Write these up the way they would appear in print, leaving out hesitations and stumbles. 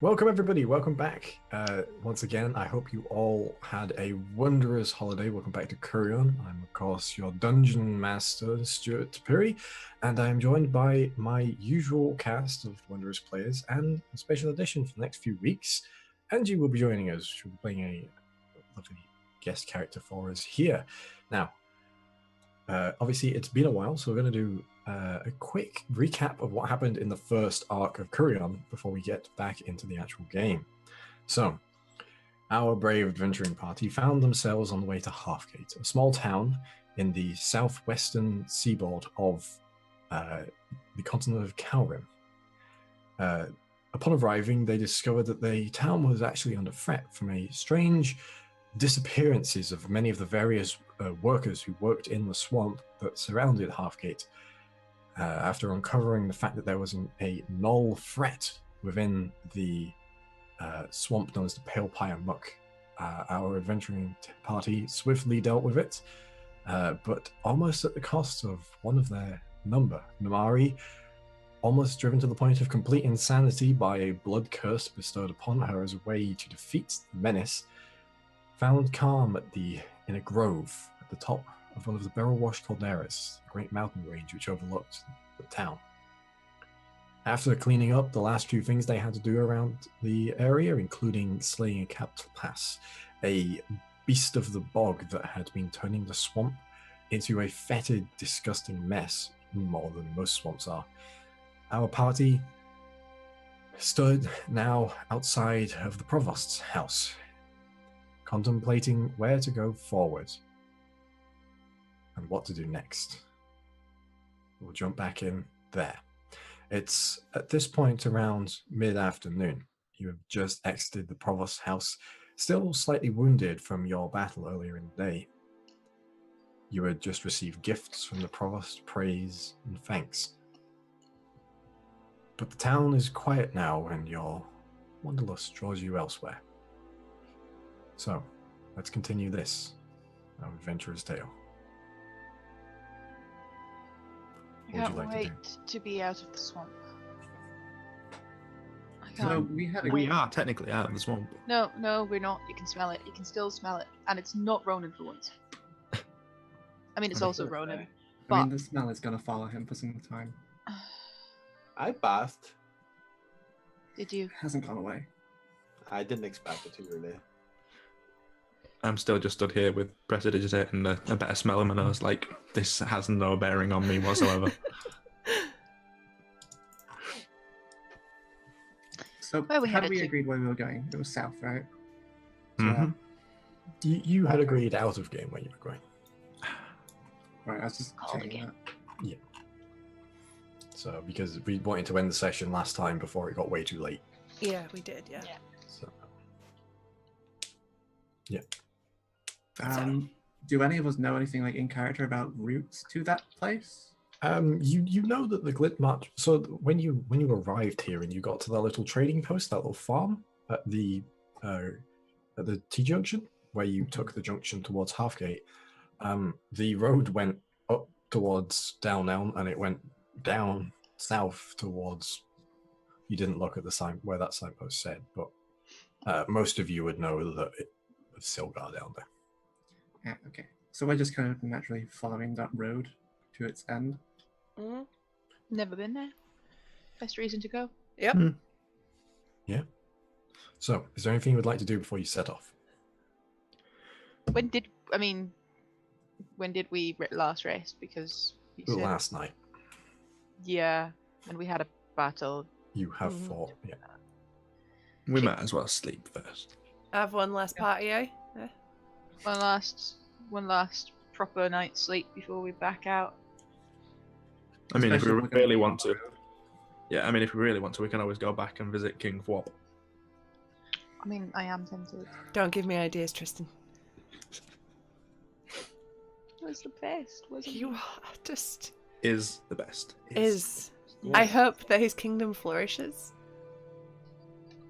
Welcome everybody, welcome back. Once again, I hope you all had a wondrous holiday. Welcome back to Kureon. I'm of course your dungeon master, Stuart Perry, and I am joined by my usual cast of wondrous players and a special edition for the next few weeks. Angie will be joining us. She'll be playing a lovely guest character for us here. Now, obviously it's been a while, so we're going to do a quick recap of what happened in the first arc of Kureon before we get back into the actual game. So, our brave adventuring party found themselves on the way to Halfgate, a small town in the southwestern seaboard of the continent of Kalrim. Upon arriving, they discovered that the town was actually under threat from a strange disappearances of many of the various workers who worked in the swamp that surrounded Halfgate. After uncovering the fact that there was a null threat within the swamp known as the Pale Pyre Muck, our adventuring party swiftly dealt with it, but almost at the cost of one of their number. Namari, almost driven to the point of complete insanity by a blood curse bestowed upon her as a way to defeat the menace, found calm in a grove at the top of one of the barrel-washed calderas, a great mountain range which overlooked the town. After cleaning up the last few things they had to do around the area, including slaying a capital pass, a beast of the bog that had been turning the swamp into a fetid, disgusting mess, more than most swamps are, our party stood now outside of the provost's house, contemplating where to go forward and what to do next. We'll jump back in there. It's at this point around mid-afternoon. You have just exited the provost's house, still slightly wounded from your battle earlier in the day. You had just received gifts from the provost, praise and thanks. But the town is quiet now and your wanderlust draws you elsewhere. So, let's continue this, our adventurer's tale. I can't wait to be out of the swamp. So we are technically out of the swamp. No, we're not. You can smell it. You can still smell it. And it's not Ronan for once. I mean, it's also Ronan. But... I mean, the smell is going to follow him for some time. I passed. Did you? It hasn't gone away. I didn't expect it to, really. I'm still just stood here with prestidigitate and a better smell in my nose, like, this has no bearing on me whatsoever. So, how did we agreed where we were going? It was south, right? Mm-hmm. You had agreed out of game where you were going. Right, I was just checking that. Yeah. So, because we wanted to end the session last time before it got way too late. Yeah, we did, yeah. So, yeah. Do any of us know anything like in character about routes to that place? You know that the Glit March. So when you arrived here and you got to that little trading post, that little farm at the T junction where you took the junction towards Halfgate, the road went up towards down, and it went down south towards. You didn't look at the sign where that signpost said, but most of you would know that it was Silgar down there. Yeah, okay. So we're just kind of naturally following that road to its end. Mm-hmm. Never been there. Best reason to go. Yep. Yeah. So, is there anything you would like to do before you set off? When did we last rest? Because you said... Last night. Yeah, and we had a battle. You have fought, yeah. We might as well sleep first. Have one last party, eh? Yeah. One last proper night's sleep before we back out. I mean, if we really want to. Yeah, I mean, if we really want to, we can always go back and visit King Thwop. I mean, I am tempted. Don't give me ideas, Tristan. It was the best, wasn't it? You are just... Is the best. Is. I hope that his kingdom flourishes.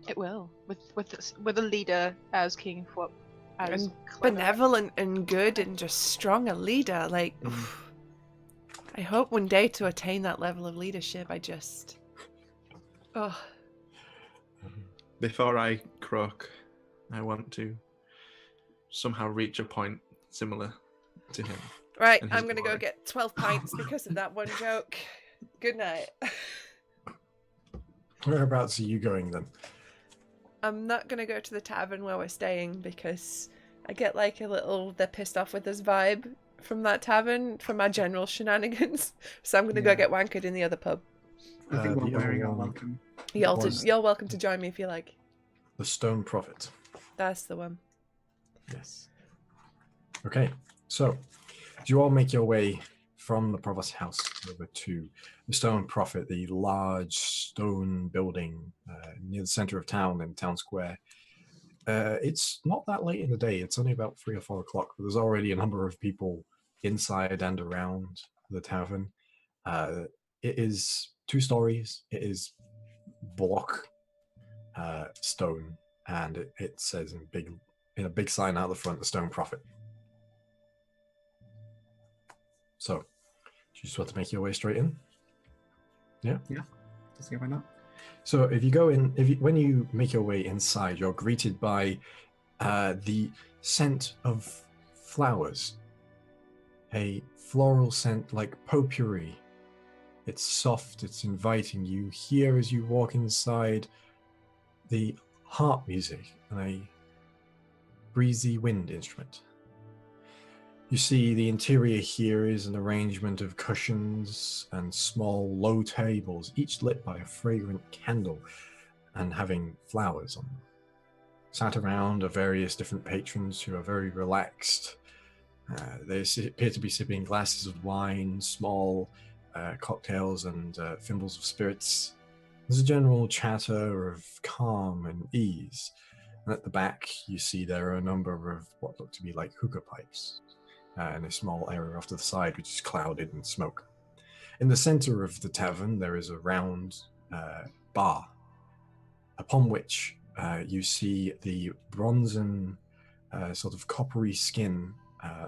It will. With a leader as King Thwop. And benevolent and good and just strong a leader. Like, I hope one day to attain that level of leadership. I just... Oh. Before I croak, I want to somehow reach a point similar to him. Right, And his I'm gonna go glory. get 12 pints because of that one joke. Good night. Whereabouts are you going then? I'm not gonna go to the tavern where we're staying because I get like a little they're pissed off with us vibe from that tavern from our general shenanigans. So I'm gonna go Yeah. get wankered in the other pub. I think the we're wearing other our one welcome. was You're welcome to join me if you like. the Stone Prophet. That's the one. Yes. Okay, so you all make your way from the Provost's house over to the Stone Prophet, the large stone building near the center of town in Town Square. It's not that late in the day. It's only about 3 or 4 o'clock, but there's already a number of people inside and around the tavern. It is 2 stories. It is block stone, and it says in a big sign out the front, the Stone Prophet. So, you just want to make your way straight in? Yeah. Let's see why not. So if you go in, when you make your way inside, you're greeted by the scent of flowers, a floral scent like potpourri. It's soft, it's inviting. You hear as you walk inside the harp music and a breezy wind instrument. You see the interior here is an arrangement of cushions and small low tables, each lit by a fragrant candle and having flowers on them. Sat around are various different patrons who are very relaxed. They appear to be sipping glasses of wine, small cocktails and thimbles of spirits. There's a general chatter of calm and ease. And at the back, you see there are a number of what look to be like hookah pipes. In a small area off to the side, which is clouded in smoke. In the center of the tavern, there is a round bar, upon which you see the bronzen, sort of coppery skin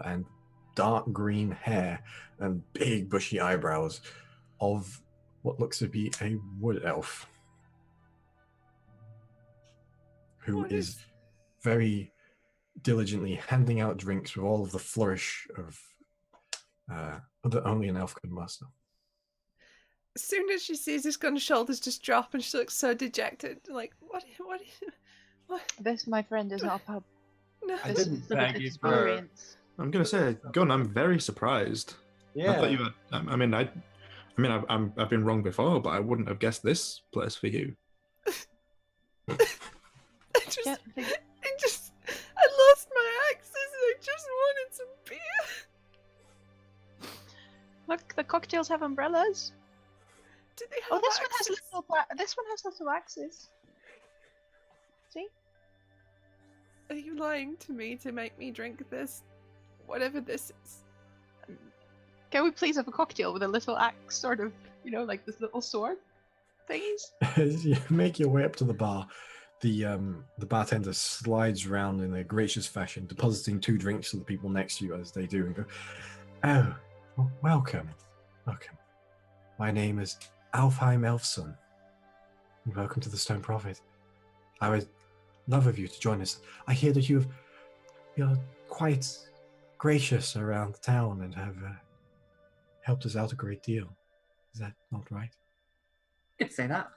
and dark green hair and big bushy eyebrows of what looks to be a wood elf, who is very diligently handing out drinks with all of the flourish of that only an elf could master. As soon as she sees his gun, shoulders just drop and she looks so dejected. Like, what? This, my friend, is not a pub. No. I This didn't is an beg you for- experience. I'm gonna say, Gun, I'm very surprised. Yeah. I thought you were. I've been wrong before, but I wouldn't have guessed this place for you. I Yeah, lost my axes and I just wanted some beer. Look, the cocktails have umbrellas. Do they have Oh, this one axes? has little axes. See? Are you lying to me to make me drink this? Whatever this is. Can we please have a cocktail with a little axe, sort of, like this little sword thingies? As you make your way up to the bar, the bartender slides around in a gracious fashion, depositing 2 drinks to the people next to you as they do, and go, "Oh, welcome. My name is Alfheim Elfson, and welcome to the Stone Prophet. I would love of you to join us. I hear that you're quite gracious around the town and have helped us out a great deal. Is that not right? Could say that.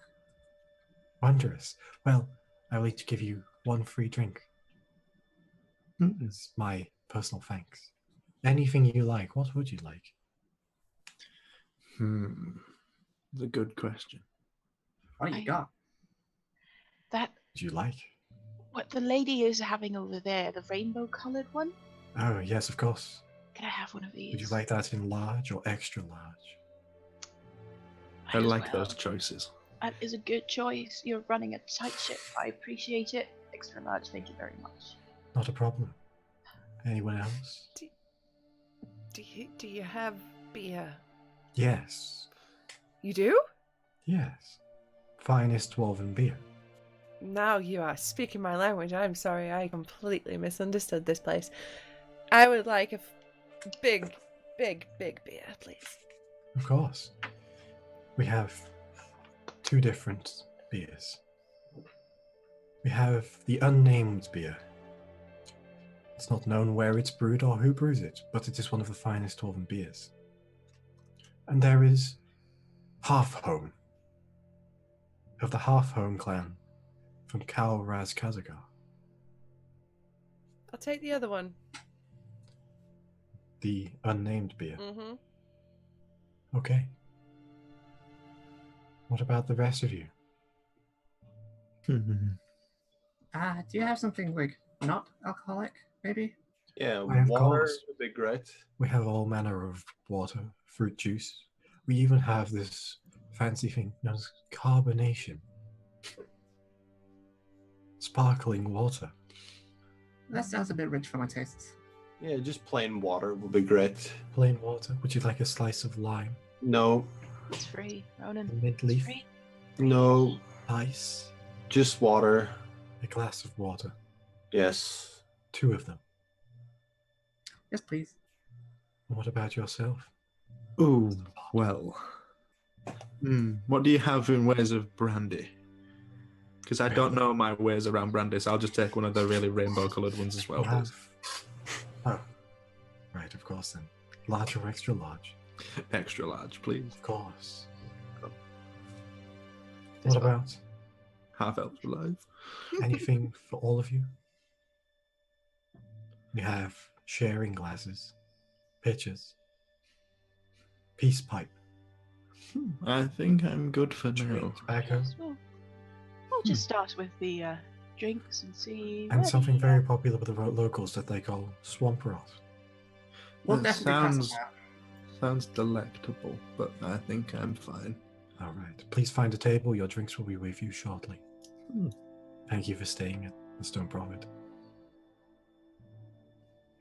Wondrous. Well, I would like to give you 1 free drink. As my personal thanks. Anything you like. What would you like? It's a good question. What do you got? That, Would you like? what the lady is having over there, the rainbow-coloured one? Oh, yes, of course. Can I have one of these? Would you like that in large or extra large? I Might as like well. those choices. That is a good choice. You're running a tight ship. I appreciate it. Extra large, thank you very much. Not a problem. Anyone else? Do you have beer? Yes. You do? Yes. Finest dwarven beer. Now you are speaking my language. I'm sorry, I completely misunderstood this place. I would like a big beer, please. Of course. We have 2 different beers. We have the Unnamed Beer. It's not known where it's brewed or who brews it, but it is one of the finest dwarven beers. And there is Half Home, of the Half Home clan from Kal Raz Kazagar. I'll take the other one. The Unnamed Beer. Mm-hmm. Okay. What about the rest of you? Do you have something like not alcoholic, maybe? Yeah, Why, of water course. would be great. We have all manner of water, fruit juice. We even have this fancy thing known as carbonation. Sparkling water. That sounds a bit rich for my tastes. Yeah, just plain water would be great. Plain water. Would you like a slice of lime? No, It's free, Ronan. Mint It's leaf? free. no, Ice? just water. A glass of water. Yes. 2 of them. Yes, please. And what about yourself? Oh, well. What do you have in ways of brandy? Because I don't know my ways around brandy, so I'll just take one of the really rainbow-coloured ones as well, We please. have... Oh. Right, of course then. Large or extra large? Extra large, please. Of course. This What one. about Half elves alive. anything for all of you? We have sharing glasses, pitchers, peace pipe, I think I'm good for now. chewing tobacco, So, we'll just start with the drinks and see. and where something the, very popular with the locals that they call swamp rot. We'll That definitely pass on sounds that. sounds delectable, but I think I'm fine. All right. Please find a table. Your drinks will be with you shortly. Hmm. Thank you for staying at the Stone Prophet.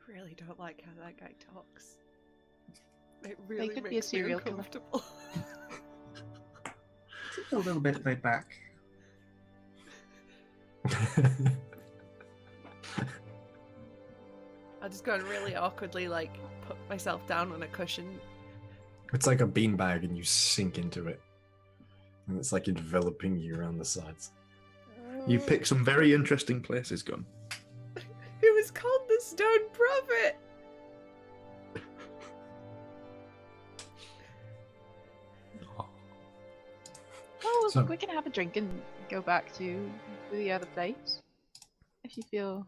I really don't like how that guy talks. It really could be a makes me serial killer. uncomfortable. Seems a little bit laid back. I just go and really awkwardly like put myself down on a cushion. It's like a beanbag and you sink into it. And it's like enveloping you around the sides. You pick some very interesting places, Gun. It was called the Stone Prophet. Oh, So- we can have a drink and go back to the other place. If you feel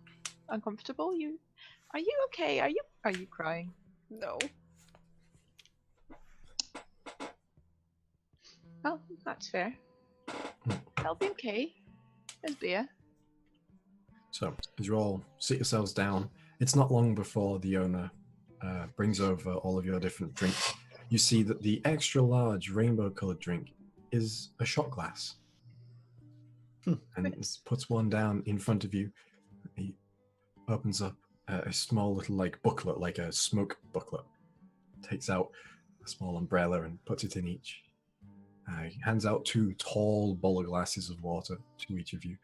uncomfortable, are you okay? Are you crying? No. Well, that's fair. I'll be okay. There's beer. So, as you all sit yourselves down, it's not long before the owner brings over all of your different drinks. You see that the extra large rainbow colored drink is a shot glass. And puts one down in front of you. He opens up a small little booklet, like a smoke booklet. Takes out a small umbrella and puts it in each. He hands out 2 tall bowler glasses of water to each of you.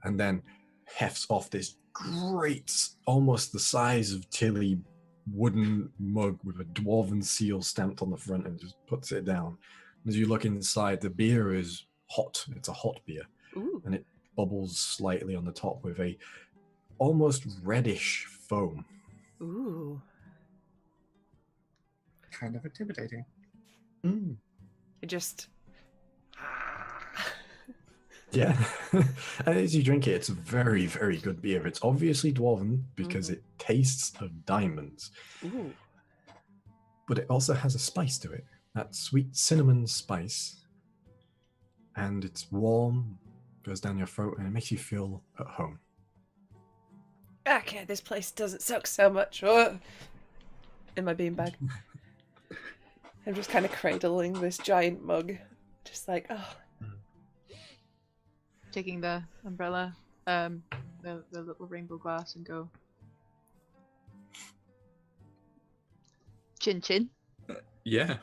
And then hefts off this great, almost the size of Tilly, wooden mug with a dwarven seal stamped on the front and just puts it down. As you look inside, the beer is hot. It's a hot beer. Ooh. And it bubbles slightly on the top with a almost reddish foam. Ooh. Kind of intimidating. It just. Yeah. And as you drink it, it's a very, very good beer. It's obviously dwarven because it tastes of diamonds. Ooh. But it also has a spice to it. That sweet cinnamon spice. And it's warm, goes down your throat, and it makes you feel at home. Okay, this place doesn't suck so much. Oh. In my beanbag. I'm just kind of cradling this giant mug. Just like, oh. Taking the umbrella, the little rainbow glass, and go. Chin chin. Yeah.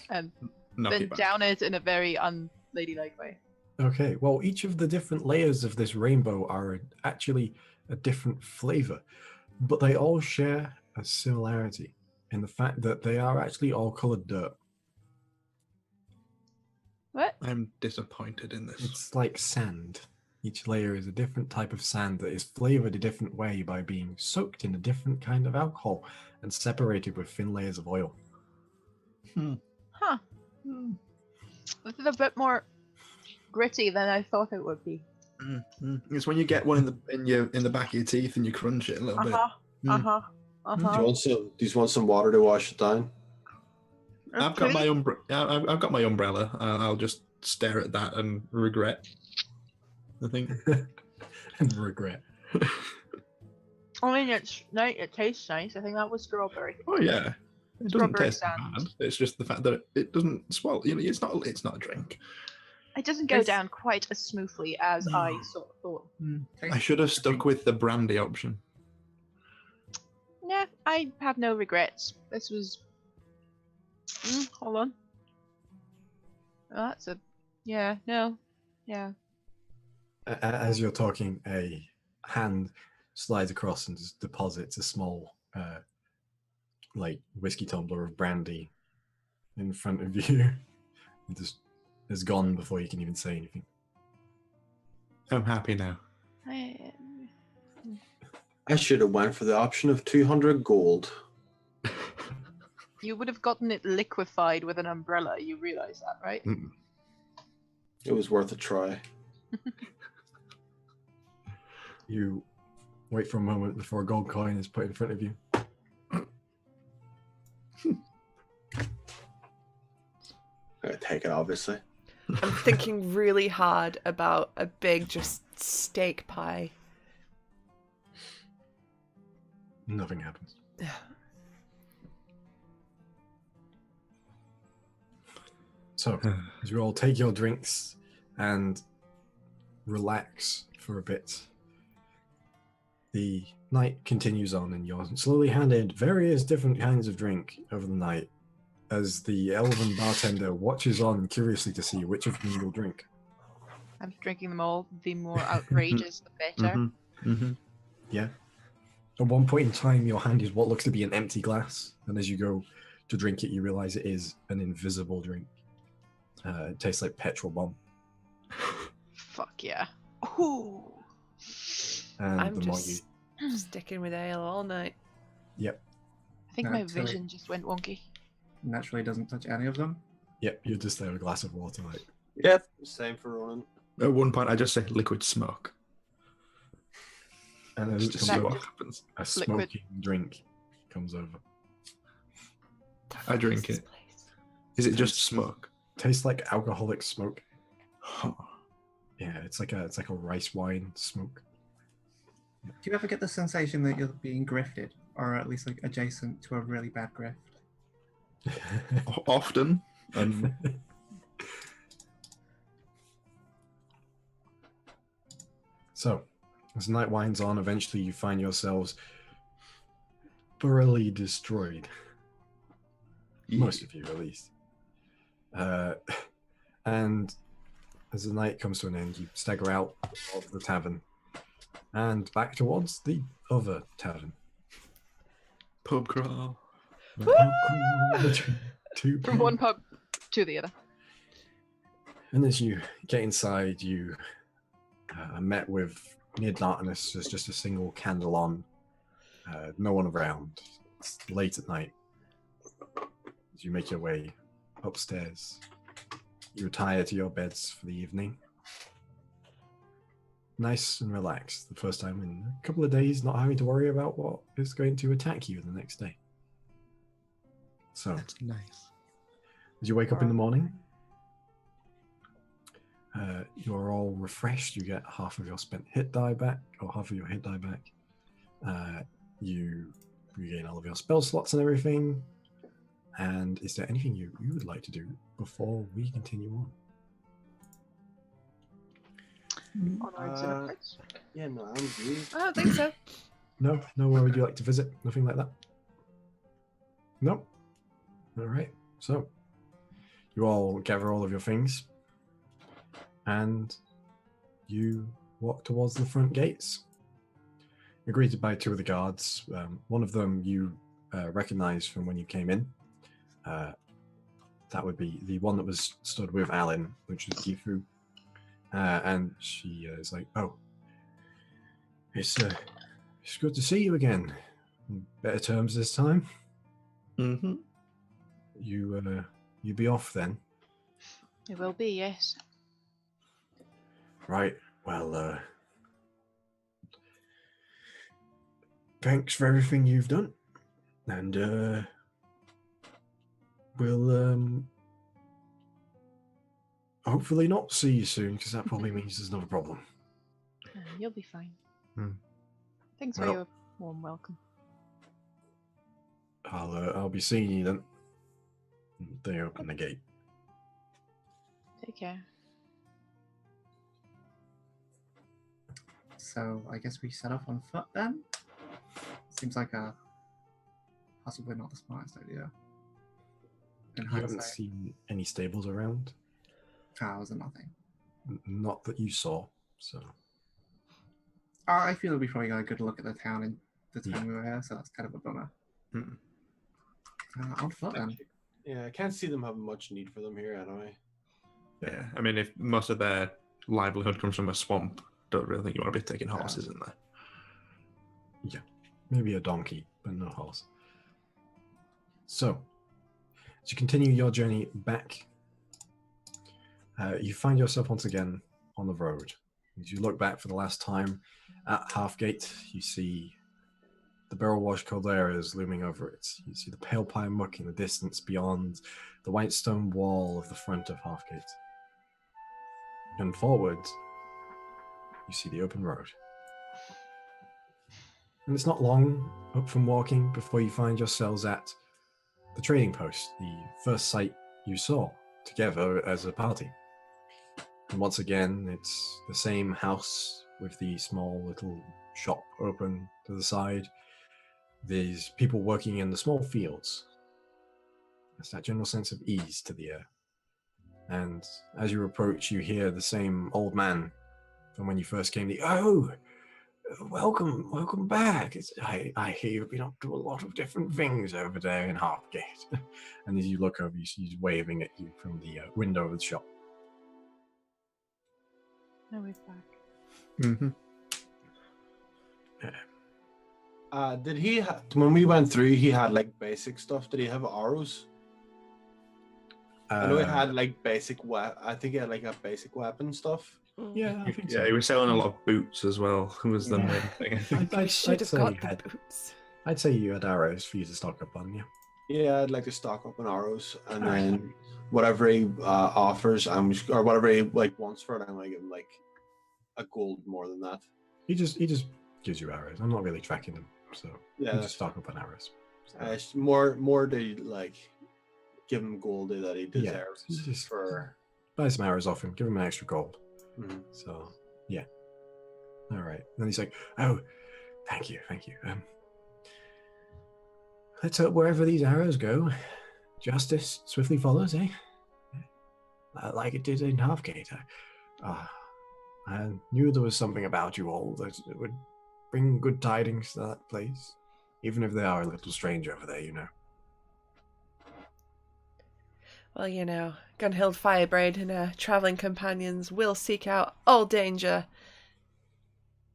And Knock then it back. down it in a very unladylike way. Okay, well, each of the different layers of this rainbow are actually a different flavor, but they all share a similarity in the fact that they are actually all colored dirt. What? I'm disappointed in this. It's like sand. Each layer is a different type of sand that is flavored a different way by being soaked in a different kind of alcohol and separated with thin layers of oil. Huh. This is a bit more gritty than I thought it would be. It's when you get one in the back of your teeth and you crunch it a little bit. Do you want some water to wash it down? I've got my I've got my umbrella. I'll just stare at that and regret. I think. And regret. I mean, it's nice. It tastes nice. I think that was strawberry. Oh yeah, it doesn't Strawberry taste sand. bad. It's just the fact that it doesn't swallow. You know, it's not a drink. It doesn't go down quite as smoothly as I sort of thought. I should have stuck with the brandy option. Yeah, I have no regrets. This was. Hold on. Oh, that's a. Yeah. No. Yeah. As you're talking, a hand slides across and just deposits a small, like whiskey tumbler of brandy in front of you. It just is gone before you can even say anything. I'm happy now. I should have went for the option of 200 gold. You would have gotten it liquefied with an umbrella. You realize that, right? It was worth a try. You wait for a moment before a gold coin is put in front of you. I take it, obviously. I'm thinking really hard about a big just steak pie. Nothing happens. So, as you all take your drinks and relax for a bit, the night continues on, and you're slowly handed various different kinds of drink over the night as the elven bartender watches on curiously to see which of them you'll drink. I'm drinking them all. The more outrageous, the better. Yeah. At one point in time, you're handed what looks to be an empty glass, and as you go to drink it, you realize it is an invisible drink. It tastes like petrol bomb. Fuck yeah. Ooh. And I'm the more you... just sticking with ale all night. Yep, I think my vision just went wonky. Naturally doesn't touch any of them. yep, you're just there with a glass of water, like... Yep, same for Ronan. At one point, I just say liquid smoke. And then Just to see what happens. a smoking drink comes over. I drink it. Is it just smoke? Tastes like alcoholic smoke. Huh. Yeah, it's like a rice wine smoke. Do you ever get the sensation that you're being grifted, or at least like adjacent to a really bad grift? Often. So, as night winds on, eventually you find yourselves thoroughly destroyed. Most of you, at least. And as the night comes to an end, you stagger out of the tavern and back towards the other tavern. Pub crawl. From one pub to the other. And as you get inside, you are met with near darkness. There's just a single candle on. No one around. It's late at night. As you make your way upstairs, you retire to your beds for the evening. Nice and relaxed. The first time in a couple of days, not having to worry about what is going to attack you the next day. So, That's nice. as you wake up in the morning, you're all refreshed. You get half of your spent hit die back, or half of your hit die back. You regain all of your spell slots and everything. And is there anything you would like to do before we continue on? Onwards and upwards. Yeah, no, I'm good. I don't think so. No? Nowhere would you like to visit? Nothing like that? No? Alright, so you all gather all of your things and you walk towards the front gates. You're greeted by two of the guards. One of them you recognize from when you came in. that would be the one that was stood with Alan, which is Gifu. And she is like, "Oh, it's good to see you again. Better terms this time. Mm-hmm. You be off then." It will be, yes. Right. Well, thanks for everything you've done, and we'll hopefully not see you soon, because that probably means there's another problem. You'll be fine. Hmm. Thanks Well- for your warm welcome. I'll be seeing you then. They open the gate. Take care. So I guess we set off on foot then. Seems like a possibly not the smartest idea. In You haven't hindsight, seen any stables around? cows and nothing. Not that you saw, so... I feel we probably got a good look at the town in the time Yeah. we were here, so that's kind of a bummer. Hmm. On foot then. Yeah, I can't see them having much need for them here anyway. Yeah, I mean, if most of their livelihood comes from a swamp, don't really think you want to be taking Yeah. horses in there. Maybe a donkey, but no horse. So, as you continue your journey back, you find yourself once again on the road. As you look back for the last time at Halfgate, you see the barrel-wash calderas looming over it. You see the pale pine muck in the distance beyond the white stone wall of the front of Halfgate. And forward, you see the open road. And it's not long up from walking before you find yourselves at the trading post, the first sight you saw together as a party. And once again, it's the same house with the small little shop open to the side. There's people working in the small fields. There's that general sense of ease to the air. And as you approach, you hear the same old man from when you first came. Oh, welcome back. I hear you've been up to a lot of different things over there in Halfgate. And as you look over, you see he's waving at you from the window of the shop. Now we're back. Mm-hmm. Did he when we went through, he had like basic stuff? Did he have arrows? I know he had like basic I think he had like a basic weapon stuff. Yeah, I think Yeah, so. he was selling a lot of boots as well. Was the Yeah. main thing, I think. I should have say got you the had- boots. I'd say you had arrows for you to stock up on, yeah. Yeah, I'd like to stock up on arrows, and Alright. then whatever he offers, or whatever he like wants for it, I'm gonna give him like a gold more than that. He just gives you arrows. I'm not really tracking them, so Yeah, you that's just stock up on arrows. So, It's more to like give him gold that he Yeah, deserves you just- for. buy some arrows off him, give him an extra gold. Mhm. So yeah. All right. Then he's like, "Oh, thank you. Let's hope wherever these arrows go, justice swiftly follows, eh? Like it did in Halfgate. I knew there was something about you all that would bring good tidings to that place, even if they are a little strange over there, you know." Well, you know, Gunhild Firebraid and her travelling companions will seek out all danger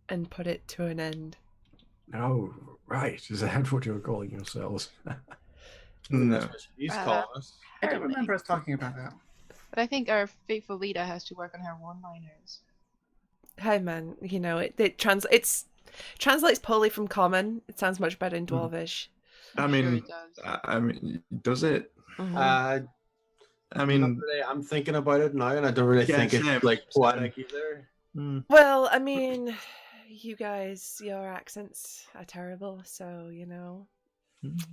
and put it to an end. Oh, right. Is that what you're calling yourselves? No. That's what he's calling us. I don't remember us talking about that. But I think our faithful leader has to work on her one-liners. Hey man, you know, it translates poorly from common. It sounds much better in Dwarvish. I I'm sure mean, it does. I mean, does it? Mhm. I mean, Not really, I'm thinking about it now, and I don't really Yeah, think same, it's like same. poetic either. Well, I mean, you guys, your accents are terrible, so, you know.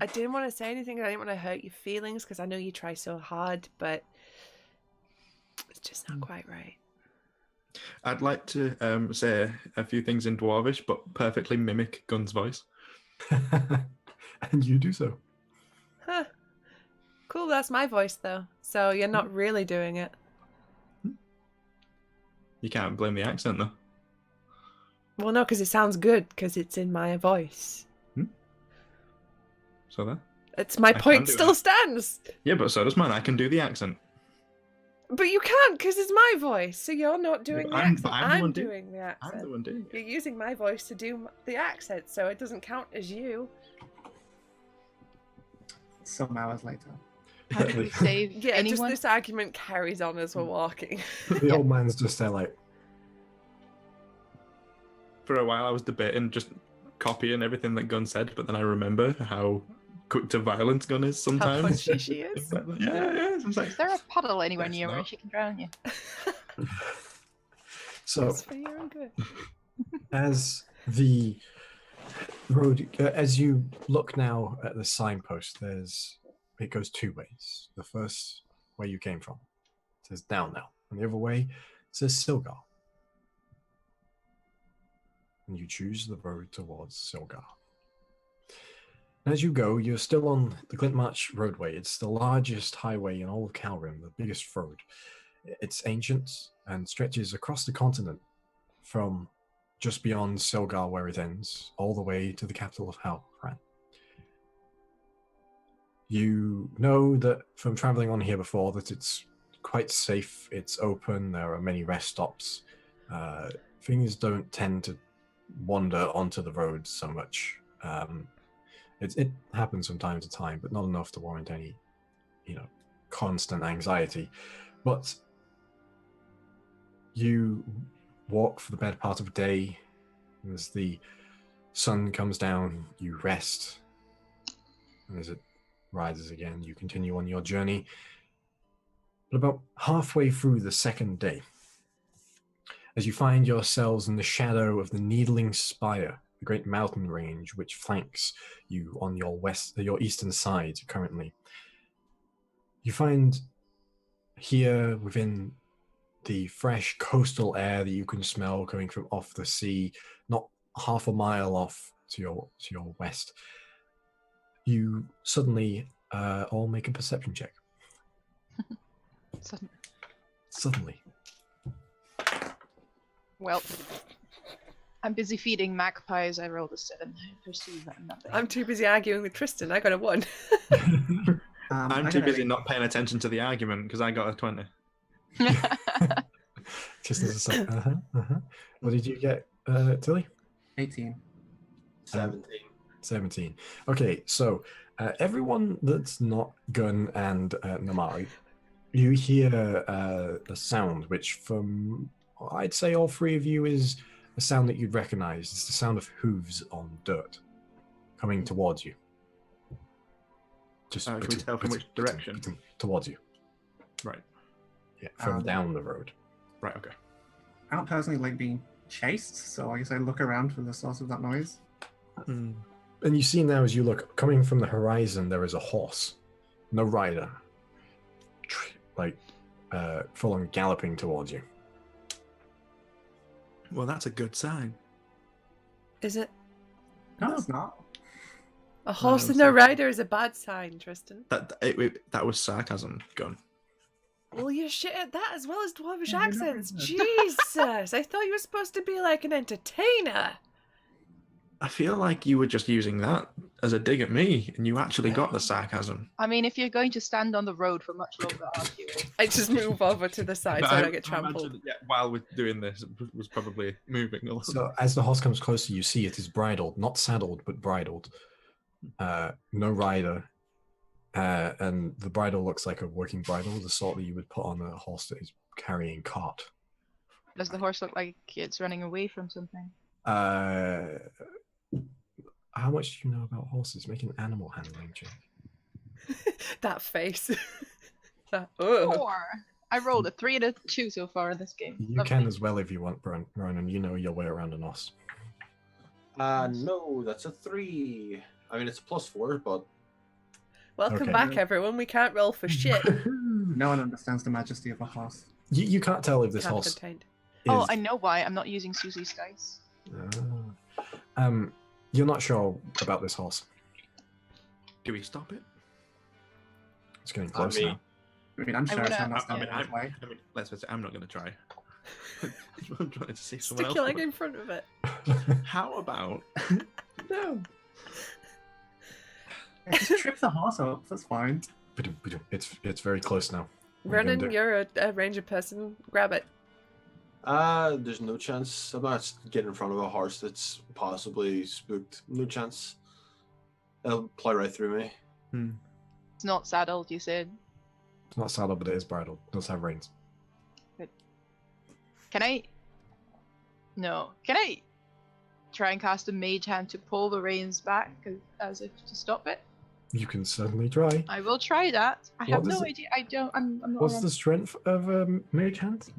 I didn't want to say anything. I didn't want to hurt your feelings because I know you try so hard, but it's just not quite right. I'd like to say a few things in Dwarvish, but perfectly mimic Gun's voice. And you do so. Huh. Cool, that's my voice, though. So you're not really doing it. You can't blame the accent, though. Well, no, because it sounds good because it's in my voice. So there. It's my I can point do still it. stands. Yeah, but so does mine. I can do the accent. But you can't because it's my voice, so you're not doing the but I'm- accent. but I'm the one doing the accent. I'm the one doing You're it. using my voice to do the accent, so it doesn't count as you. Some hours later. How do we save Yeah, anyone? just this argument carries on as we're walking. The old man's just there like, For a while, I was debating just copying everything that Gunn said, but then I remember how quick to violence Gun is How sometimes. punchy she is. Yeah. I was like, Is there a puddle anywhere Yes, near where no. she can drown you? so It's for your own good. as the road, as you look now at the signpost, it goes two ways. The first way you came from says down now, and the other way says Silgar. And you choose the road towards Silgar. As you go, you're still on the Glintmarch roadway. It's the largest highway in all of Calrim, the biggest road. It's ancient and stretches across the continent from just beyond Silgar where it ends, all the way to the capital of Halfran. You know that from traveling on here before that it's quite safe, it's open, there are many rest stops. Things don't tend to wander onto the road so much. It happens from time to time, but not enough to warrant any, constant anxiety. But you walk for the better part of a day. As the sun comes down, you rest. And as it rises again, you continue on your journey. But about halfway through the second day, as you find yourselves in the shadow of the Needling Spire, the great mountain range which flanks you on your eastern side currently, you find here within the fresh coastal air that you can smell coming from off the sea, not half a mile off to your west, you suddenly all make a perception check. Suddenly. Well, I'm busy feeding magpies. I rolled a 7. I perceive that nothing. I'm too busy arguing with Tristan. I got a 1. I'm I too got busy a- not paying attention to the argument because I got a 20. Just as a What did you get, Tilly? 18. 17. 17. Okay, so everyone that's not Gun and Namari, you hear a sound which from, I'd say all three of you is a sound that you'd recognize. It's the sound of hooves on dirt coming towards you. Just Can we tell from which direction? Towards you. Right. Yeah, from down the road. Right, okay. I don't personally like being chased, so I guess I look around for the source of that noise. And you see now as you look, coming from the horizon, there is a horse. No rider. Full on galloping towards you. Well, that's a good sign. Is it? No, it's not. A horse I'm with no sorry. rider is a bad sign, Tristan. That was sarcasm, Gun. Well, you're shit at that as well as Dwarvish Yeah, you're not accents. very Jesus! I thought you were supposed to be like an entertainer. I feel like you were just using that as a dig at me, and you actually got the sarcasm. I mean, if you're going to stand on the road for much longer, aren't you? I just move over to the side so I don't get I imagine trampled. that, yeah, while we're doing this, it was probably moving a little. So as the horse comes closer, you see it is bridled, not saddled, but bridled. No rider. And the bridle looks like a working bridle, the sort that you would put on a horse that is carrying cart. Does the horse look like it's running away from something? How much do you know about horses? Make an animal handling check. That face. Ugh. 4. I rolled a 3 and a 2 so far in this game. You Lovely. can as well if you want, Ronan. You know your way around an os. No, that's a 3. I mean, it's a +4, but Welcome Okay. back, everyone. We can't roll for shit. No one understands the majesty of a horse. You can't tell if this horse is... Self-contained. Oh, I know why. I'm not using Susie's dice. You're not sure about this horse. Do we stop it? It's getting close mean- now. I mean, I'm sure it's wanna- not I mean, that way. let's face it, I'm not going to try. I'm trying to see someone Stick else. your leg in front of it. How about no? Just trip the horse up. That's fine. It's very close now. What are you gonna Ronan, do? you're a ranger person. Grab it. There's no chance. I'm not getting in front of a horse that's possibly spooked. No chance. It'll plow right through me. It's not saddled, you said. It's not saddled, but it is bridled. It does have reins. Can I? No. Can I try and cast a mage hand to pull the reins back as if to stop it? You can certainly try. I will try that. I What have does no it- idea. I'm not. What's around. the strength of mage hand?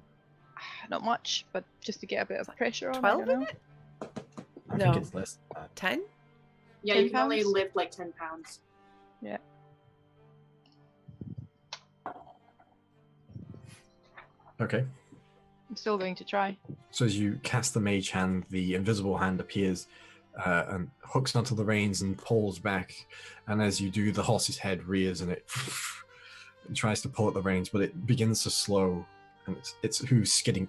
Not much, but just to get a bit of pressure on. 12 I don't in know. it? I No. think it's less than that. 10? Yeah, 10 you can only pounds? lift like 10 pounds. Yeah. Okay. I'm still going to try. So as you cast the mage hand, the invisible hand appears and hooks onto the reins and pulls back. And as you do, the horse's head rears and it tries to pull at the reins, but it begins to slow. And it's who's skidding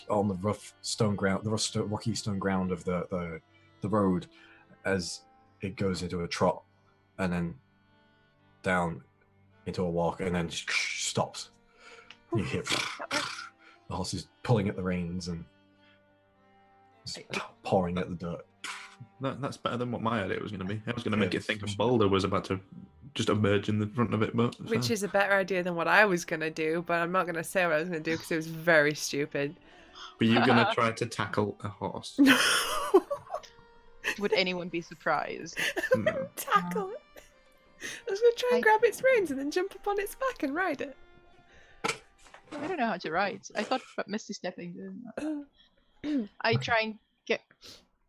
on the rough stone ground, the rocky stone ground of the road as it goes into a trot and then down into a walk and then just stops. You hear the horse is pulling at the reins and just pouring at the dirt. That's better than what my idea was going to be. I was going to make Yeah, it think a it's- boulder was about to just emerge in the front of it, but Which is a better idea than what I was going to do, but I'm not going to say what I was going to do because it was very stupid. Were you going to try to tackle a horse? Would anyone be surprised? No. Tackle it. I was going to try and grab its reins and then jump up on its back and ride it. I don't know how to ride. I thought about Misty stepping doing that. I try and get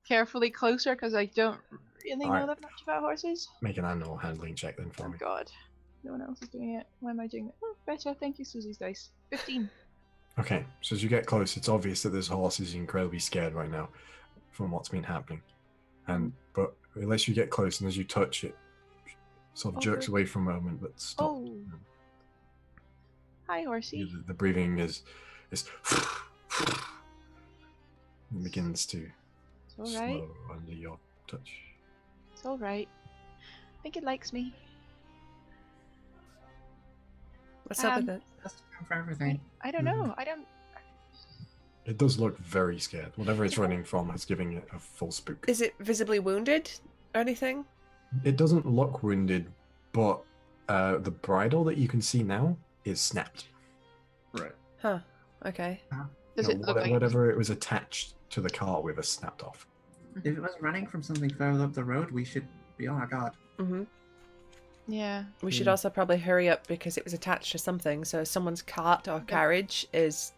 carefully closer because I don't really know Alright. that much about horses. Make an animal handling check then for Oh me. god. No one else is doing it. Why am I doing it? Oh, better. Thank you, Susie's dice. 15. Okay, so as you get close, it's obvious that this horse is incredibly scared right now from what's been happening. But unless you get close and as you touch it, sort of jerks Okay. away for a moment, but stop. Oh. Hi, horsey. The breathing is it begins to It's alright. slow under your touch. It's alright. I think it likes me. What's up with it? That's time for everything. I don't know. I don't. It does look very scared. Whatever it's running from is giving it a full spook. Is it visibly wounded or anything? It doesn't look wounded, but the bridle that you can see now is snapped. Right. Huh. Okay. Does You it know, look like? whatever it was attached to the cart with is snapped off. If it was running from something further up the road, we should be on our guard. Mm-hmm. Yeah. We should Mm. also probably hurry up because it was attached to something. So someone's cart or carriage is,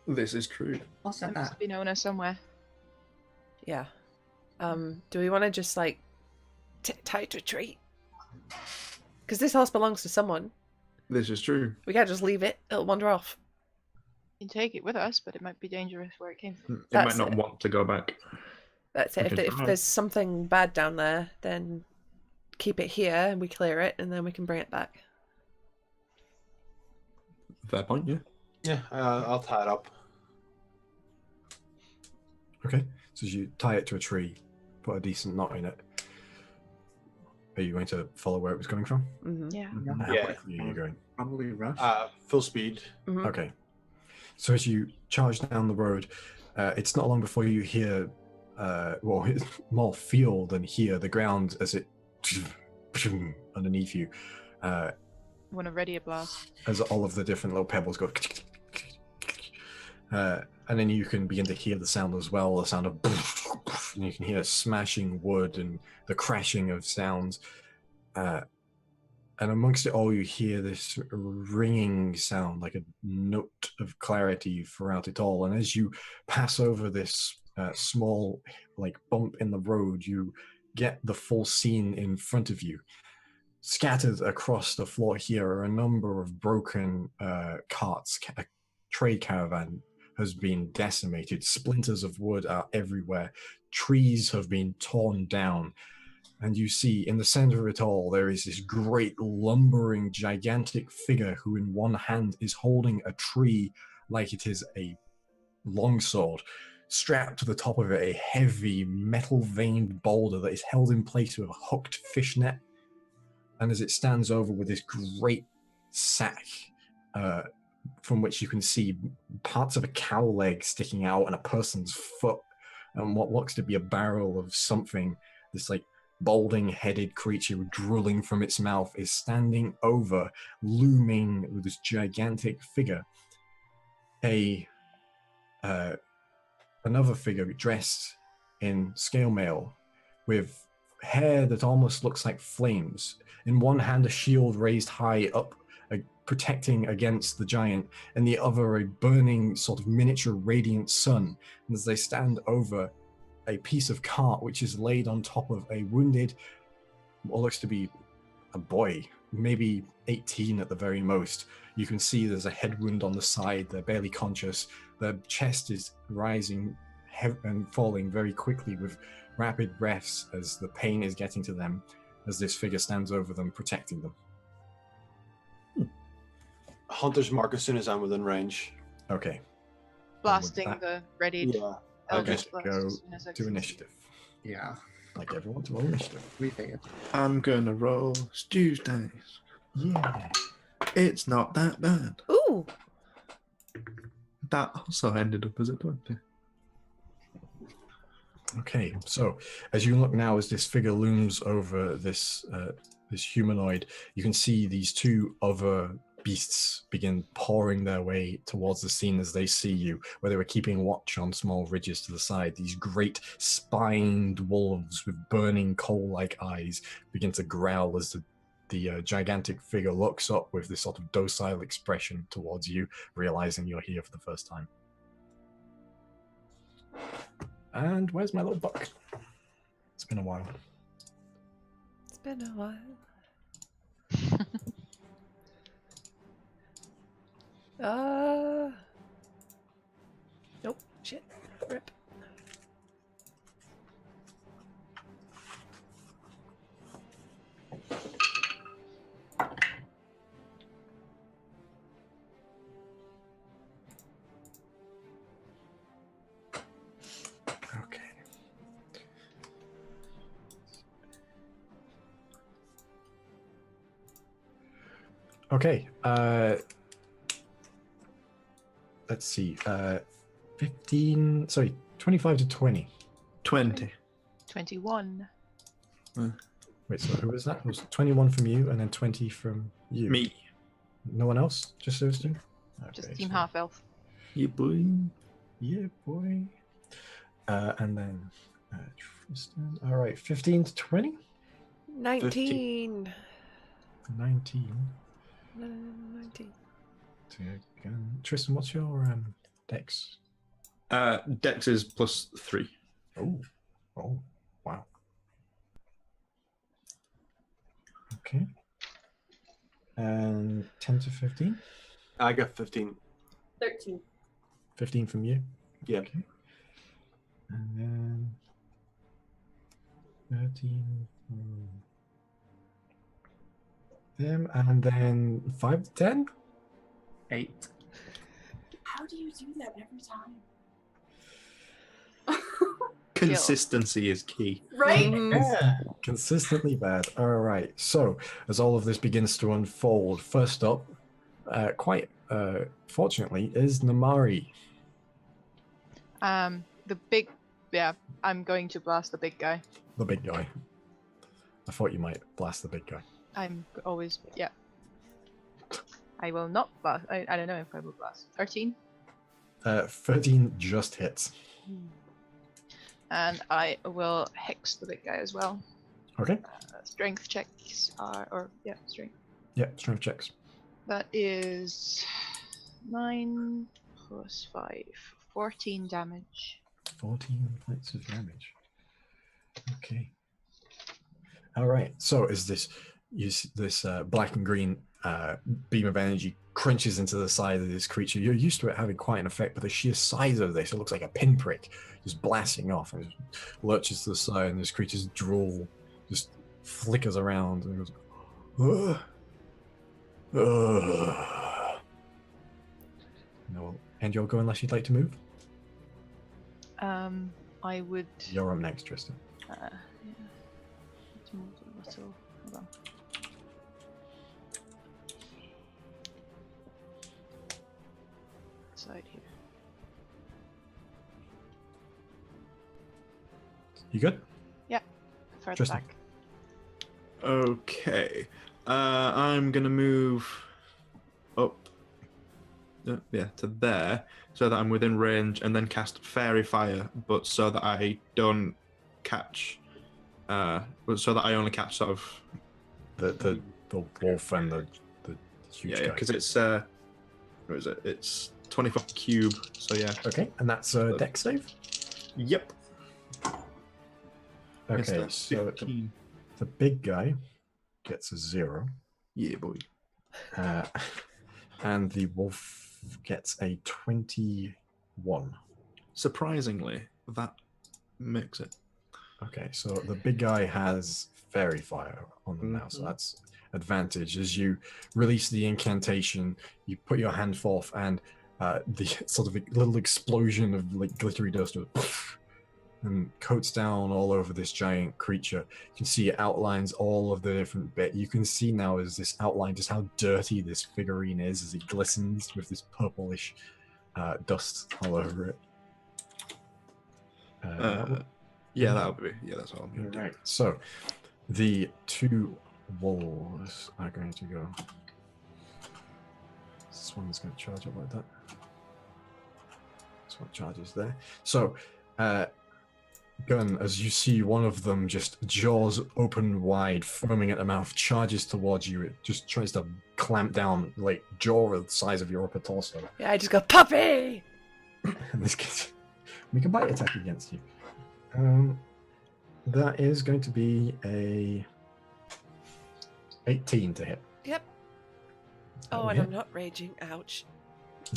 This is true. I'll set It that. must be known as somewhere. yeah. Do we want to just like tie it to a tree? Because this horse belongs to someone. This is true. We can't just leave it. It'll wander off. You can take it with us, but it might be dangerous where it came from. It That's might not it. want to go back. That's it. We can If try. there's something bad down there, then keep it here and we clear it and then we can bring it back. Fair point, yeah. Yeah, I'll tie it up. Okay, so as you tie it to a tree, put a decent knot in it. Are you going to follow where it was coming from? Mm-hmm. Yeah. How Yeah. quickly are you going? Probably rush. Full speed. Mm-hmm. Okay. So as you charge down the road, it's not long before you hear, well, it's more feel than hear the ground as it underneath you, Want to ready a blast? as all of the different little pebbles go. And then you can begin to hear the sound as well, the sound of, and you can hear smashing wood and the crashing of sounds. And amongst it all, you hear this ringing sound, like a note of clarity throughout it all. And as you pass over this small, like, bump in the road, you get the full scene in front of you. Scattered across the floor here are a number of broken carts. A trade caravan has been decimated. Splinters of wood are everywhere. Trees have been torn down. And you see in the center of it all, there is this great lumbering, gigantic figure who in one hand is holding a tree like it is a longsword. Strapped to the top of it, a heavy metal-veined boulder that is held in place with a hooked fishnet. And as it stands over with this great sack, from which you can see parts of a cow leg sticking out and a person's foot, and what looks to be a barrel of something, this like balding-headed creature drooling from its mouth is standing over, looming with this gigantic figure. Another figure dressed in scale mail with hair that almost looks like flames. In one hand, a shield raised high up, protecting against the giant, and the other a burning sort of miniature radiant sun. And as they stand over a piece of cart which is laid on top of a wounded, what looks to be a boy, maybe 18 at the very most. You can see there's a head wound on the side. They're barely conscious. Their chest is rising and falling very quickly with rapid breaths as the pain is getting to them, as this figure stands over them, protecting them. Hunter's mark as soon as I'm within range. Okay. Blasting the readied. Yeah. I'll Eldritch just blast go as soon as I to can. initiative. Yeah, Like everyone to roll initiative. we figured. I'm gonna roll Stew's dice. Yeah. It's not that bad. Ooh. That also ended up as a 20. Okay, so as you look now, as this figure looms over this this humanoid, you can see these two other beasts begin pouring their way towards the scene as they see you, where they were keeping watch on small ridges to the side. These great spined wolves with burning coal-like eyes begin to growl as the gigantic figure looks up with this sort of docile expression towards you, realizing you're here for the first time. And where's my little buck? It's been a while. It's been a while. Nope. Shit. Rip. Okay. Okay. Let's see. 15. Sorry, 25 to 20. 20. 21. Wait, so who was that? It was 21 from you and then 20 from you. Me. No one else? Just those two? Just Okay, Team so- Half Elf. You boy. Yeah, boy. And then Tristan. All right, 15 to 20? 19. 19. 19. Tristan, what's your dex? Dex is +3. Oh, wow. Okay. And 10 to 15? I got 15. 13. 15 from you? Yeah. Okay. And then 13 from them, and then 5 to 10? 8. How do you do that every time? Consistency is key. Right? Consistently bad. All right. So, as all of this begins to unfold, first up, quite fortunately, is Namari. I'm going to blast the big guy. The big guy. I thought you might blast the big guy. I'm always, yeah. I will not blast. I don't know if I will blast. 13. 13 just hits. And I will hex the big guy as well. Okay. Strength checks are, strength. Yeah, strength checks. That is 9 plus 5. 14 damage. 14 points of damage. Okay. All right. So as this black and green beam of energy crunches into the side of this creature, you're used to it having quite an effect, but the sheer size of this, it looks like a pinprick just blasting off and it lurches to the side, and this creature's drool just flickers around and goes, ugh. Ugh. No, and you'll go unless you'd like to move. I would. You're up next, Tristan. Yeah. Let's move a little. Hold on. side here. You good? Further Tristan. back. Okay. I'm gonna move up. To there, so that I'm within range, and then cast Fairy Fire, but so that I don't catch. But so that I only catch sort of The wolf and the huge guy. because it's what is it? It's 20-foot cube. So yeah. Okay, and that's a dex save. Yep. Okay, That's so 15. the big guy gets a 0, Yeah, boy. and the wolf gets a 21. Surprisingly, that makes it. Okay, so the big guy has fairy fire on them now, so that's advantage. As you release the incantation, you put your hand forth, and the sort of a little explosion of like glittery dust and coats down all over this giant creature. You can see it outlines all of the different bit. You can see now as this outline just how dirty this figurine is as it glistens with this purplish dust all over it. Yeah, that'll be. Yeah, that's all I'm gonna do. Right. So the two wolves are going to go. This one's going to charge up like that. This one charges there. So, Gun, as you see one of them just jaws open wide, foaming at the mouth, charges towards you. It just tries to clamp down, like jaw the size of your upper torso. Yeah, I just go, puppy! And this gets make a bite attack against you. That is going to be a 18 to hit. Yep. That Oh, will and I'm hit. not raging. Ouch.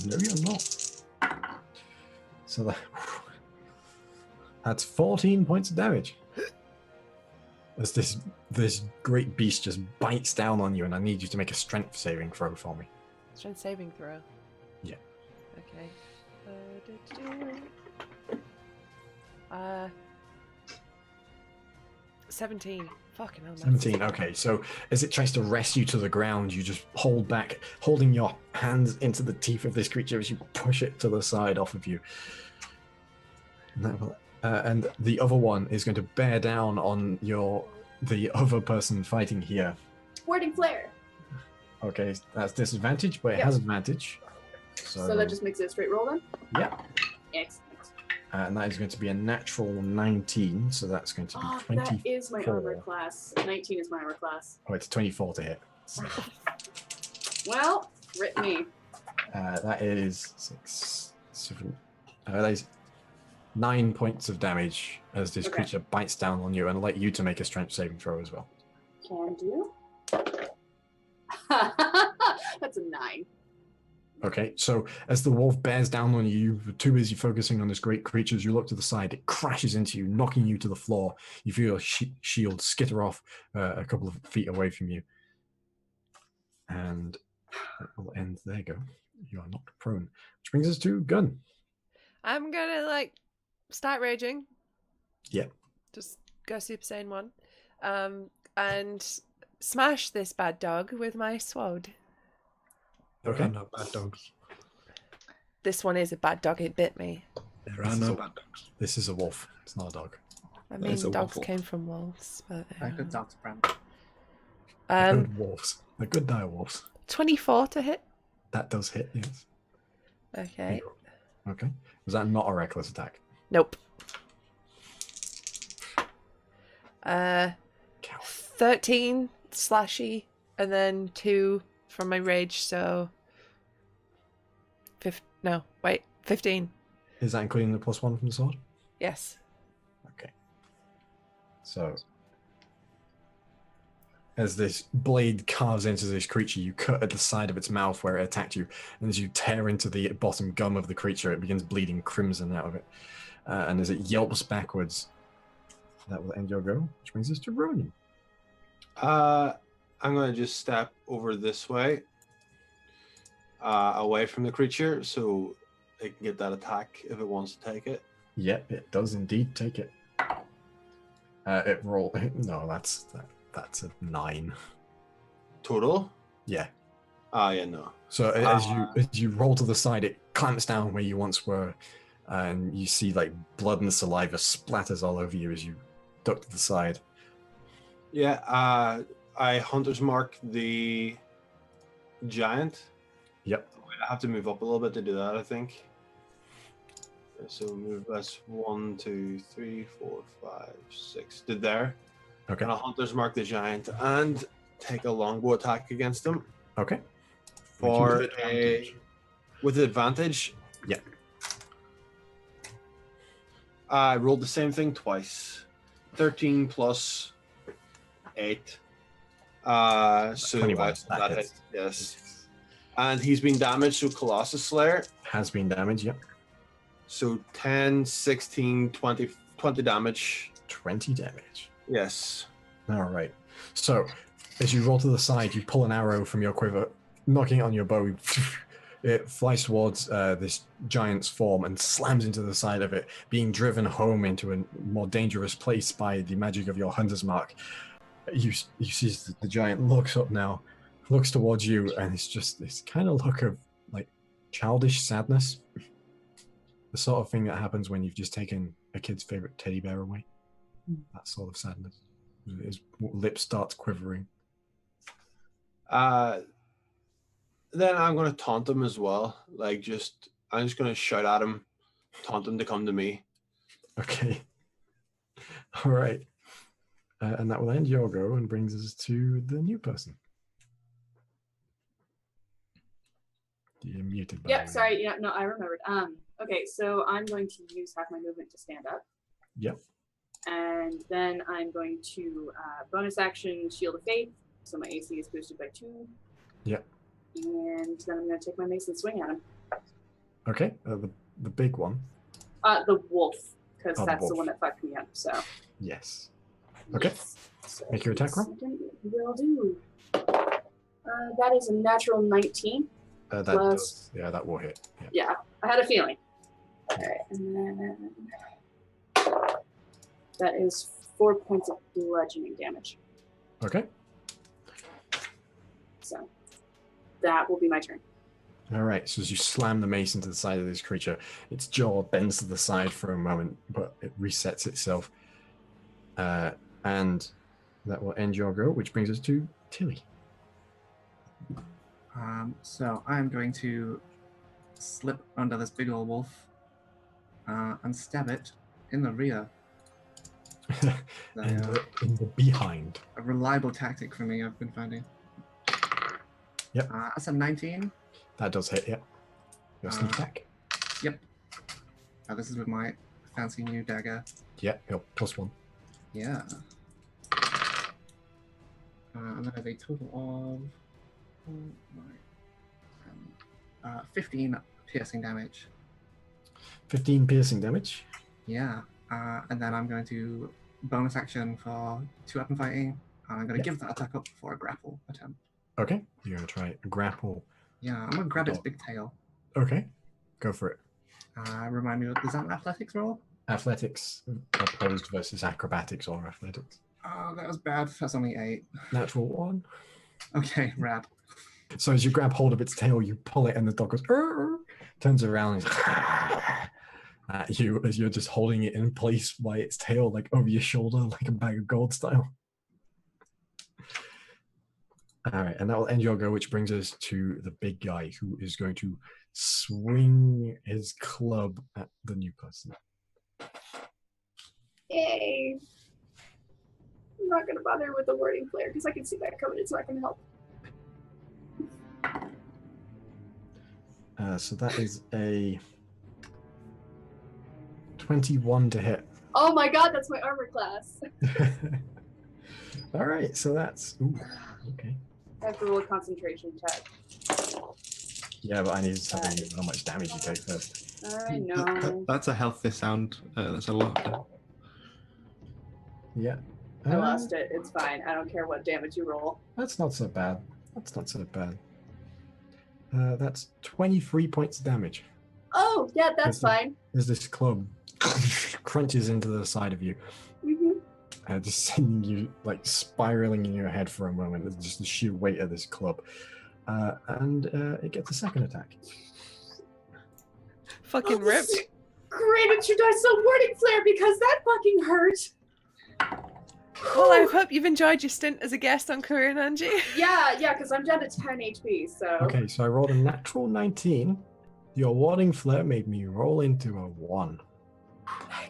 No, you're not. So that's 14 points of damage. As this great beast just bites down on you, and I need you to make a strength saving throw for me. Strength saving throw. Yeah. Okay. 17. Fucking hell, man. 17. Okay, so as it tries to wrest you to the ground, you just hold back, holding your hands into the teeth of this creature as you push it to the side off of you. And the other one is going to bear down on the other person fighting here. Warding flare. Okay, that's disadvantage, but it Yep. has advantage. So that just makes it a straight roll then? Yeah. Excellent. And that is going to be a natural 19, so that's going to be 24. That is my armor class. 19 is my armor class. Oh, it's 24 to hit. So, Well, rip me. that is 6, 7. That is 9 points of damage as this Okay. creature bites down on you, and I'd like you to make a strength saving throw as well. Can do. That's a 9. Okay, so as the wolf bears down on you, you're too busy focusing on this great creature. As you look to the side, it crashes into you, knocking you to the floor. You feel your shield skitter off a couple of feet away from you. And that will end. There you go. You are knocked prone. Which brings us to Gun. I'm gonna, start raging. Yeah. Just go Super Saiyan 1. And smash this bad dog with my sword. There are no bad dogs. This one is a bad dog, it bit me. There are no bad dogs. This is a wolf. It's not a dog. I That is mean, a dogs waffle. came from wolves, but... Very good dogs, Brand. They're good wolves. They're good dire wolves. 24 to hit. That does hit, yes. Okay. Okay. Was that not a reckless attack? Nope. Coward. 13 slashy, and then 2 from my rage, so... 15. Is that including the +1 from the sword? Yes. Okay. So, as this blade carves into this creature, you cut at the side of its mouth where it attacked you, and as you tear into the bottom gum of the creature, it begins bleeding crimson out of it. And as it yelps backwards, that will end your go, which brings us to Ronan. I'm going to just step over this way, away from the creature, so it can get that attack if it wants to take it. Yep, it does indeed take it. It roll. No, that's a 9. Total? Yeah. Ah, yeah, no. So as you roll to the side, it clamps down where you once were, and you see like blood and saliva splatters all over you as you duck to the side. Yeah, I hunter's mark the giant. Yep. I have to move up a little bit to do that, I think. So move, that's 1, 2, 3, 4, 5, 6. Did there. Okay. And I'll hunter's mark the giant and take a longbow attack against him. Okay. For a with advantage. Yeah. I rolled the same thing twice. 13 plus 8. So 21. that hit. Yes. And he's been damaged, so Colossus Slayer. Has been damaged, yep. So 10, 16, 20 damage. 20 damage. Yes. All right. So as you roll to the side, you pull an arrow from your quiver, knocking it on your bow. It flies towards this giant's form and slams into the side of it, being driven home into a more dangerous place by the magic of your hunter's mark. You see the giant looks up now, looks towards you, and it's just this kind of look of like childish sadness. The sort of thing that happens when you've just taken a kid's favorite teddy bear away. That sort of sadness. His lips start quivering. Then I'm going to taunt him as well. I'm just going to shout at him, taunt him to come to me. Okay. All right. And that will end your go and brings us to the new person. You're muted. Yep, sorry. Yeah, no, I remembered. Okay, so I'm going to use half my movement to stand up. Yep. And then I'm going to bonus action Shield of Faith. So my AC is boosted by 2. Yep. And then I'm going to take my mace and swing at him. Okay, the big one. The wolf, because Oh, the that's the wolf. one that fucked me up. So. Yes. Okay. Yes. So Make your attack roll. Will do. That is a natural 19. That Plus- does. Yeah, that will hit. Yeah. Yeah, I had a feeling. All right, and then that is 4 points of bludgeoning damage. Okay. So that will be my turn. All right. So as you slam the mace into the side of this creature, its jaw bends to the side for a moment, but it resets itself. And that will end your go, which brings us to Tilly. So I'm going to slip under this big old wolf and stab it in the rear. in the behind. A reliable tactic for me, I've been finding. Yep. That's a 19. That does hit, yeah. Your sneak attack. Yep. This is with my fancy new dagger. Yeah, your +1. Yeah. And then I have a total of 15 piercing damage. 15 piercing damage. Yeah. And then I'm going to bonus action for 2-weapon fighting. I'm going to give that attack up for a grapple attempt. Okay, you're going to try grapple. Yeah, I'm going to grab its big tail. Okay, go for it. Remind me, is that an athletics roll? Athletics opposed versus acrobatics or athletics. Oh, that was bad. That's only 8. Natural 1. Okay, rad. So as you grab hold of its tail, you pull it and the dog goes, "Arr!" Turns around and at you as you're just holding it in place by its tail, like over your shoulder, like a bag of gold style. All right, and that will end your go, which brings us to the big guy who is going to swing his club at the new person. Yay! I'm not going to bother with the wording flare because I can see that coming. It's not going to help. So that is a 21 to hit. Oh my god, that's my armor class. All right, so that's okay. I have to roll a concentration check. Yeah, but I need to tell you how much damage you take first. I know. That's a healthy sound. That's a lot. Yeah. I lost it. It's fine. I don't care what damage you roll. That's not so bad. That's not so bad. That's 23 points of damage. Oh, yeah, that's fine. As this club crunches into the side of you, just sending you like spiraling in your head for a moment. It's just the sheer weight of this club. And it gets a second attack. Fucking This ripped. is great introduction warning flare because that fucking hurt. Well, I hope you've enjoyed your stint as a guest on Kureon, Angie. Yeah, because I'm down to 10 HP, so. Okay, so I rolled a natural 19. Your warding flare made me roll into a 1.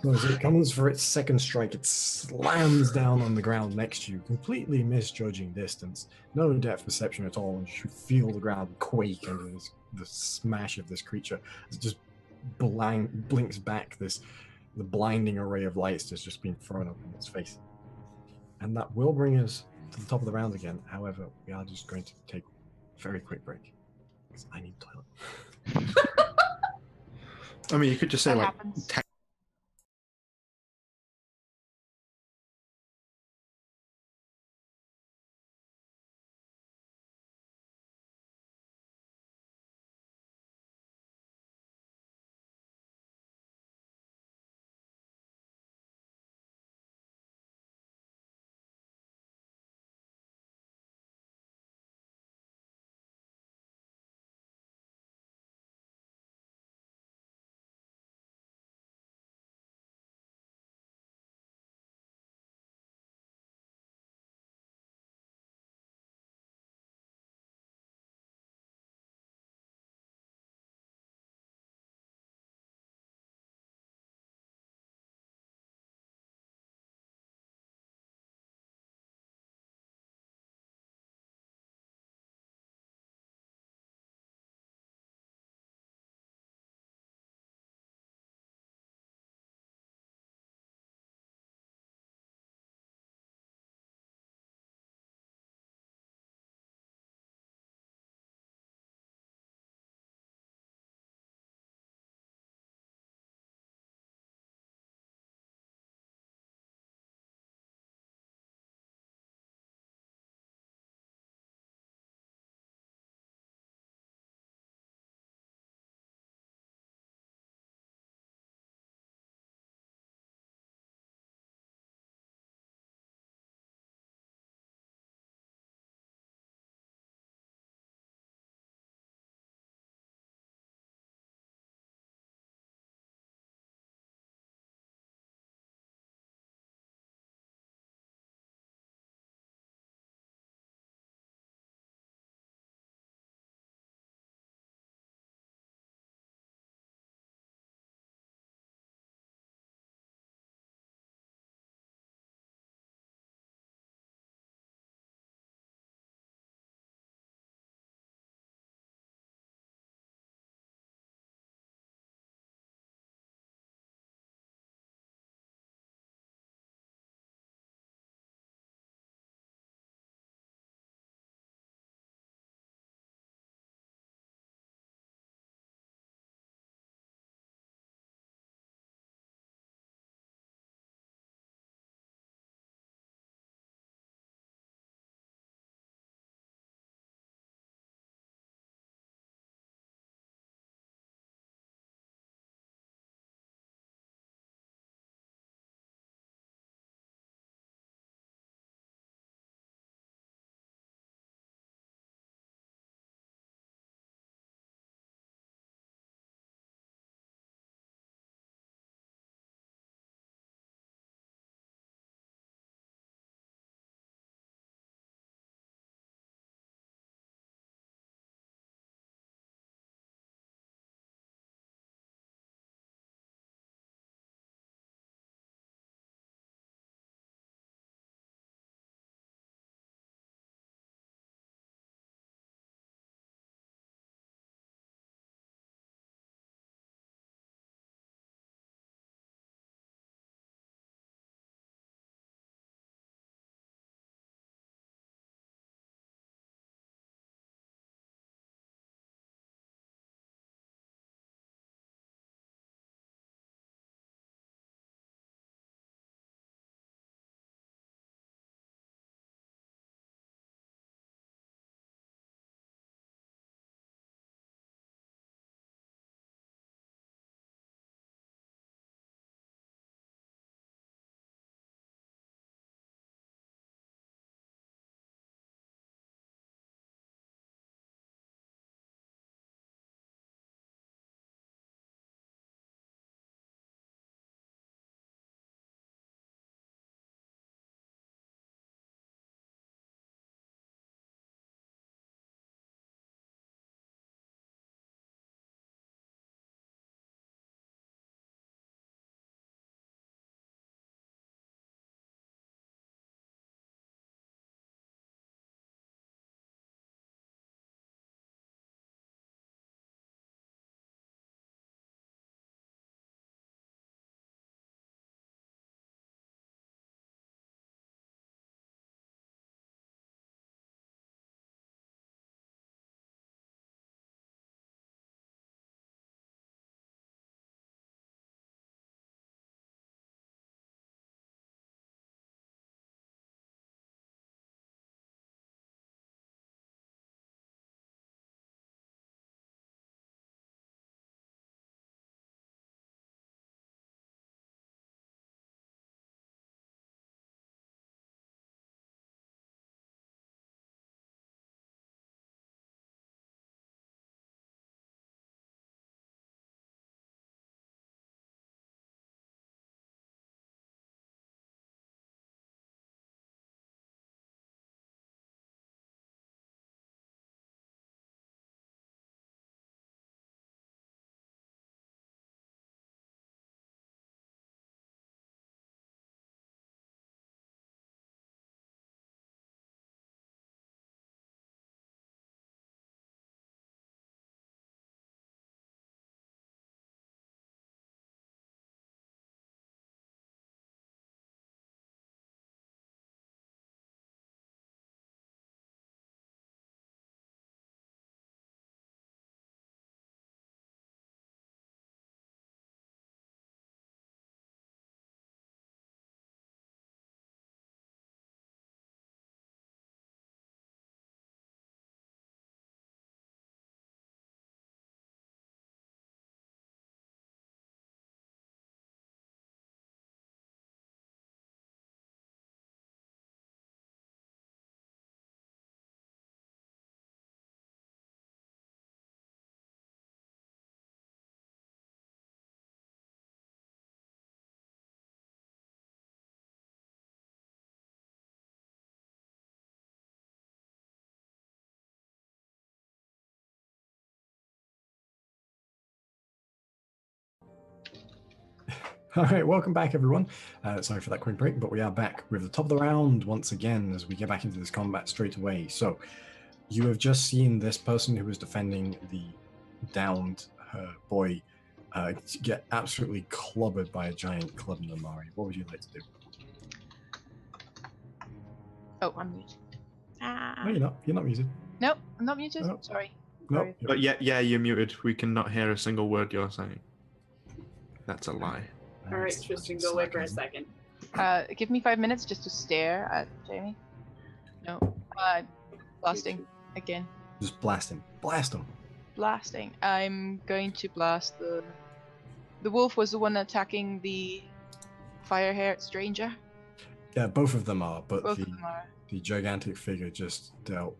So as it comes for its second strike, it slams down on the ground next to you, completely misjudging distance. No depth perception at all, and you feel the ground quake under the smash of this creature. It just blinks back. The blinding array of lights has just been thrown up in its face. And that will bring us to the top of the round again. However, we are just going to take a very quick break, because I need toilet. I mean, you could just say That like happens. 10 All right, welcome back, everyone. Sorry for that quick break, but we are back with the top of the round once again as we get back into this combat straight away. So, you have just seen this person who was defending the downed boy get absolutely clobbered by a giant club Namari. What would you like to do? Oh, I'm muted. Ah. No, you're not. You're not muted. Nope, I'm not muted. Oh. Sorry. No. Sorry. But yeah, you're muted. We cannot hear a single word you're saying. That's a lie. All right, Tristan, go away for a second. Give me 5 minutes just to stare at Jamie. No. Blasting again. Just blast him. Blast him. Blasting. I'm going to blast the wolf was the one attacking the fire hair stranger. Yeah, both of them are, but Both of them are. the gigantic figure just dealt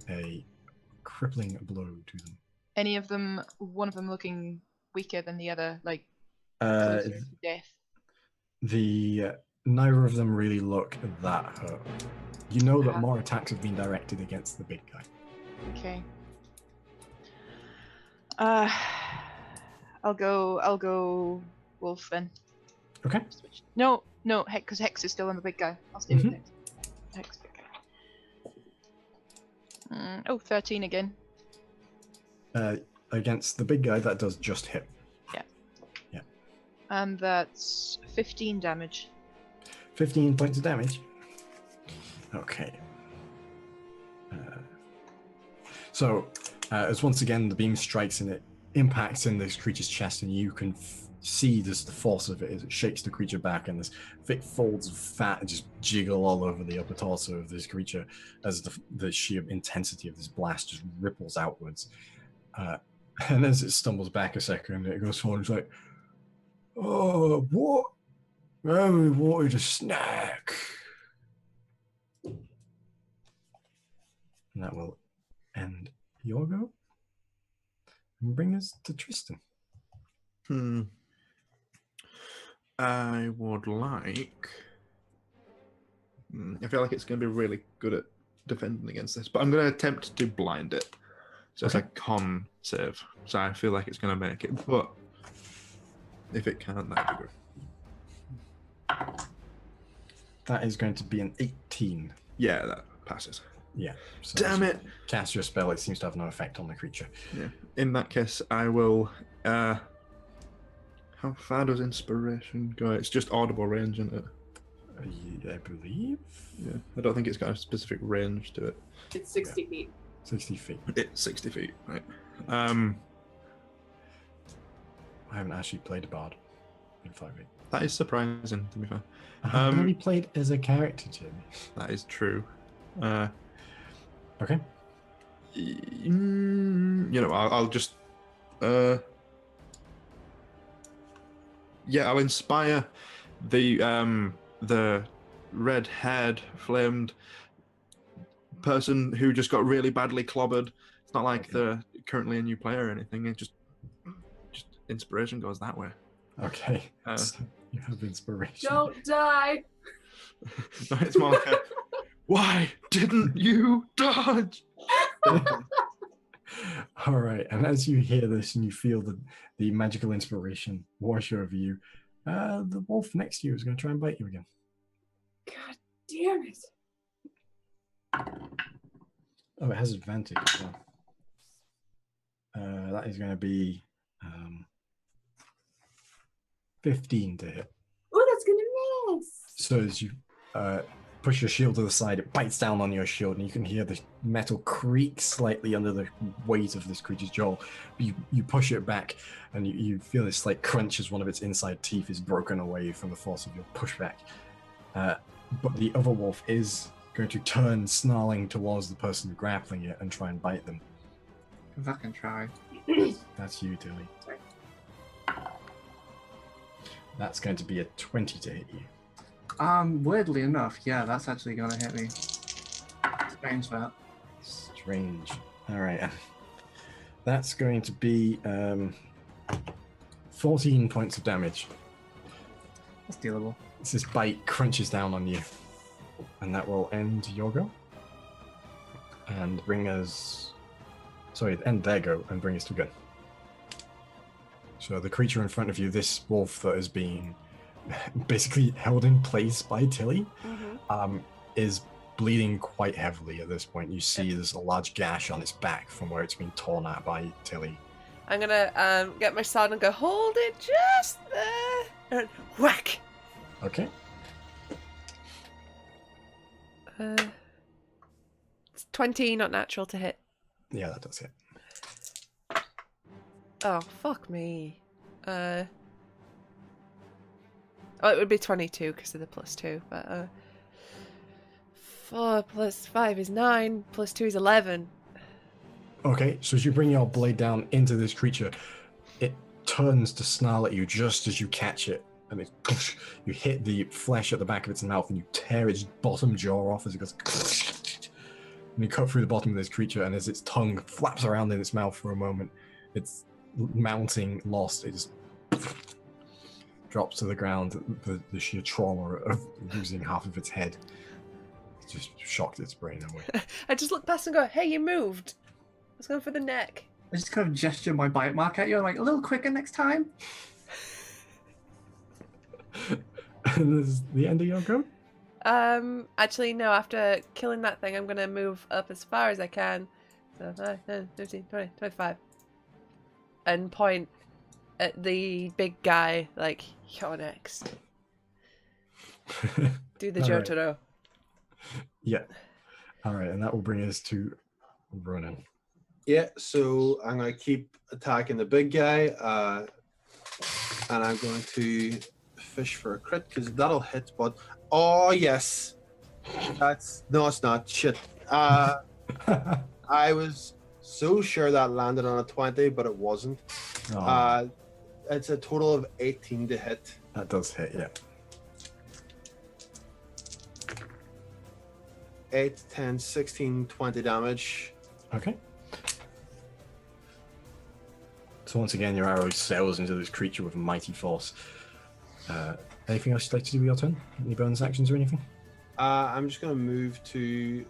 a crippling blow to them. Any of them, one of them looking weaker than the other, like Uh, closer to death. Neither of them really look that hurt. You know that Uh-huh. more attacks have been directed against the big guy. Okay. I'll go wolf then. Okay. No, because Hex is still on the big guy. I'll stay with Hex. Hex, big guy. 13 again. Against the big guy, that does just hit. And that's 15 damage. 15 points of damage. Okay. So, as once again the beam strikes and it impacts in this creature's chest, and you can see the force of it as it shakes the creature back, and this thick folds of fat just jiggle all over the upper torso of this creature as the sheer intensity of this blast just ripples outwards. And as it stumbles back a second, it goes forward and it's like, "Oh, what? I wanted a snack." And that will end your go and bring us to Tristan. I would like. I feel like it's going to be really good at defending against this, but I'm going to attempt to blind it. So it's a con save. So I feel like it's going to make it, but if it can't, that'd be good. That is going to be an 18. Yeah, that passes. Yeah. So Damn as you it! Cast your spell, it seems to have no effect on the creature. Yeah. In that case, I will. How far does inspiration go? It's just audible range, isn't it? I believe. Yeah. I don't think it's got a specific range to it. It's 60 feet. 60 feet. It's 60 feet, right? I haven't actually played a bard in 5e. That is surprising, to be fair. I've only played as a character, Jamie. That is true. Okay. You know, I'll just. Yeah, I'll inspire the red-haired, flamed person who just got really badly clobbered. It's not like they're currently a new player or anything. It just inspiration goes that way. Okay. You have inspiration. Don't die! No, it's more like why didn't you dodge? All right. And as you hear this and you feel the magical inspiration wash over you, the wolf next to you is going to try and bite you again. God damn it. Oh, it has advantage as well. That is going to be 15 to hit. Oh, that's gonna miss! So as you push your shield to the side, it bites down on your shield, and you can hear the metal creak slightly under the weight of this creature's jaw. You push it back, and you feel this slight crunch as one of its inside teeth is broken away from the force of your pushback. But the other wolf is going to turn, snarling towards the person grappling it, and try and bite them. If I can try. That's you, Tilly. Sorry. That's going to be a 20 to hit you. Weirdly enough, yeah, that's actually gonna hit me. Strange that. Strange. All right. That's going to be 14 points of damage. That's dealable. This bite crunches down on you, and that will end your go. And bring us... Sorry, end their go and bring us to gun. So the creature in front of you, this wolf that has been basically held in place by Tilly, Mm-hmm. is bleeding quite heavily at this point. You see there's a large gash on its back from where it's been torn at by Tilly. I'm gonna get my sword and go, hold it just there, and whack. Okay. It's 20, not natural to hit. Yeah, that does hit. Oh, fuck me. Oh, it would be 22 because of the +2, but 4 + 5 is 9, +2 is 11. Okay, so as you bring your blade down into this creature, it turns to snarl at you just as you catch it, and you hit the flesh at the back of its mouth, and you tear its bottom jaw off as it goes. And you cut through the bottom of this creature, and as its tongue flaps around in its mouth for a moment, it's mounting lost. It just drops to the ground. The sheer trauma of losing half of its head just shocked its brain away. I just look past and go, hey, you moved. I was going for the neck. I just kind of gesture my bite mark at you. I'm like, a little quicker next time. And this is the end of your go? Actually, no, after killing that thing, I'm going to move up as far as I can. So 5, 10, 15, 20, 25. And point at the big guy, like, you're next. Do the Jotaro. Right. Yeah. Alright, and that will bring us to Ronan. Yeah, so I'm going to keep attacking the big guy, and I'm going to fish for a crit, because that'll hit, but... Oh, yes! No, it's not. Shit. I was so sure that landed on a 20, but it wasn't. Oh. It's a total of 18 to hit. That does hit, yeah. 8, 10, 16, 20 damage. Okay. So once again, your arrow sails into this creature with mighty force. Anything else you'd like to do with your turn? Any bonus actions or anything? I'm just going to move to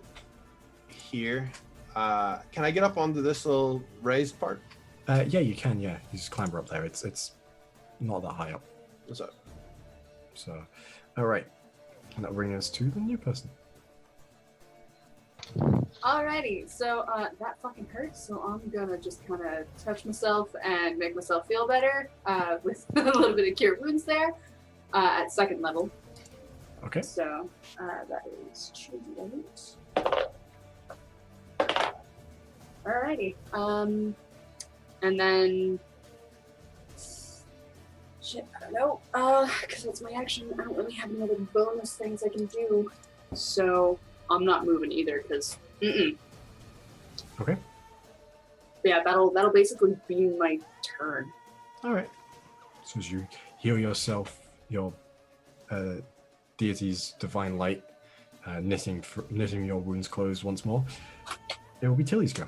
here. Can I get up onto this little raised part? Yeah, you can, yeah. You just clamber up there. It's not that high up. What's up? So, alright. And that'll bring us to the new person. Alrighty, so that fucking hurts, so I'm gonna just kind of touch myself and make myself feel better with a little bit of cure wounds there at 2nd level. Okay. So that is 2d8. Alrighty, and then shit, I don't know, because that's my action. I don't really have any other bonus things I can do, so I'm not moving either, because Okay. But yeah, that'll basically be my turn. Alright. So as you heal yourself, your deity's divine light, knitting your wounds closed once more, it will be Tilly's go.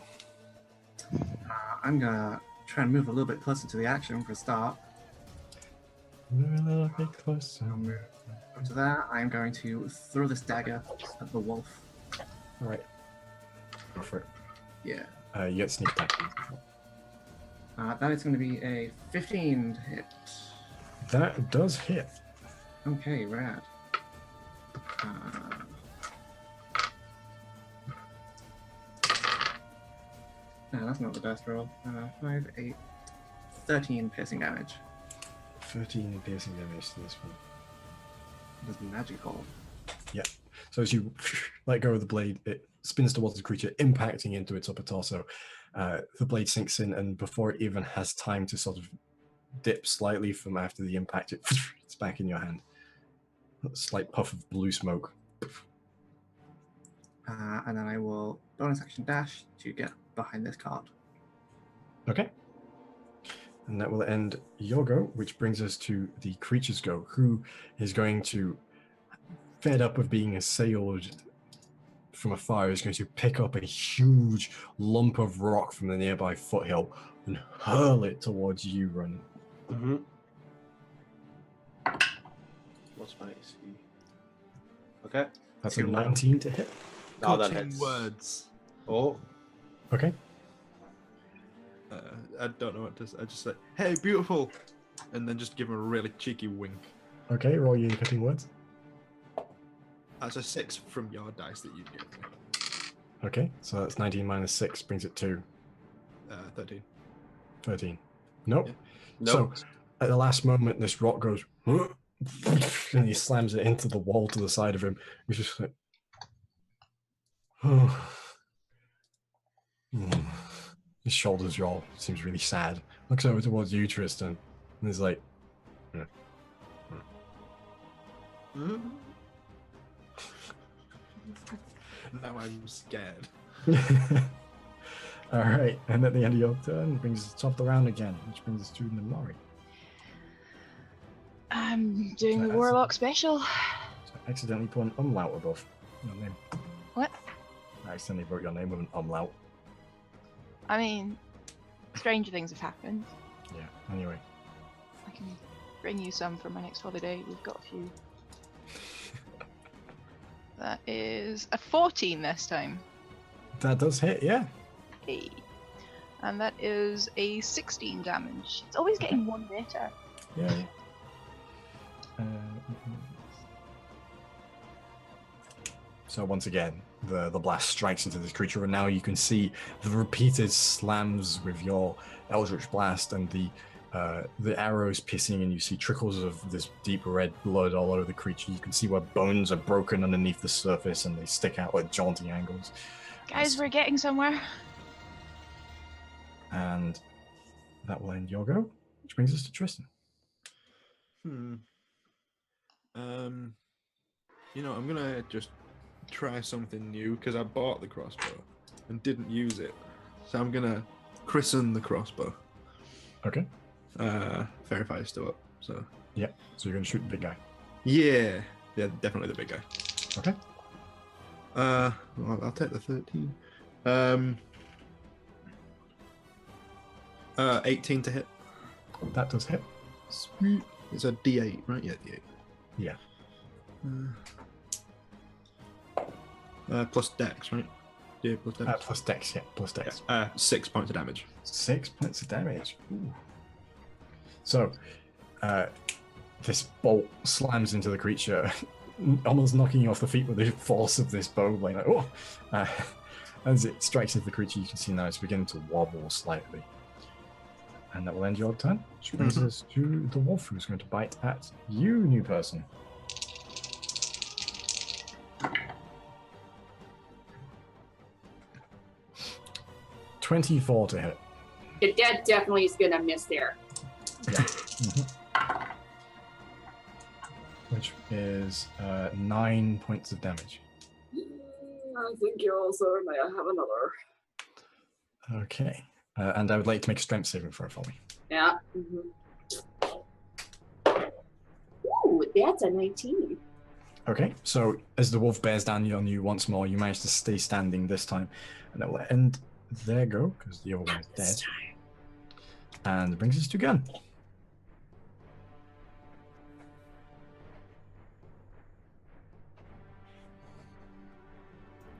I'm gonna try and move a little bit closer to the action for a start. Move a little bit closer. After that, I'm going to throw this dagger at the wolf. Alright. Go for it. Yeah. You get sneak attack. That is going to be a 15 to hit. That does hit. Okay, rad. No, that's not the best roll. 5, 8, 13 piercing damage. 13 piercing damage to this one. That's magical. Yeah. So as you let go of the blade, it spins towards the creature, impacting into its upper torso. The blade sinks in, and before it even has time to sort of dip slightly from after the impact, it's back in your hand. A slight puff of blue smoke. And then I will bonus action dash to get behind this card. Okay. And that will end your go, which brings us to the creature's go, who is going to, fed up of being assailed from afar, is going to pick up a huge lump of rock from the nearby foothill and hurl it towards you, Ronan. Mm-hmm. What's my AC? Okay. That's a 19 to hit. Oh, that Cutting hits. words. Oh. Okay. I don't know what to say. I just say, "Hey, beautiful," and then just give him a really cheeky wink. Okay, roll your cutting words. That's a 6 from your dice that you gave me. Okay, so that's 19 minus 6 brings it to 13. 13. Nope. Yeah. Nope. So at the last moment, this rock goes, and he slams it into the wall to the side of him. He's just like, his shoulders draw. Seems really sad. Looks over towards you, Tristan, and he's like, Now I'm scared. all right. And at the end of your turn, brings us top of the round again, which brings us to Minori. I'm doing the That's- Warlock special. So I accidentally put an umlaut above your name. What? I accidentally wrote your name with an umlaut. I mean, stranger things have happened. Yeah. Anyway. I can bring you some for my next holiday. We've got a few. That is a 14 this time. That does hit, yeah. Hey. And that is a 16 damage. It's always getting one better. Yeah. So once again, the blast strikes into this creature, and now you can see the repeated slams with your Eldritch Blast and the arrows piercing, and you see trickles of this deep red blood all over the creature. You can see where bones are broken underneath the surface, and they stick out at jaunty angles. Guys, we're getting somewhere. And that will end your go, which brings us to Tristan. I'm gonna just try something new because I bought the crossbow and didn't use it, so I'm gonna christen the crossbow. Okay. Fairy Fire's still up, so Yeah. So you're gonna shoot the big guy. yeah, definitely the big guy. Okay. I'll take the 13. 18 to hit. That does hit. Sweet. It's a D8, right? Yeah, D8. Yeah. Plus Dex, right? Yeah, plus Dex. Plus Dex, yeah. Plus Dex. 6 points of damage. 6 points of damage. Ooh. So, this bolt slams into the creature, almost knocking you off the feet with the force of this bow blade. Like, oh! As it strikes into the creature, you can see now it's beginning to wobble slightly. And that will end your turn, which brings us to the wolf, who's going to bite at you, new person. $24 to hit. That definitely is gonna miss there. Yeah. Which is 9 points of damage. I think you also may have another. Okay. And I would like to make a strength saving throw for me. Yeah. Ooh, that's a 19. Okay, so as the wolf bears down on you once more, you manage to stay standing this time. And that will end their go, because the other one is dead. And it brings us to Gun.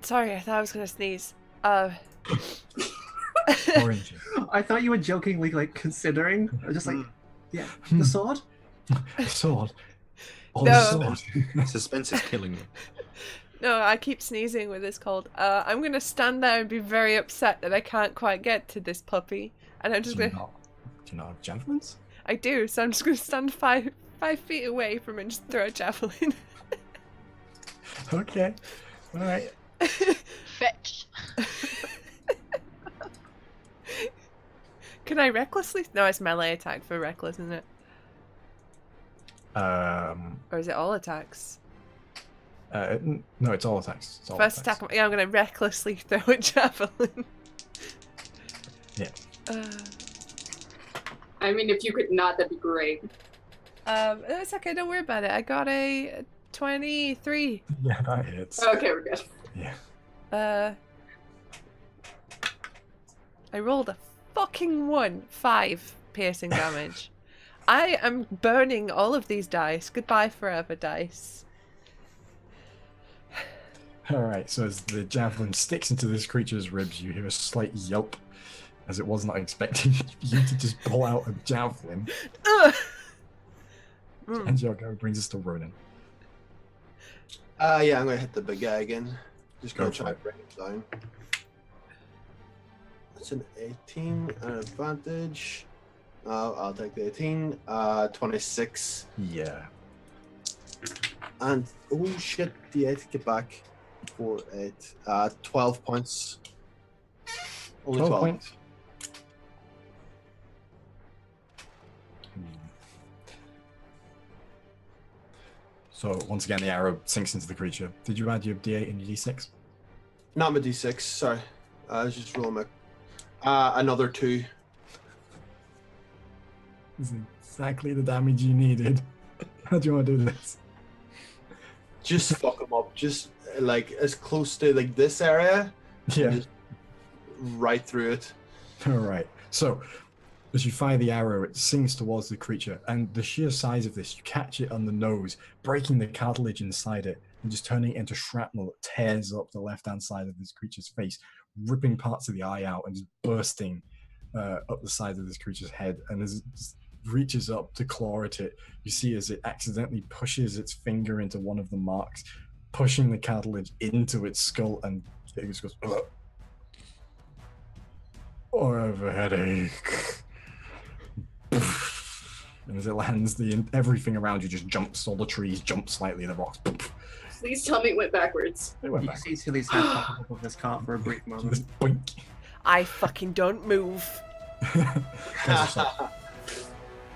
Sorry, I thought I was gonna sneeze. Orange. I thought you were jokingly like considering. I was just like, yeah, the sword. Sword. Oh, No. the sword. Suspense is killing me. No, I keep sneezing with this cold. I'm gonna stand there and be very upset that I can't quite get to this puppy, and I'm just Do you gonna. not have javelins? I do, so I'm just gonna stand 5 feet away from it and just throw a javelin. Okay. All right. Fetch. Can I recklessly? No, it's melee attack for reckless, isn't it? Or is it all attacks? No, it's all attacks. It's all First attacks. attack. Yeah, I'm gonna recklessly throw a javelin. Yeah. I mean, if you could not, that'd be great. It's okay. Don't worry about it. I got a 23. Yeah, that hits. Okay, we're good. Yeah. I rolled a fucking 1. 5 piercing damage. I am burning all of these dice. Goodbye forever, dice. All right. So as the javelin sticks into this creature's ribs, you hear a slight yelp, as it was not expecting you to just pull out a javelin. Ugh! And Yogo brings us to Ronan. Yeah, I'm gonna hit the big guy again. Just gonna Go for try it. to bring him down. That's an 18, an advantage. I'll take the 18. 26. Yeah. And oh shit, D8, get back. 4, 8. 12 points. Only 12. Points. So once again, the arrow sinks into the creature. Did you add your D8 and your D6? Not my D6, sorry. I was just rolling my. Another 2. This is exactly the damage you needed. How do you want to do this? Just fuck him up. Just like as close to like this area. Yeah. Just right through it. All right. So, as you fire the arrow, it sings towards the creature, and the sheer size of this, you catch it on the nose, breaking the cartilage inside it, and just turning it into shrapnel that tears up the left-hand side of this creature's face, ripping parts of the eye out and just bursting up the side of this creature's head. And as it just reaches up to claw at it, you see as it accidentally pushes its finger into one of the marks, pushing the cartilage into its skull, and it just goes, ugh. Or I have a headache. And as it lands, everything around you just jumps. All the trees jump slightly, the rocks. Please tell me it went backwards. It went You back. see Tilly's head pop up of this cart for a brief moment. Just boink. I fucking don't move. Guys, stop.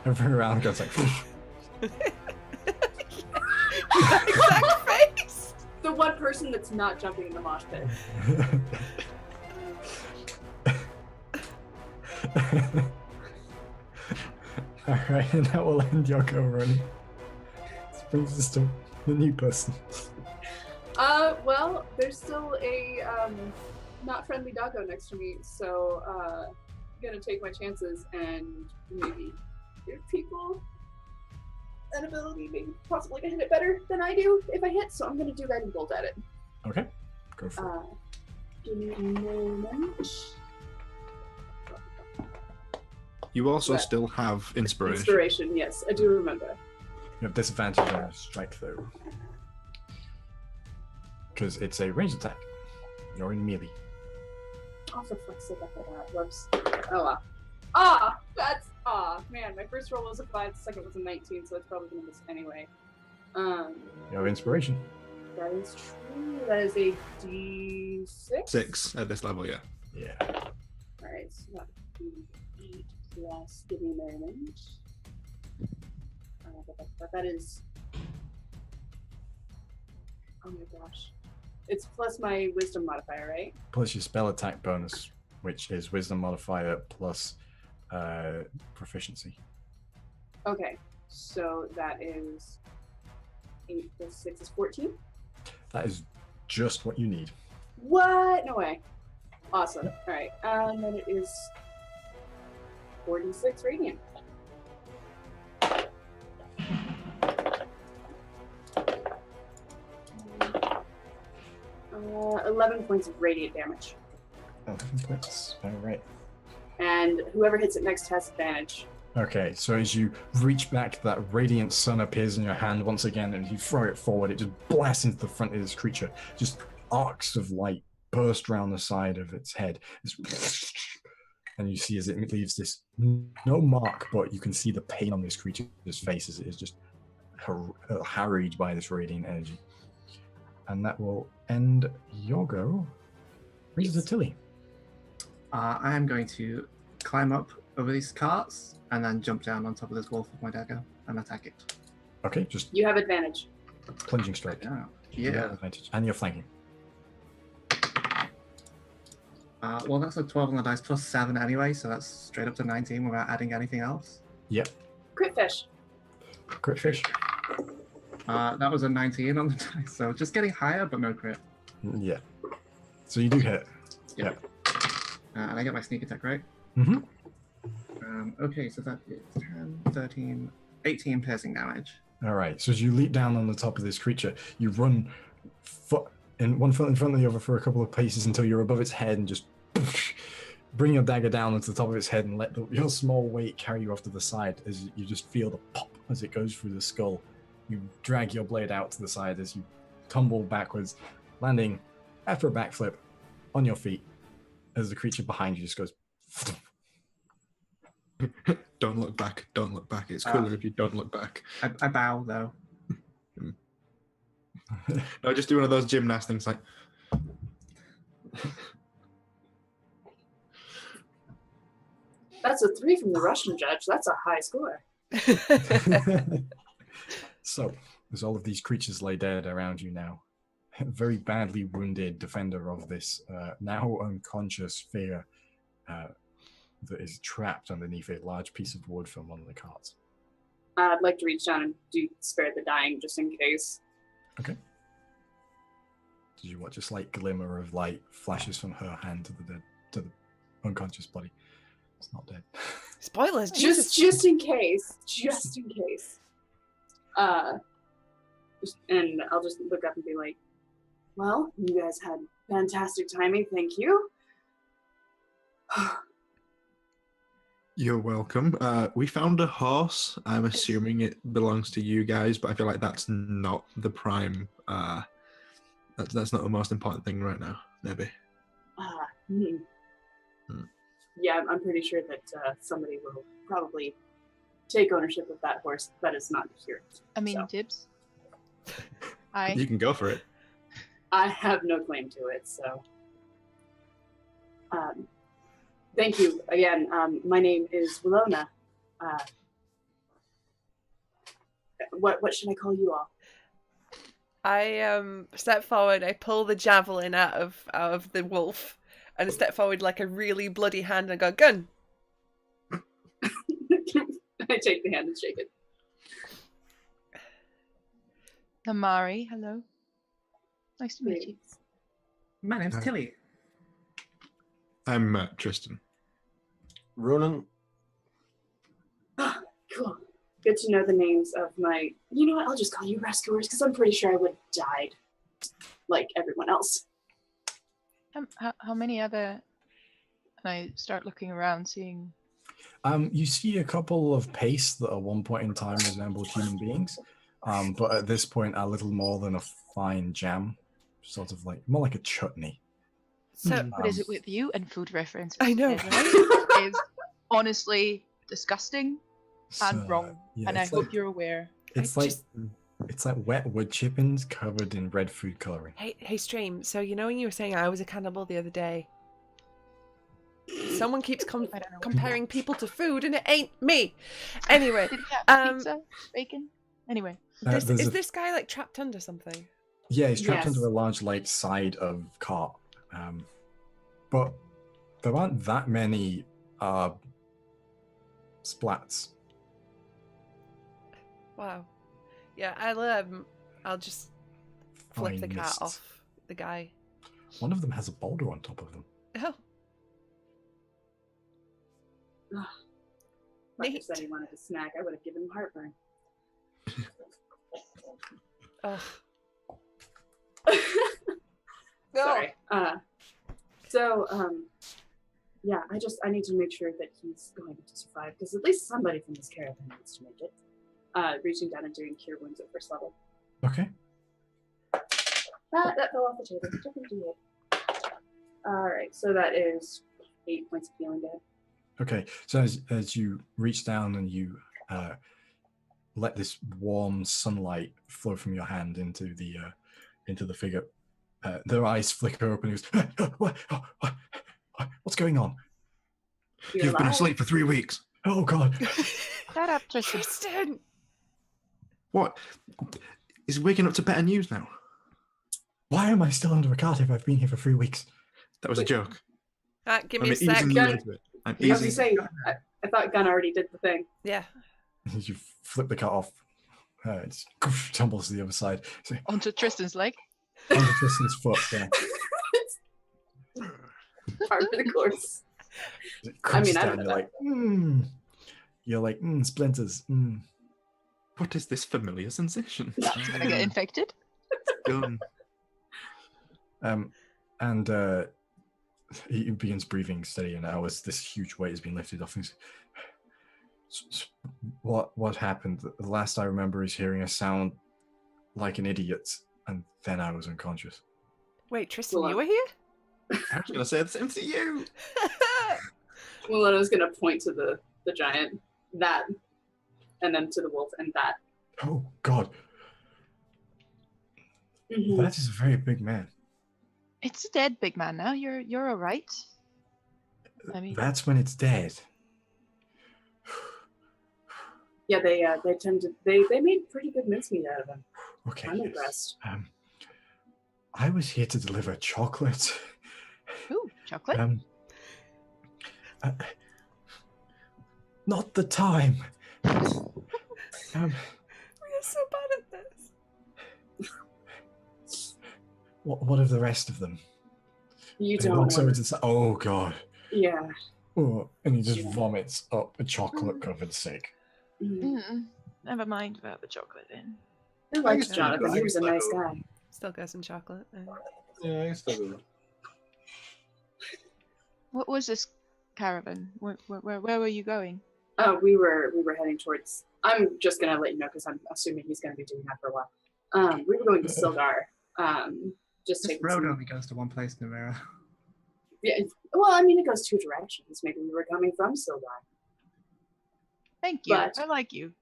Everything around goes like. That exact face. The one person that's not jumping in the mosh pit. Alright, and that will end your go running. This brings us to the new person. Well, there's still a not friendly doggo next to me, so gonna take my chances and maybe give people an ability, maybe possibly to hit it better than I do if I hit. So I'm gonna do guiding bolt at it. Okay, go for it. Give me a moment. You also Right. still have inspiration. Inspiration, yes, I do remember. You have disadvantage on a strike though. Because it's a ranged attack. You're in melee. Oh, for fuck's sake, I forgot. Whoops. Oh, wow. Man, my first roll was a 5, the second was a 19, so it's probably gonna miss anyway. You have inspiration. That is true. That is a D6? 6 at this level, yeah. Yeah. Alright, so that would be 8 plus, give me a moment. That is... Oh my gosh. It's plus my wisdom modifier, right? Plus your spell attack bonus, which is wisdom modifier plus proficiency. Okay, so that is 8 plus 6 is 14. That is just what you need. What? No way. Awesome. Alright, then it is 46 radiant. 11 points of radiant damage. 11 points. Alright. And whoever hits it next has advantage. Okay, so as you reach back, that radiant sun appears in your hand once again, and you throw it forward, it just blasts into the front of this creature. Just arcs of light burst around the side of its head. And you see as it leaves this, no mark, but you can see the pain on this creature's face as it is just harried by this radiant energy. And that will end your go. Brings us to Tilly. I am going to climb up over these carts and then jump down on top of this wolf with my dagger and attack it. Okay, just You have advantage. plunging strike. Yeah. You have Yeah. advantage. And you're flanking. Well, that's a 12 on the dice plus 7 anyway, so that's straight up to 19 without adding anything else. Yep. Crit fish. Crit fish. That was a 19 on the dice, so just getting higher, but no crit. Yeah. So you do hit. And I get my sneak attack, right? Mm-hmm. Okay, so that is 10, 13, 18 piercing damage. All right. So as you leap down on the top of this creature, you run one foot in front of the other for a couple of paces until you're above its head and just bring your dagger down onto the top of its head and let your small weight carry you off to the side as you just feel the pop as it goes through the skull. You drag your blade out to the side as you tumble backwards, landing after a backflip on your feet as the creature behind you just goes. Don't look back. Don't look back. It's cooler if you don't look back. I bow though. No, just do one of those gymnast things like. That's a 3 from the Russian judge. That's a high score. So, as all of these creatures lay dead around you now, a very badly wounded defender of this now unconscious figure that is trapped underneath a large piece of wood from one of the carts. I'd like to reach down and do spare the dying just in case. Okay. Did you watch a slight glimmer of light flashes from her hand to the unconscious body? It's not dead. Spoilers. Just in case. Just in case. And I'll just look up and be like, well, you guys had fantastic timing. Thank you. You're welcome. We found a horse. I'm assuming it belongs to you guys, but I feel like that's not the prime. That's not the most important thing right now. Maybe. Yeah, I'm pretty sure that somebody will probably take ownership of that horse that is not here. I mean, so. Dibs. You can go for it. I have no claim to it, so. Thank you again. My name is Willona. What should I call you all? I step forward. I pull the javelin out of the wolf, and I step forward like a really bloody hand and go, gun. I take the hand and shake it. Namari, hello. Nice to meet you. My name's Hi. Tilly. I'm Tristan. Ronan. Cool. Good to know the names of my... You know what? I'll just call you rescuers because I'm pretty sure I would have died like everyone else. How many other... And I start looking around, seeing... You see a couple of pace that at one point in time resembled human beings, but at this point are little more than a fine jam, sort of like more like a chutney. So What is it with you and food references? I know, It is honestly disgusting and So, wrong, yeah, and I it's hope like- you're aware. It's I like just- it's like wet wood chippings covered in red food coloring. Hey, Stream. So you know when you were saying I was a cannibal the other day? Someone keeps I don't know. comparing people to food, and it ain't me. Anyway, Did he have um, pizza? Bacon? Anyway. is there's a- this guy like trapped under something? Yeah, he's trapped Yes. under a large like side of cart, but there aren't that many splats. Wow. Yeah, I'll just flip Fine the cat mists. off the guy. One of them has a boulder on top of them. Oh, Like I Neat. said he wanted a snack, I would have given him heartburn. ugh. Sorry. Yeah, I need to make sure that he's going to survive, because at least somebody from this caravan needs to make it. Reaching down and doing cure wounds at first level. Okay. That fell off the table. Different D8. Alright, so that is 8 points of healing dead. Okay. So as you reach down and you let this warm sunlight flow from your hand into the figure, their eyes flicker open. What's going on? You're You've been alive. asleep for 3 weeks. Oh God! Shut up, Tristan. Tristan. What? Is waking up to better news now? Why am I still under a cart if I've been here for 3 weeks? That was a joke. Give I me mean, a sec. easing you Gun. into it. I'm I was easing- gonna say, I thought Gunn already did the thing. Yeah. As you flip the cart off, it tumbles to the other side. So, Onto Tristan's leg. onto Tristan's foot. Yeah. Part of the course. It crunches I down, don't you're know. you're like, splinters. What is this familiar sensation? He's gonna get infected. Gun. And he begins breathing steadier now as this huge weight has been lifted off. He's, What happened? The last I remember is hearing a sound like an idiot, and then I was unconscious. Wait, Tristan, Well, you were here? I was going to say the same to you. Well, I was gonna point to the giant, that, and then to the wolf and that. Oh God, Mhm. that is a very big man. It's a dead big man now. You're all right. I mean, That's when it's dead. Yeah, they tend to they made pretty good mincemeat out of him. Okay. I'm yes. impressed. I was here to deliver chocolate. ooh, chocolate. Not the time. We are so bad at this. What of the rest of them? You And he don't looks over want to the oh God. Yeah. Oh, and he just Yeah. vomits up a chocolate-covered steak. Mhm. Never mind about the chocolate then. I liked Yeah. Jonathan. He was a nice guy. Still got some chocolate. Yeah, I can still go. What was this caravan? Where were you going? We were heading towards. I'm just gonna let you know because I'm assuming he's gonna be doing that for a while. We were going to Silgar. Just This taking road some. only goes to one place in the mirror. Yeah. Well, I mean, it goes two directions. Maybe we were coming from Silgar. Thank you. But- I like you.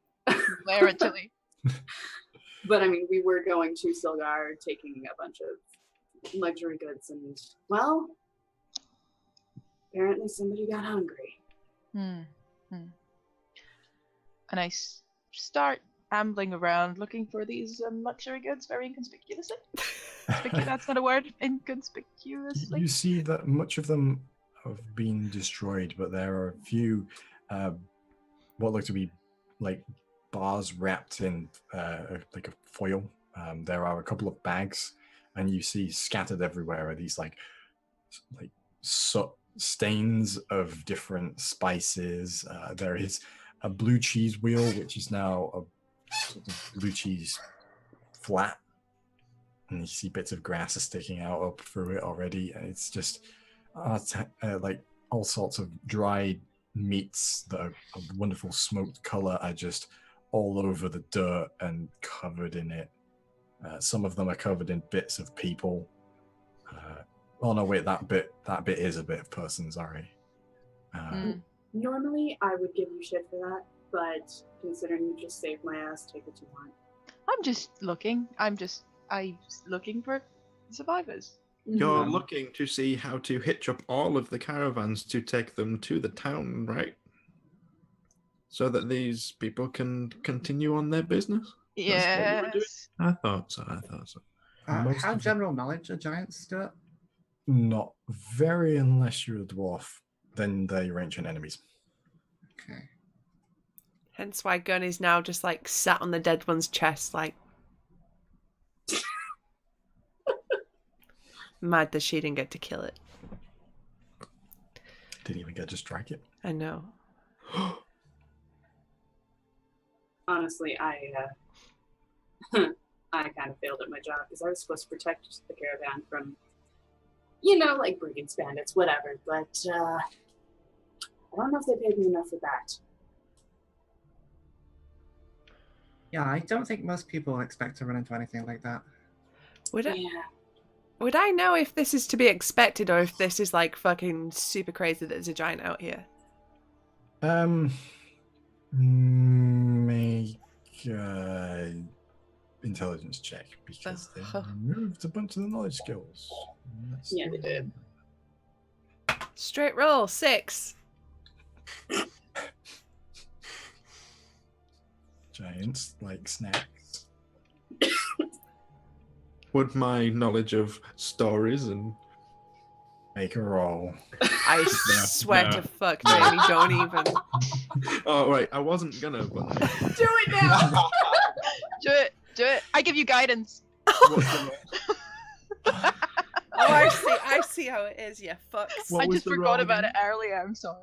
Glare at Tilly. But I mean, we were going to Silgar, taking a bunch of luxury goods, and well, apparently somebody got hungry. And I start ambling around looking for these luxury goods very inconspicuously. That's not a word. Inconspicuously. You see that much of them have been destroyed, but there are a few what look to be like bars wrapped in like a foil. There are a couple of bags, and you see scattered everywhere are these like stains of different spices. There is a blue cheese wheel, which is now a sort of blue cheese flat, and you see bits of grass are sticking out up through it already. And it's just like all sorts of dried meats that are a wonderful smoked color are just all over the dirt and covered in it. Some of them are covered in bits of people. Oh no, wait, that bit is a bit of person, sorry. Normally, I would give you shit for that, but considering you just saved my ass, take what you want. I'm just looking. I'm looking for survivors. You're looking to see how to hitch up all of the caravans to take them to the town, right? So that these people can continue on their business? That's what you were doing? Yes. I thought so. Most How of the- general knowledge are giants, Stuart? Not very, unless you're a dwarf. Then they're your ancient enemies. Okay. Hence why Gun is now just like sat on the dead one's chest, like mad that she didn't get to kill it. Didn't even get to strike it. I know. Honestly, I kind of failed at my job because I was supposed to protect the caravan from, like brigands, bandits, whatever. But I don't know if they paid me enough for that. Yeah, I don't think most people expect to run into anything like that. Would I know if this is to be expected or if this is like fucking super crazy that there's a giant out here? Make intelligence check because they removed a bunch of the knowledge skills. Yeah, they did. Straight roll, 6. Giants like snacks. Would my knowledge of stories and Make a roll. I swear no. to fuck, Jamie, don't even. oh right, I wasn't gonna, but Do it now. Do it. I give you guidance. Oh, I see how it is. Yeah, fucks. What I was just the forgot roll about again? it earlier. I'm sorry.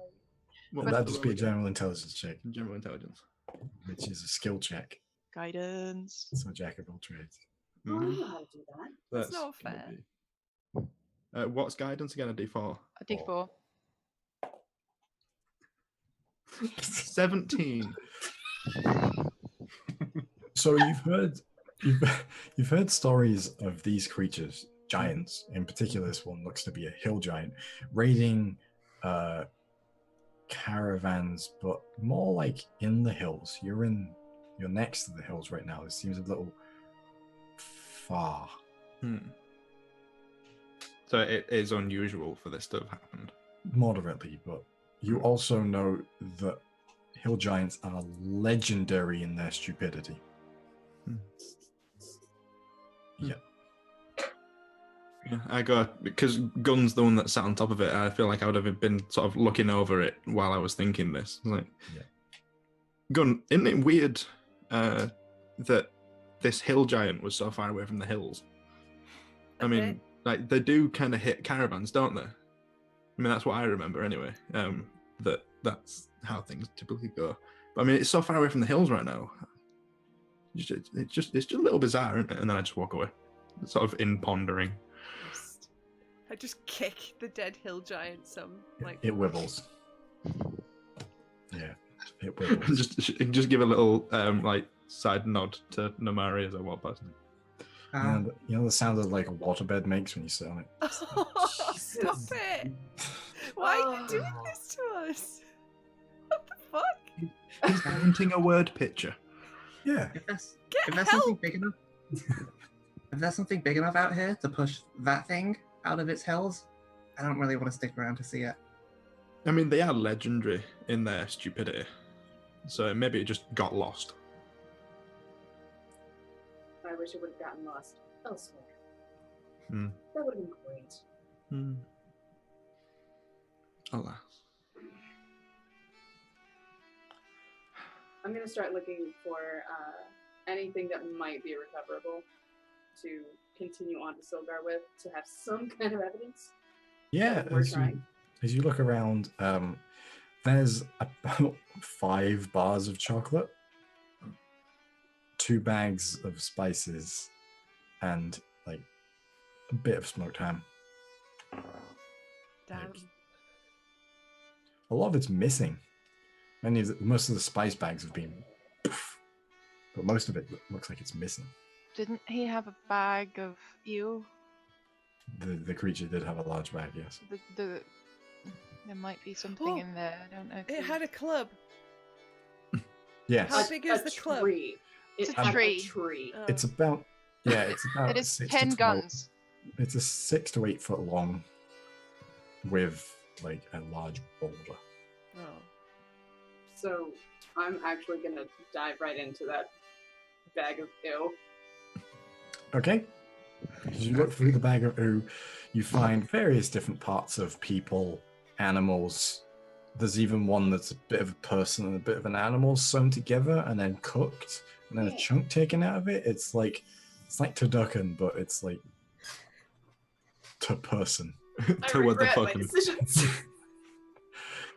What And was that'd the just be a roll again? general intelligence check, General intelligence. which is a skill check. Guidance. So jack of all trades. I don't know how to do that. That's not gonna fair. be- what's guidance again? A D4. A D4. 17. So you've heard stories of these creatures, giants. In particular, this one looks to be a hill giant, raiding caravans, but more like in the hills. You're next to the hills right now. It seems a little far. So it is unusual for this to have happened. Moderately, but you also know that hill giants are legendary in their stupidity. Yeah. Yeah, I got, because Gun's the one that sat on top of it. I feel like I would have been sort of looking over it while I was thinking this. Like, Gun, isn't it weird that this hill giant was so far away from the hills? I mean, like, they do kind of hit caravans, don't they? I mean, that's what I remember anyway. That's how things typically go. But I mean, it's so far away from the hills right now. It's just a little bizarre, isn't it? And then I just walk away, sort of in pondering. I just kick the dead hill giant some, like... It wibbles. Yeah, it wibbles. just give a little like side nod to Namari as I walk past him. You know the sound that like a waterbed makes when you sit on it? Oh, stop it! Why are you doing this to us? What the fuck? He's painting a word picture. Yeah. If there's something big enough, if there's something big enough out here to push that thing out of its hills, I don't really want to stick around to see it. I mean, they are legendary in their stupidity, so maybe it just got lost. I wish it would have gotten lost elsewhere. Hmm. That would have been great. Hmm. Alas. I'm gonna start looking for anything that might be recoverable to continue on to Silgar with, to have some kind of evidence. Yeah, as you look around, there's about 5 bars of chocolate, 2 bags of spices, and like a bit of smoked ham. Damn. A lot of it's missing. Most of the spice bags have been, but most of it looks like it's missing. Didn't he have a bag of eel? The creature did have a large bag, yes. There might be something in there. I don't know. It had a club. Yes. How big is the club? Tree. It's a tree. Oh. It's about It is 10 guns. It's a 6 to 8 foot long with like a large boulder. Oh. So I'm actually gonna dive right into that bag of ew. Okay. As you look through the bag of ooh, you find various different parts of people, animals. There's even one that's a bit of a person and a bit of an animal sewn together and then cooked, and then a chunk taken out of it. It's like turducken, but it's like to person. I regret my decisions.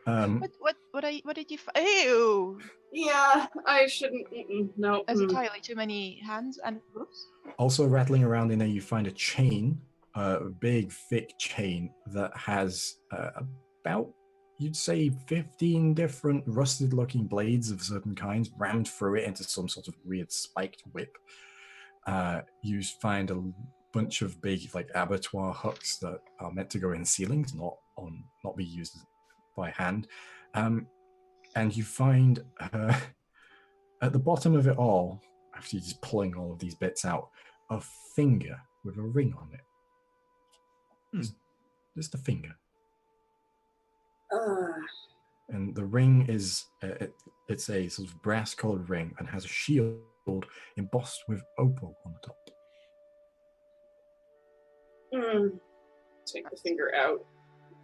What did you find? Ew! Yeah, I shouldn't. No. There's entirely too many hands and hooves. Also rattling around in there, you find a chain, a big, thick chain that has about, you'd say, 15 different rusted-looking blades of certain kinds rammed through it into some sort of weird spiked whip. You find a bunch of big, like, abattoir hooks that are meant to go in ceilings, not be used by hand. And you find at the bottom of it all, after you're just pulling all of these bits out, a finger with a ring on it. Just a finger. And the ring is, it's a sort of brass-colored ring and has a shield embossed with opal on the top. Take the finger out,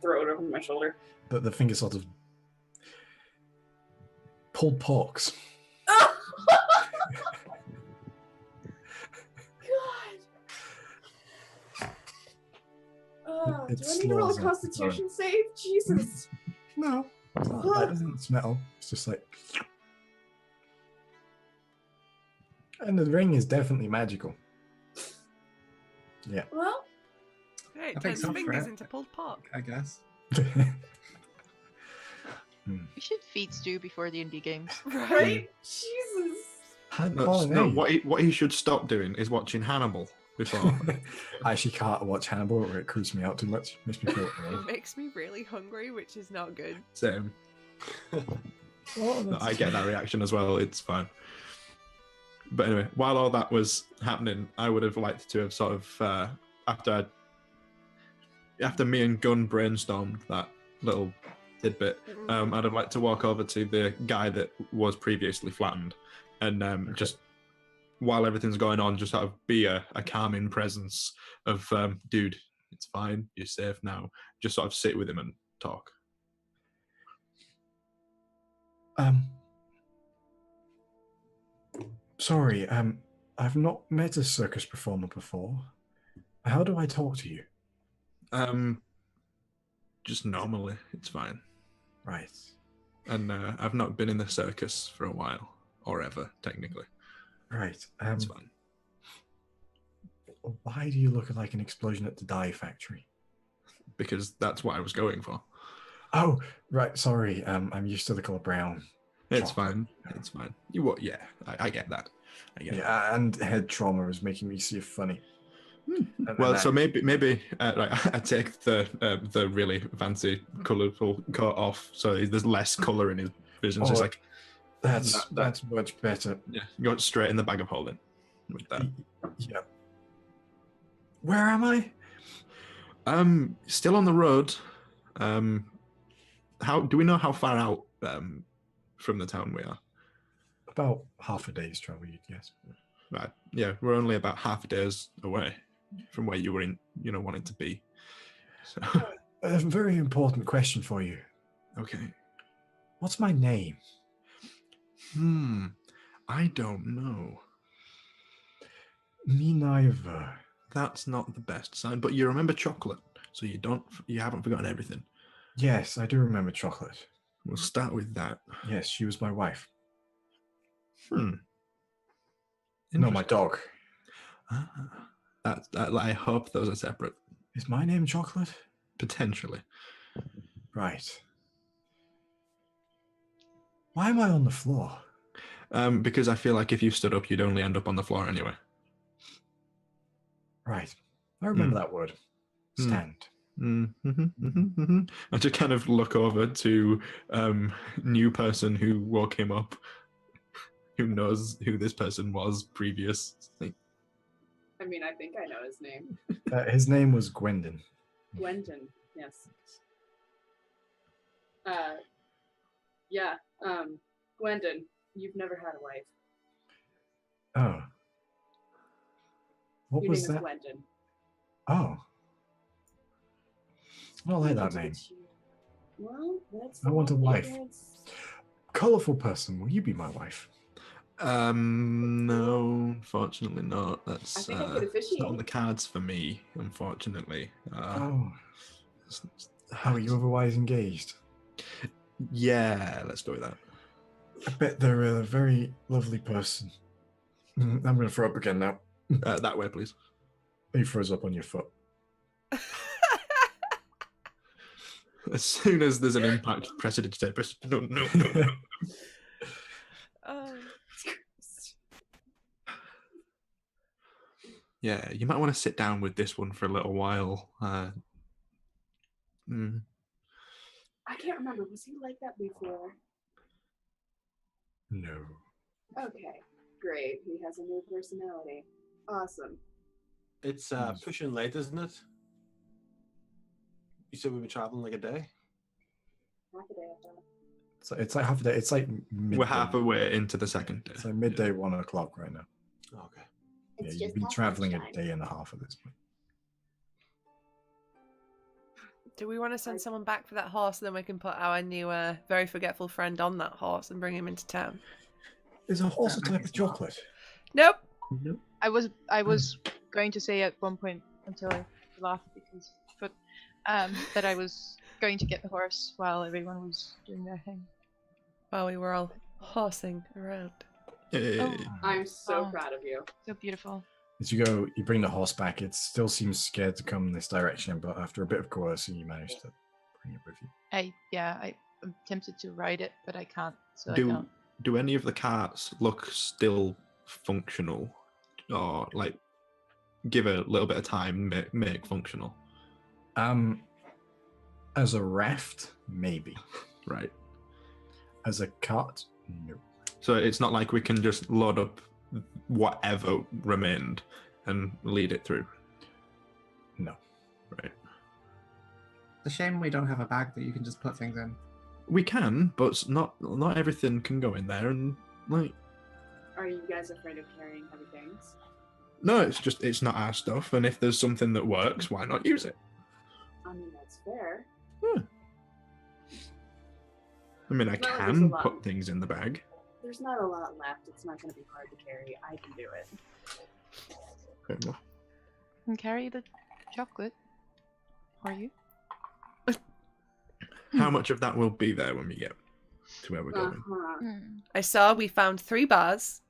throw it over my shoulder. But the finger sort of pulled porks. God. Do I need to roll a Constitution save? Jesus. No, that doesn't smell. It's just like, and the ring is definitely magical. Yeah. Well, Hey, it I think turns so, fingers right? into pulled pork. I guess. We should feed Stu before the indie games. Right? Jesus. No, what he should stop doing is watching Hannibal before. I actually can't watch Hannibal, or it creeps me out too much. Makes me feel ill. It makes me really hungry, which is not good. Same. Oh, No, I get that reaction as well. It's fine. But anyway, while all that was happening, I would have liked to have sort of after me and Gunn brainstormed that little tidbit, I'd have liked to walk over to the guy that was previously flattened, and just while everything's going on, just sort of be a calming presence of, dude, it's fine, you're safe now. Just sort of sit with him and talk. Sorry, I've not met a circus performer before. How do I talk to you? Just normally, it's fine. Right. And I've not been in the circus for a while, or ever, technically. Right. It's fine. Why do you look like an explosion at the dye factory? Because that's what I was going for. Oh, right. Sorry. I'm used to the color brown. It's chocolate. fine. It's fine. You what? Yeah, I get that. I get that. Yeah, and head trauma is making me see funny. Well, so maybe right, I take the really fancy, colourful coat off, so there's less colour in his vision. So it's like that's much better. Yeah, you go straight in the bag of holding with that. Yeah. Where am I? Still on the road. How do we know how far out from the town we are? About half a day's travel, you'd guess. Right. Yeah, we're only about half a day's away from where you were wanting to be. So. A very important question for you. Okay. What's my name? I don't know. Me neither. That's not the best sign, but you remember chocolate, so you haven't forgotten everything. Yes, I do remember chocolate. We'll start with that. Yes, she was my wife. No, my dog. I hope those are separate. Is my name Chocolate? Potentially. Right. Why am I on the floor? Because I feel like if you stood up, you'd only end up on the floor anyway. Right. I remember that word. Stand. I just kind of look over to new person who woke him up, who knows who this person was previous. I mean, I think I know his name. His name was Gwendon. Gwendon, yes. Yeah, Gwendon, you've never had a wife. Oh. What Your was name is that? Gwendon. Oh. I don't like that name. Well, that's I want a wife. difference. Colorful person, will you be my wife? No, unfortunately not. That's I think I could it's not on officiate. the cards for me, unfortunately. Oh. How are you otherwise engaged? Yeah, let's go with that. I bet they're a very lovely person. I'm going to throw up again now. That way, please. He throws up on your foot. As soon as there's an impact, press it to press. No. Yeah, you might want to sit down with this one for a little while. I can't remember. Was he like that before? No. Okay, great. He has a new personality. Awesome. It's pushing late, isn't it? You said we've been traveling like a day? Half a day, I thought. So it's like half a day. It's like midday. We're halfway into the second day. It's like midday, 1 o'clock right now. Okay. Yeah, It's you've just been past traveling a lunchtime. day and a half at this point. Do we want to send someone back for that horse, and then we can put our new, very forgetful friend on that horse and bring him into town? Is a horse a type of chocolate? Nope. I was going to say at one point until I laughed because that I was going to get the horse while everyone was doing their thing. While we were all horsing around. Hey. Oh. I'm so Oh. proud of you. So beautiful. As you go, you bring the horse back. It still seems scared to come in this direction, but after a bit of coercing, you manage to bring it with you. I I'm tempted to ride it, but I can't, so I Do don't. do any of the carts look still functional, or like give a little bit of time make functional? As a raft, maybe. Right. As a cart, no. So it's not like we can just load up whatever remained and lead it through. No. Right. It's a shame we don't have a bag that you can just put things in. We can, but not everything can go in there, and like. Are you guys afraid of carrying heavy things? No, it's not our stuff, and if there's something that works, why not use it? I mean, that's fair. I mean, I Well, there's a can lot. put things in the bag. There's not a lot left. It's not going to be hard to carry. I can do it. Fair enough. And carry the chocolate. Or you? How much of that will be there when we get to where we're going? Uh-huh. Hmm. I saw we found 3 bars.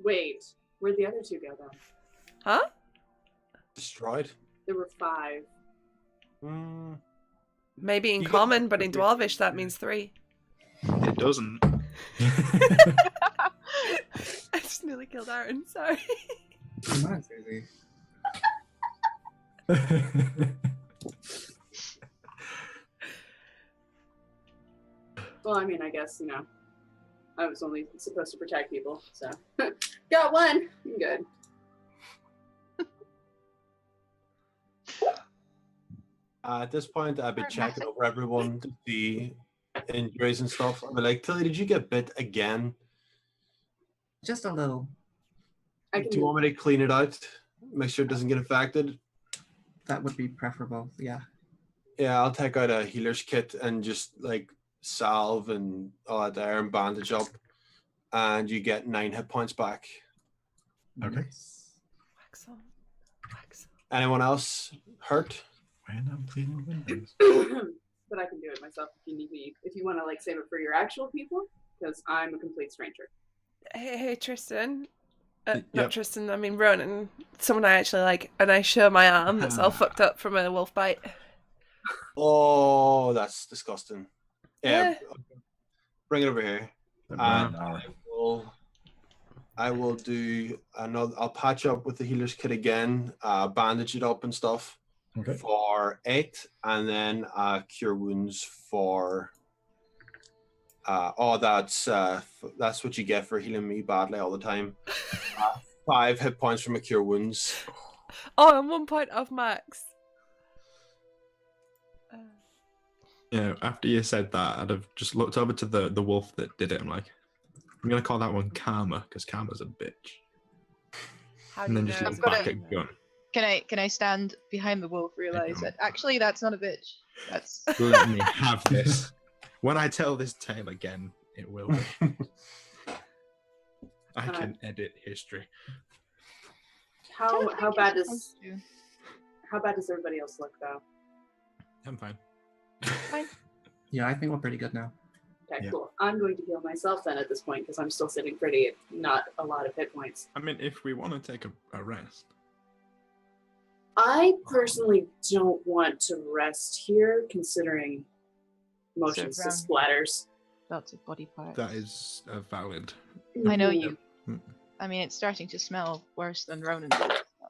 Wait, where'd the other 2 go then? Huh? Destroyed. There were 5. Maybe in You got common, but in 3. Dwarvish that means 3. It doesn't. I just nearly killed Aaron, sorry. Come on, Susie. Well, I mean, I guess, I was only supposed to protect people, so. Got 1! I'm good. At this point, I'd be Alright, checking Matthew. over everyone to see injuries and stuff. I'd be like, Tilly, did you get bit again? Just a little. I Do can you want me to clean it out? Make sure it doesn't get infected? That would be preferable, yeah. Yeah, I'll take out a healer's kit and just like salve and all that there and bandage up. And you get 9 hit points back. Okay. Nice. Wax on. Wax Anyone else hurt? When I'm cleaning windows. But I can do it myself if you need me. If you want to like save it for your actual people, because I'm a complete stranger. on. Hey, Tristan. Yep. Not Tristan, I mean Ronan. Someone I actually like, and I show my arm that's all fucked up from a wolf bite. Oh, that's disgusting. Yeah, Eh. bring it over here. That And brown hour. I will do another. I'll patch up with the healer's kit again, bandage it up and stuff Okay. for 8, and then cure wounds for. That's what you get for healing me badly all the time. 5 hit points from a cure wounds. Oh, I'm 1 point off max. Yeah, after you said that, I'd have just looked over to the wolf that did it. I'm like, I'm gonna call that one Karma, because Karma's a bitch. How And do then you just know? look got back it. at gun. Can I stand behind the wolf, realize that actually that's not a bitch. That's Let me have this. When I tell this tale again, it will be. I can edit history. How I think bad you're does supposed to. how bad does everybody else look though? I'm fine. Yeah, I think we're pretty good now. Okay, Yeah. cool. I'm going to heal myself then at this point because I'm still sitting pretty at not a lot of hit points. I mean, if we want to take a rest. I personally don't want to rest here considering motion So, splatters. Lots of body parts. That is a valid. I know Mhm. you. Mm. I mean, it's starting to smell worse than Ronan did. So.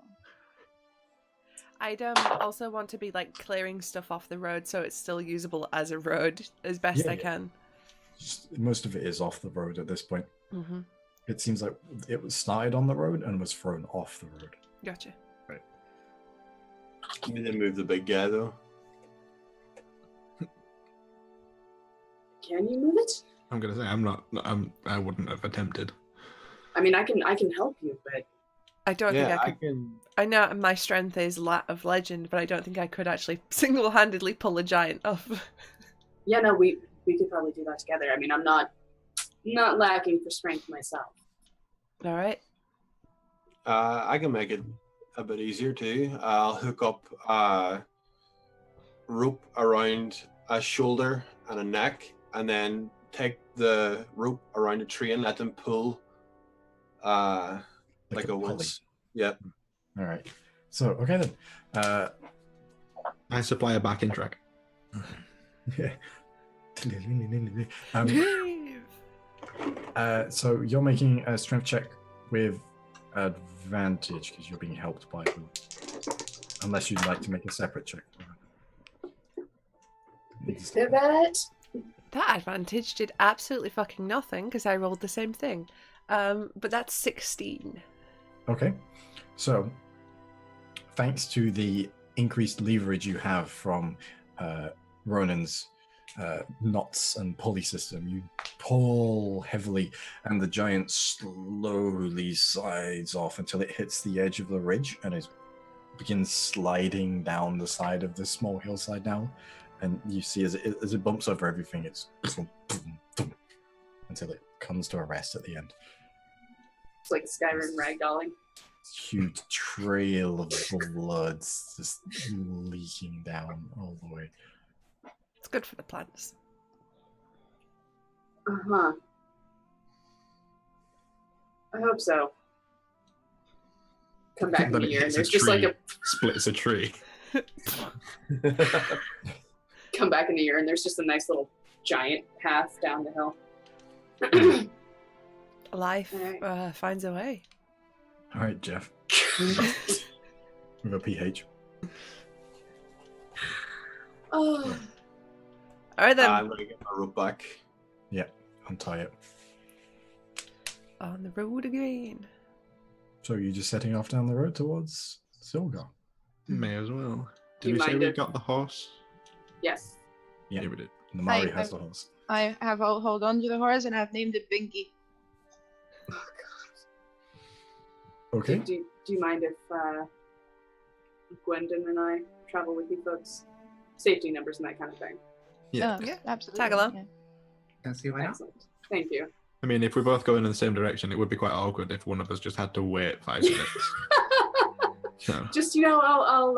I'd also want to be like clearing stuff off the road so it's still usable as a road as best Yeah, I yeah. can. Most of it is off the road at this point. Mm-hmm. It seems like it was started on the road and was thrown off the road. Gotcha. You need to move the big guy though. Can you move it? I'm gonna say I wouldn't have attempted. I mean, I can help you, but I don't think Yeah, I I could. can. I know my strength is of legend, but I don't think I could actually single-handedly pull a giant off. yeah, no, we could probably do that together. I mean, I'm not lacking for strength myself. All right. I can make it a bit easier too. I'll hook up a rope around a shoulder and a neck, and then take the rope around a tree and let them pull like a pulley. winch. Yep. All right. So, okay then. I supply a backing track. Yeah. Leave. So you're making a strength check with advantage because you're being helped by them. Unless you'd like to make a separate check. Pivot. That advantage did absolutely fucking nothing because I rolled the same thing. But that's 16. Okay. So, thanks to the increased leverage you have from Ronan's knots and pulley system, you pull heavily and the giant slowly slides off until it hits the edge of the ridge and it begins sliding down the side of this small hillside now. And you see as it bumps over everything, it's until it comes to a rest at the end. It's like Skyrim ragdolling. Huge trail of blood just leaking down all the way. It's good for the plants. Uh-huh. I hope so. Come back in Then a it year and hits there's just like a splits a tree. come back in a year and there's just a nice little giant path down the hill. Life Alright. finds a way. All right, Jeff. With a PH. Oh, All right then. I'm going to get my rope back. Untie it. On the road again. So you're just setting off down the road towards Silgar. May as well. Do Did you we say mind we if- got the horse? yes. Yeah. Yeah, we did. And the Mari I- has the horse. I have hold on to the horse and I've named it Binky. Oh, Okay. Do you mind if Gwendon and I travel with you folks? Safety numbers and that kind of thing. Yeah. Yeah. Absolutely. Tag along. yeah. Don't see why not. Excellent. Thank you. I mean, if we're both going in the same direction, it would be quite awkward if one of us just had to wait 5 minutes. So, Just, I'll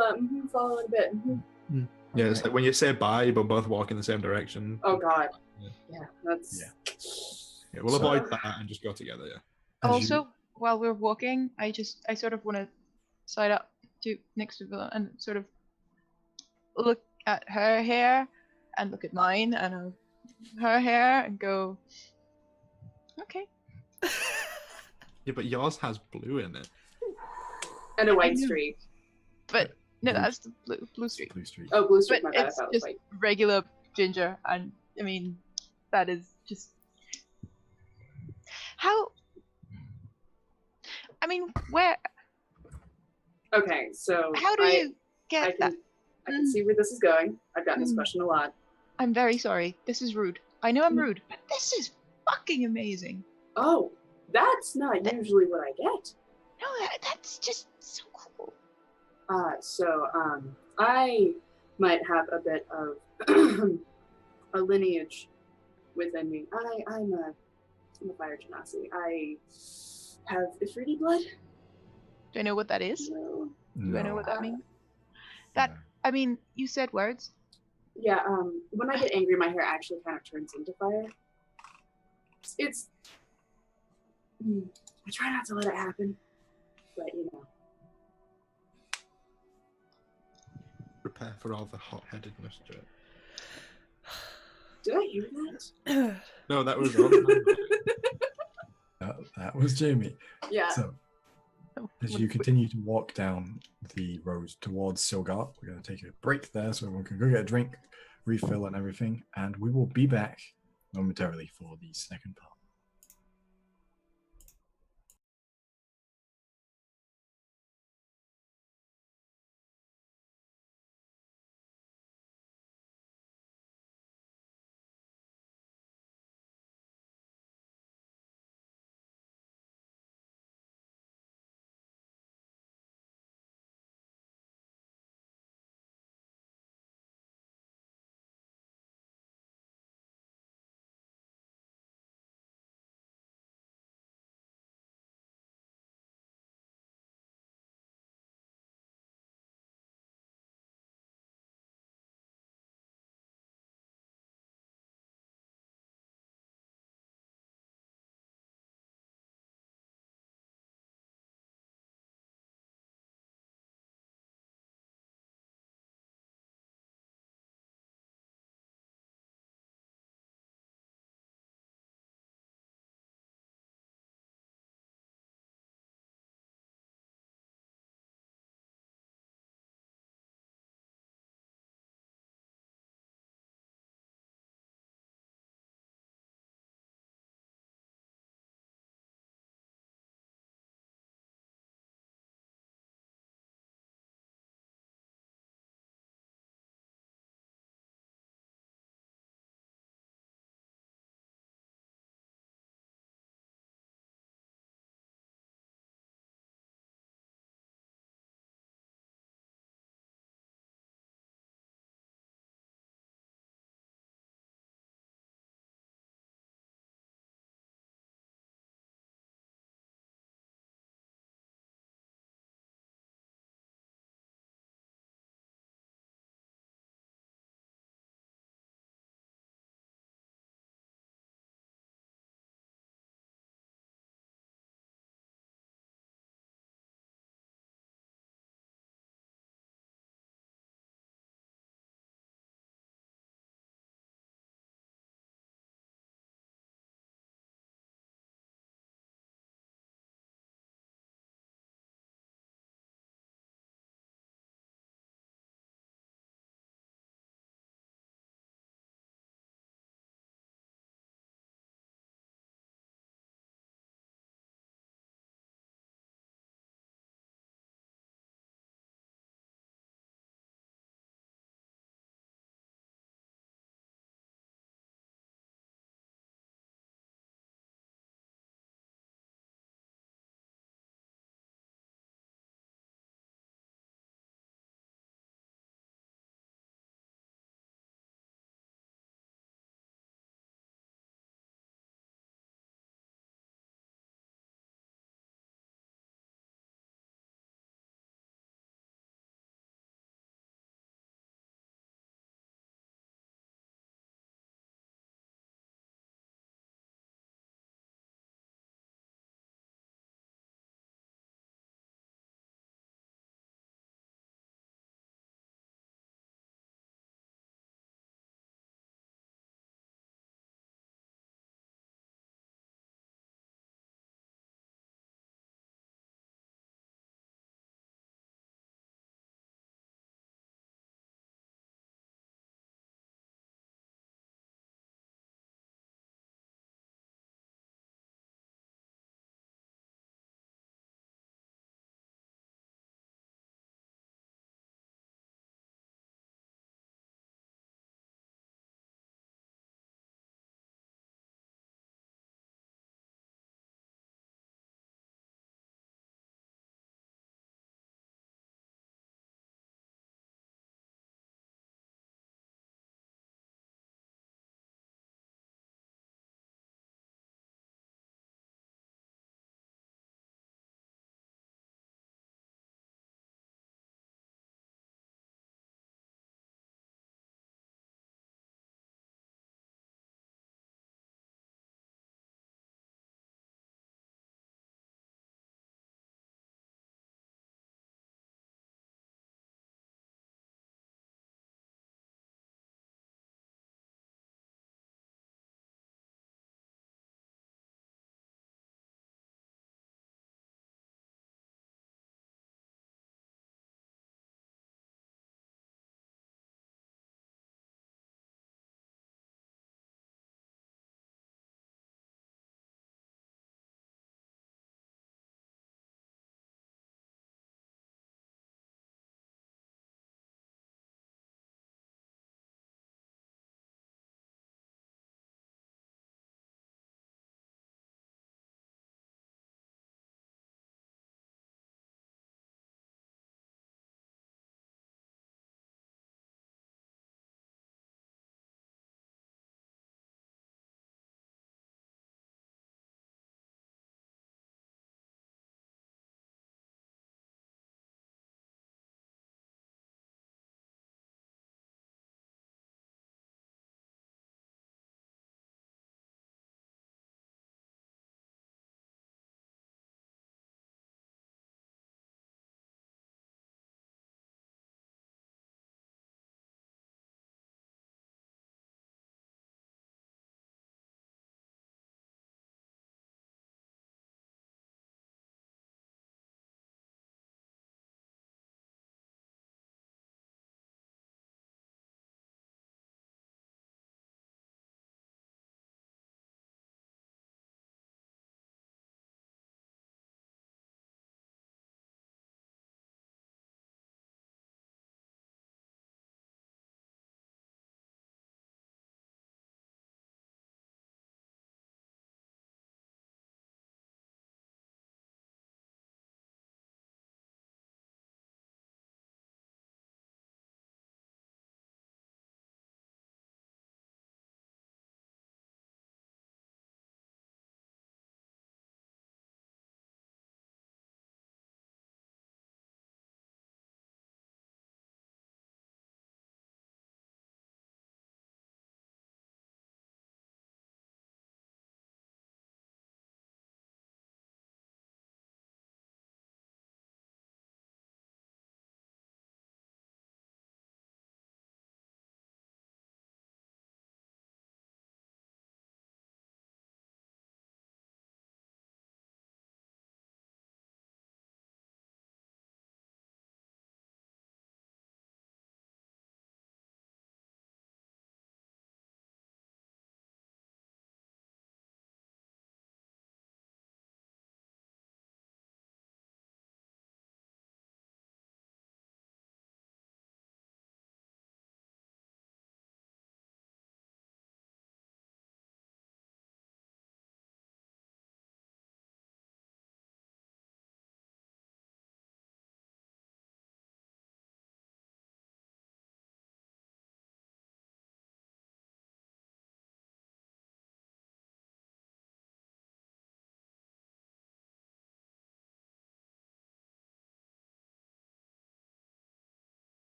follow in a bit. Mhm. yeah, it's like when you say bye, but both walk in the same direction. Oh, God. Yeah. Yeah, that's... Yeah. Yeah, we'll So- avoid that and just go together, yeah. As Also, while we're walking, I sort of want to side up to next to Villa and sort of look at her hair and look at mine and her hair and go, okay. Yeah, but yours has blue in it. And a white I know. streak. But no, Blue- that's the blue streak. Blue Street. Oh, blue streak, But my bad. I it's thought it was just white. regular ginger, and I mean, that is just how. I mean, where? Okay, so How do you get I that? can see where this is going. I've gotten this Mm. question a lot. I'm very sorry. This is rude. I know I'm Mm. rude, but this is fucking amazing. Oh, that's not usually what I get. No, that's just so cool. I might have a bit of a lineage within me. I'm a fire genasi. I have Ifriti blood. Do I know what that is? No. Do I know what that means? No. I mean, you said words. Yeah. When I get angry, my hair actually kind of turns into fire. It's. I try not to let it happen, but you know. Prepare for all the hot-headedness, Joe. Did I hear that? No, that was on. That was Jamie. Yeah. So, as you continue to walk down the road towards Silgar, we're going to take a break there so everyone can go get a drink, refill, and everything. And we will be back momentarily for the second part.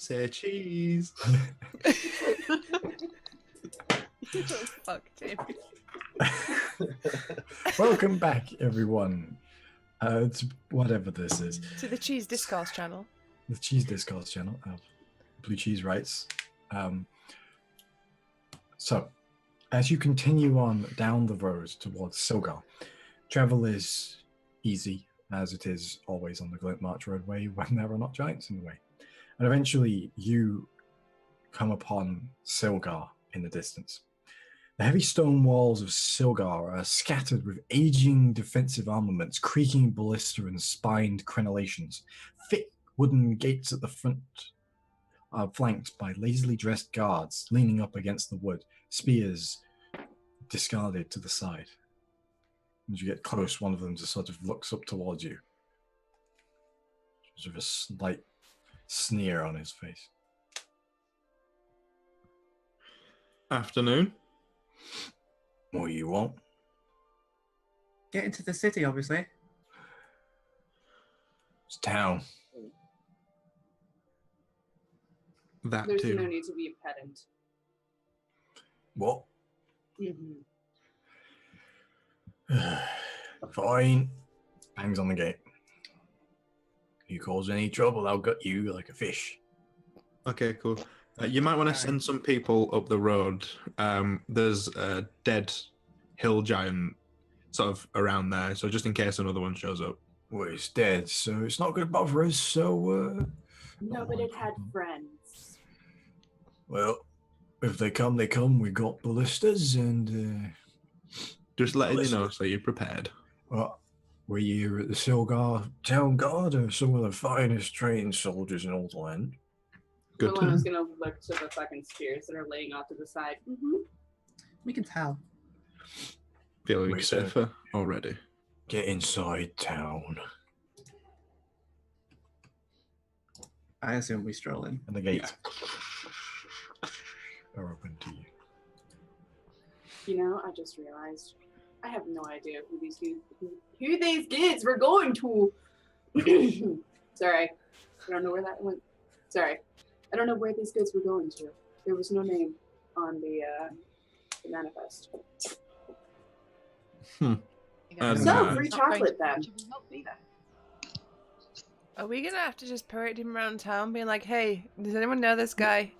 Say cheese. Fuck, Tim. Welcome back, everyone. To whatever this is. To the Cheese Discourse channel. The Cheese Discourse channel of Blue Cheese Writes. So, as you continue on down the road towards Silgar, travel is easy, as it is always on the Glint March roadway when there are not giants in the way. And eventually, you come upon Silgar in the distance. The heavy stone walls of Silgar are scattered with aging defensive armaments, creaking ballista and spined crenellations. Thick wooden gates at the front are flanked by lazily dressed guards leaning up against the wood, spears discarded to the side. As you get close, one of them just sort of looks up towards you. Sort of a slight sneer on his face. Afternoon. What do you want? Get into the city, obviously. It's town. That There's too. no need to be a pedant. What? Mm-hmm. Fine. Bangs on the gate. You cause any trouble, I'll gut you like a fish. Okay, cool. You might want to send some people up the road. There's a dead hill giant sort of around there, so just in case another one shows up. Well, it's dead, so it's not going to bother us, so... No, but it had friends. Well, if they come, they come. We got ballistas and... Just letting you know so you're prepared. Well, we're here at the Silgar Town Guard, and some of the finest trained soldiers in all the land. Good to Milan was know. gonna look to the fucking spears that are laying off to the side. Mm-hmm. We can tell. Feeling Wait, safer already. Get inside town. I assume we stroll in. And the gates are open to you. You know, I just realized I have no idea who these kids were going to. Sorry, I don't know where that went. Sorry, I don't know where these goods were going to. There was no name on the manifest. So free chocolate then. Are we gonna have to just parade him around town being like, hey, does anyone know this guy?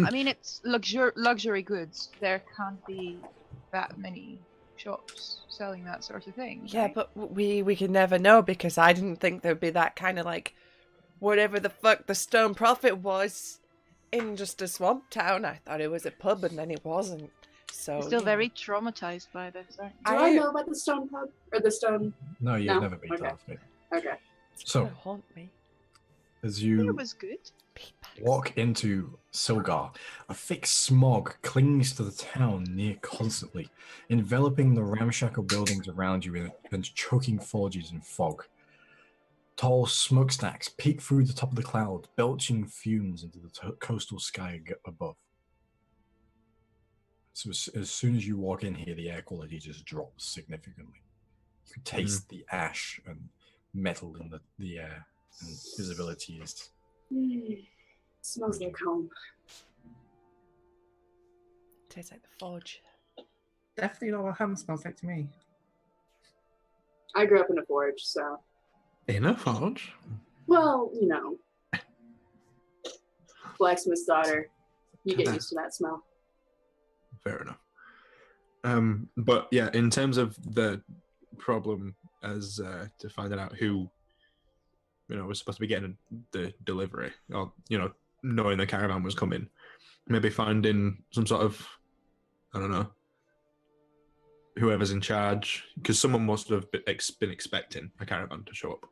I mean, it's luxury goods. There can't be that many shops selling that sort of thing. Yeah, right? but we could never know because I didn't think there'd be that kind of like whatever the fuck the Stone Prophet was in just a swamp town. I thought it was a pub and then it wasn't. So I'm still yeah. very traumatized by this. Aren't you? Do I know about the stone pub or the stone? No, you've No? never been Okay. to Halfgate. Okay. It's So, gonna haunt me. as I think you it was good. walk into Silgar, a thick smog clings to the town near constantly, enveloping the ramshackle buildings around you and choking forges in fog. Tall smokestacks peek through the top of the cloud, belching fumes into the coastal sky above. So as soon as you walk in here, the air quality just drops significantly. You can taste the ash and metal in the air, and visibility is... Smells like home. Tastes like the forge. Definitely not what home smells like to me. I grew up in a forge, so In a forge? well, you know, blacksmith's daughter. You get used to that smell. Fair enough. But yeah, in terms of the problem as to finding out who was supposed to be getting the delivery, or knowing the caravan was coming, maybe finding some sort of, I don't know, whoever's in charge, because someone must have been expecting a caravan to show up.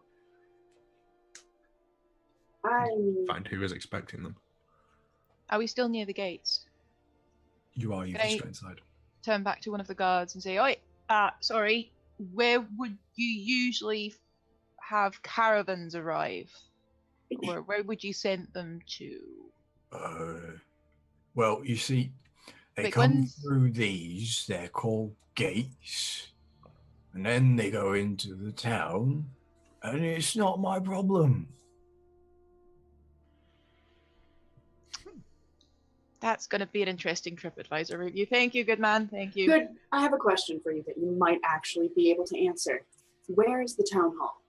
Find who is expecting them. Are we still near the gates? You are, you Can just I- go inside. Turn back to one of the guards and say, "Oi, sorry, where would you usually have caravans arrive? Or where would you send them to?" Well, you see, they Big come ones? through these, they're called gates, and then they go into the town, and it's not my problem. That's going to be an interesting TripAdvisor review. Thank you, good man. Thank you. Good. I have a question for you that you might actually be able to answer. Where is the town hall?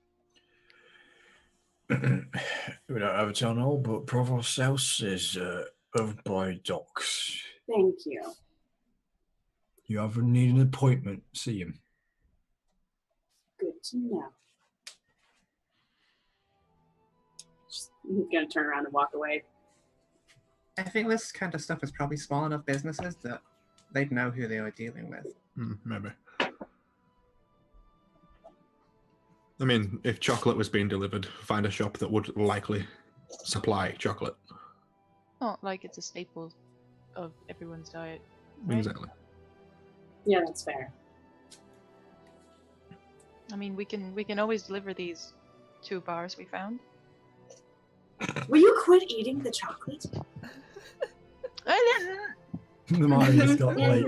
We don't have a town hall, but Provost's house is over by docks. Thank you. You ever need an appointment, see him. Good to know. Just gonna turn around and walk away. I think this kind of stuff is probably small enough businesses that they'd know who they were dealing with. Maybe. I mean, if chocolate was being delivered, find a shop that would likely supply chocolate. Not like it's a staple of everyone's diet. Right? Exactly. Yeah, that's fair. I mean, we can always deliver these 2 bars we found. Will you quit eating the chocolate? The Mario's got like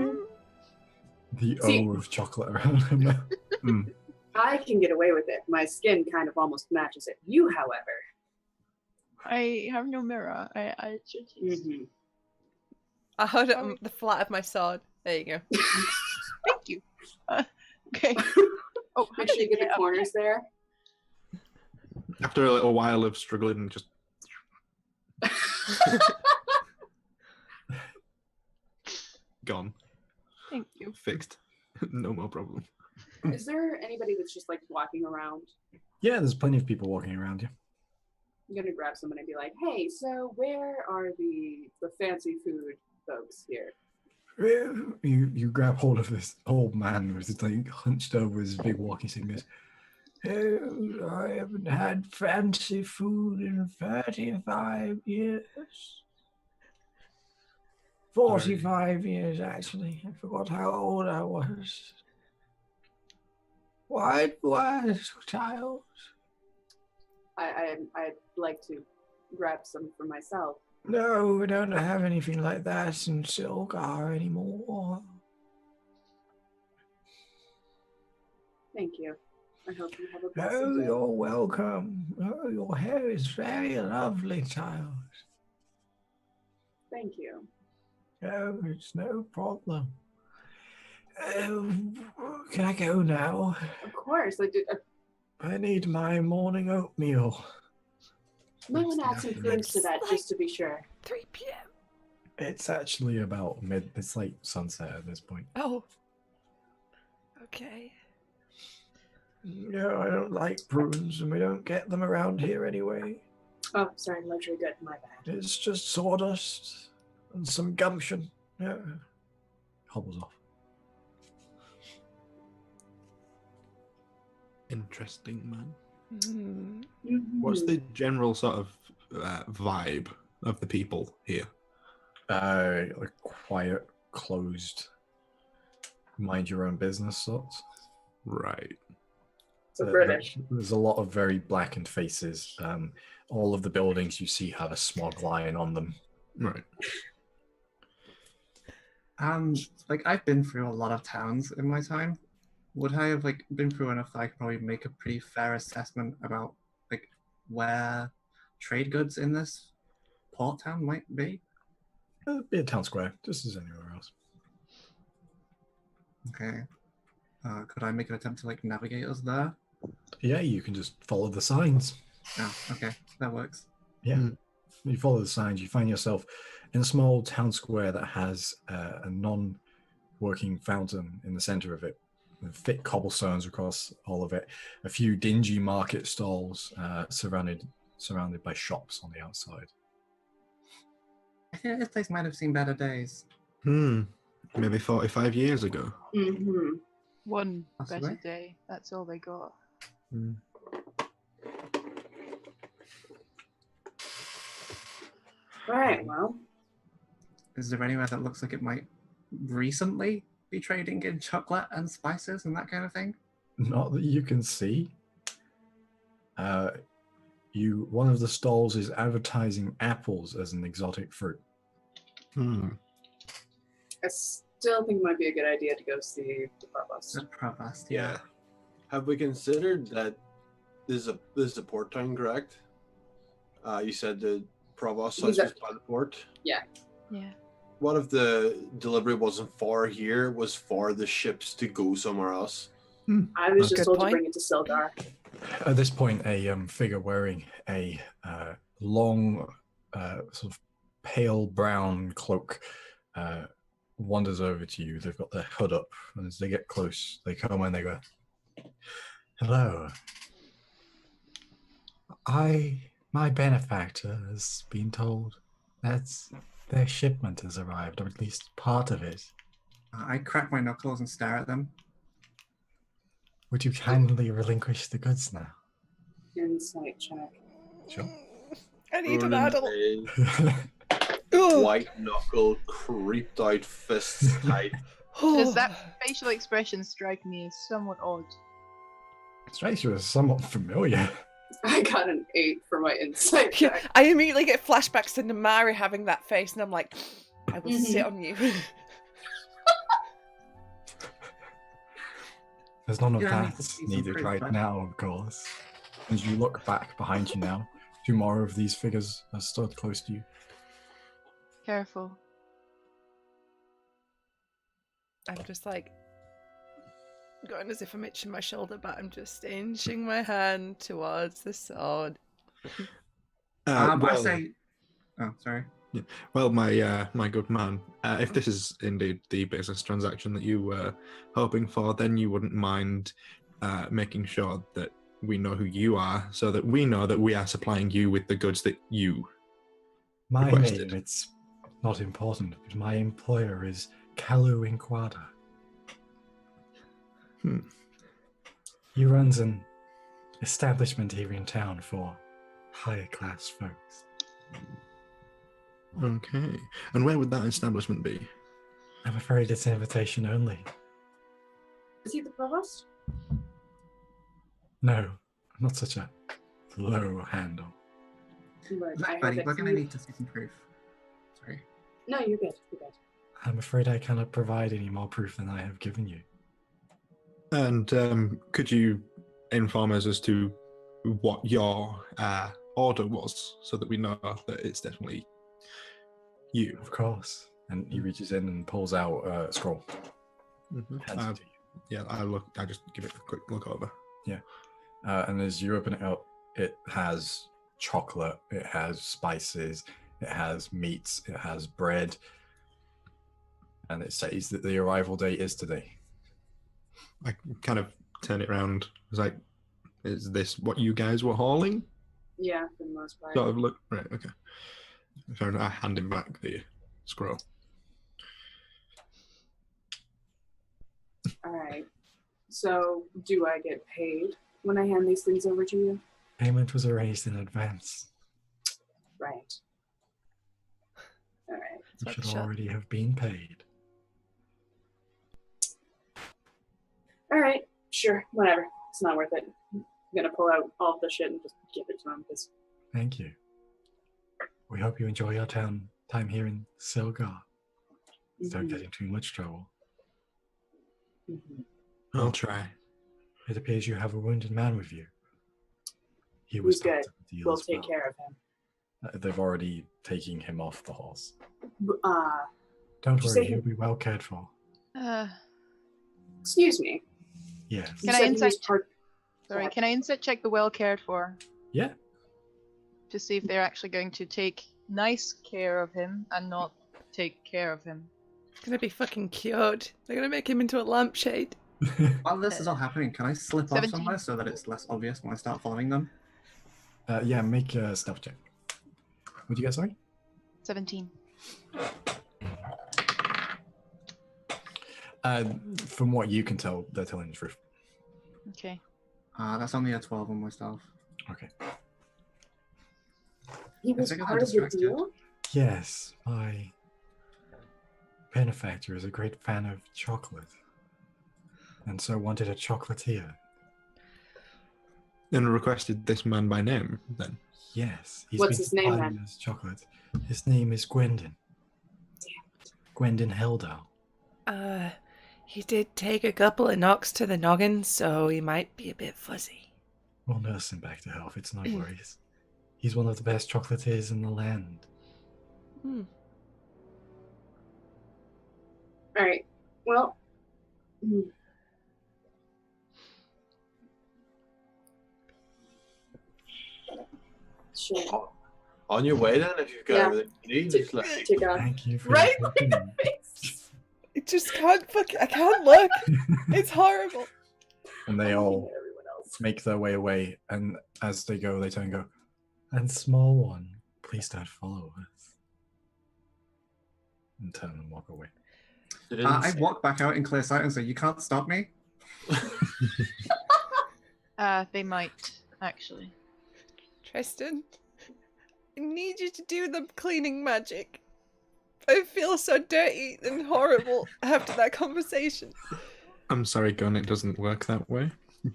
the See- O of chocolate around him. I can get away with it. My skin kind of almost matches it. You, however. I have no mirror. I should use. Mm-hmm. I hold up the flat of my sword. There you go. Thank you. Okay. Oh, Make sure you get the corners there. After a little while of struggling, just gone. Thank you. Fixed. No more problem. Is there anybody that's just like walking around? Yeah, there's plenty of people walking around you. I'm gonna grab someone and be like, "Hey, so where are the fancy food folks here?" You grab hold of this old man who's like hunched over his big walking stick and goes, "Oh, I haven't had fancy food in 35 years. 45 years, actually. I forgot how old I was. Why do I ask, child?" I'd like to grab some for myself. No, we don't have anything like that in Silgar anymore. Thank you. I hope you have a blessed Oh, day. you're welcome. Oh, your hair is very lovely, child. Thank you. Oh, it's no problem. Can I go now? Of course. I need my morning oatmeal. Might want to add some fruits to that just to be sure. 3 p.m. It's actually about it's like sunset at this point. Oh. Okay. No, I don't like prunes, and we don't get them around here anyway. Oh, sorry, luxury good. My bad. It's just sawdust and some gumption. Yeah. Hobbles off. Interesting, man. Mm. What's the general sort of vibe of the people here? Like quiet, closed, mind your own business sorts. Right. So British. There's a lot of very blackened faces. All of the buildings you see have a smog line on them. Right. Like I've been through a lot of towns in my time. Would I have like been through enough that I could probably make a pretty fair assessment about like where trade goods in this port town might be? It'd be a town square, just as anywhere else. Okay. Could I make an attempt to like navigate us there? Yeah, you can just follow the signs. Oh, okay, that works. Yeah. You follow the signs, you find yourself in a small town square that has a non-working fountain in the center of it. Thick cobblestones across all of it. A few dingy market stalls surrounded by shops on the outside. I think this place might have seen better days. Maybe 45 years ago. Mm-hmm. One Possibly. better day. That's all they got. All right, well. Is there anywhere that looks like it might recently be trading in chocolate and spices and that kind of thing? Not that you can see. One of the stalls is advertising apples as an exotic fruit. I still think it might be a good idea to go see the provost. The provost, Yeah. Have we considered that this is a port town, correct? You said the provost He's house was by the port. Yeah. What if the delivery wasn't for here, was for the ships to go somewhere else? I was just Good told point. to bring it to Silgar. At this point, a figure wearing a long, sort of pale brown cloak wanders over to you. They've got their hood up, and as they get close, they come and they go, "Hello. My benefactor has been told that their shipment has arrived, or at least part of it. I crack my knuckles and stare at them. Would you kindly relinquish the goods now?" Insight check. Sure. I need an Ronan adult. is Ugh. white knuckle, creeped out, fists tight. Does that facial expression strike me as somewhat odd? Strikes you as somewhat familiar. I got an 8 for my insight Yeah, check. I immediately get flashbacks to Namari having that face, and I'm like, I will sit on you. There's none of Yeah, I need that to see some needed proof, right right? now, of course. As you look back behind you now, 2 more of these figures are stood close to you. Careful. I'm just like going as if I'm itching my shoulder, but I'm just inching my hand towards the sword. I well, say... Oh, sorry. well, my good man, if this is indeed the business transaction that you were hoping for, then you wouldn't mind making sure that we know who you are, so that we know that we are supplying you with the goods that you My requested. name, it's not important, but my employer is Kalu Inquada. He runs an establishment here in town for higher class folks. Okay. And where would that establishment be? I'm afraid it's invitation only. Is he the provost? No, I'm not such a low handle. Look, Look, I heard buddy, that we're going to he- need to see some proof. Sorry. No, you're good. You're good. I'm afraid I cannot provide any more proof than I have given you. And could you inform us as to what your order was, so that we know that it's definitely you? Of course. And he reaches in and pulls out a scroll. Hands it to you. Yeah, I just give it a quick look over. And as you open it up, it has chocolate, it has spices, it has meats, it has bread, and it says that the arrival date is today. I kind of turn it around. It's like, is this what you guys were hauling? Yeah, for the most part. Sort of look. Right, okay. So I hand him back the scroll. All right. So, do I get paid when I hand these things over to you? Payment was arranged in advance. Right. All right. You should Sure. already have been paid. All right. Sure. Whatever. It's not worth it. I'm gonna pull out all of the shit and just give it to him because Thank you. We hope you enjoy your time here in Silgar. Don't get in too much trouble. I'll try. It appears you have a wounded man with you. He Who's was good. part of the deal We'll as take well. care of him. They've already taken him off the horse. Don't Did you worry, say he'll be well cared for. Excuse me. Yes. You Can I said he was insight- part- Sorry, Yeah. can I insight check the well cared for Yeah. to see if they're actually going to take nice care of him and not take care of him? He's gonna be fucking cured. They're gonna make him into a lampshade. While this is all happening, can I slip off 17. somewhere so that it's less obvious when I start following them? Yeah, make a stealth check. What'd you get, sorry? 17. From what you can tell, they're telling the truth. Okay. That's only a 12 on my staff. Okay. He was think I'm part of the distracted. deal? Yes, my benefactor is a great fan of chocolate. And so wanted a chocolatier. And requested this man by name, then. Yes. What's his name, supplying then? us chocolate. His name is Gwendon. Gwendon Heldau. He did take a couple of knocks to the noggin, so he might be a bit fuzzy. We'll nurse him back to health, it's no worries. He's one of the best chocolatiers in the land. All right. Well. Sure. On your way then, if you've got Yeah. everything you need, just let me. To God. Thank you for Right? your opinion. I just can't I can't look. It's horrible. And they I'm looking all at everyone else. make their way away, and as they go, they turn and go, and small one, please don't follow us. And turn and walk away. They didn't I say- walk back out in clear sight and say, "You can't stop me." They might, actually. Tristan, I need you to do the cleaning magic. I feel so dirty and horrible after that conversation. I'm sorry, Gun, it doesn't work that way.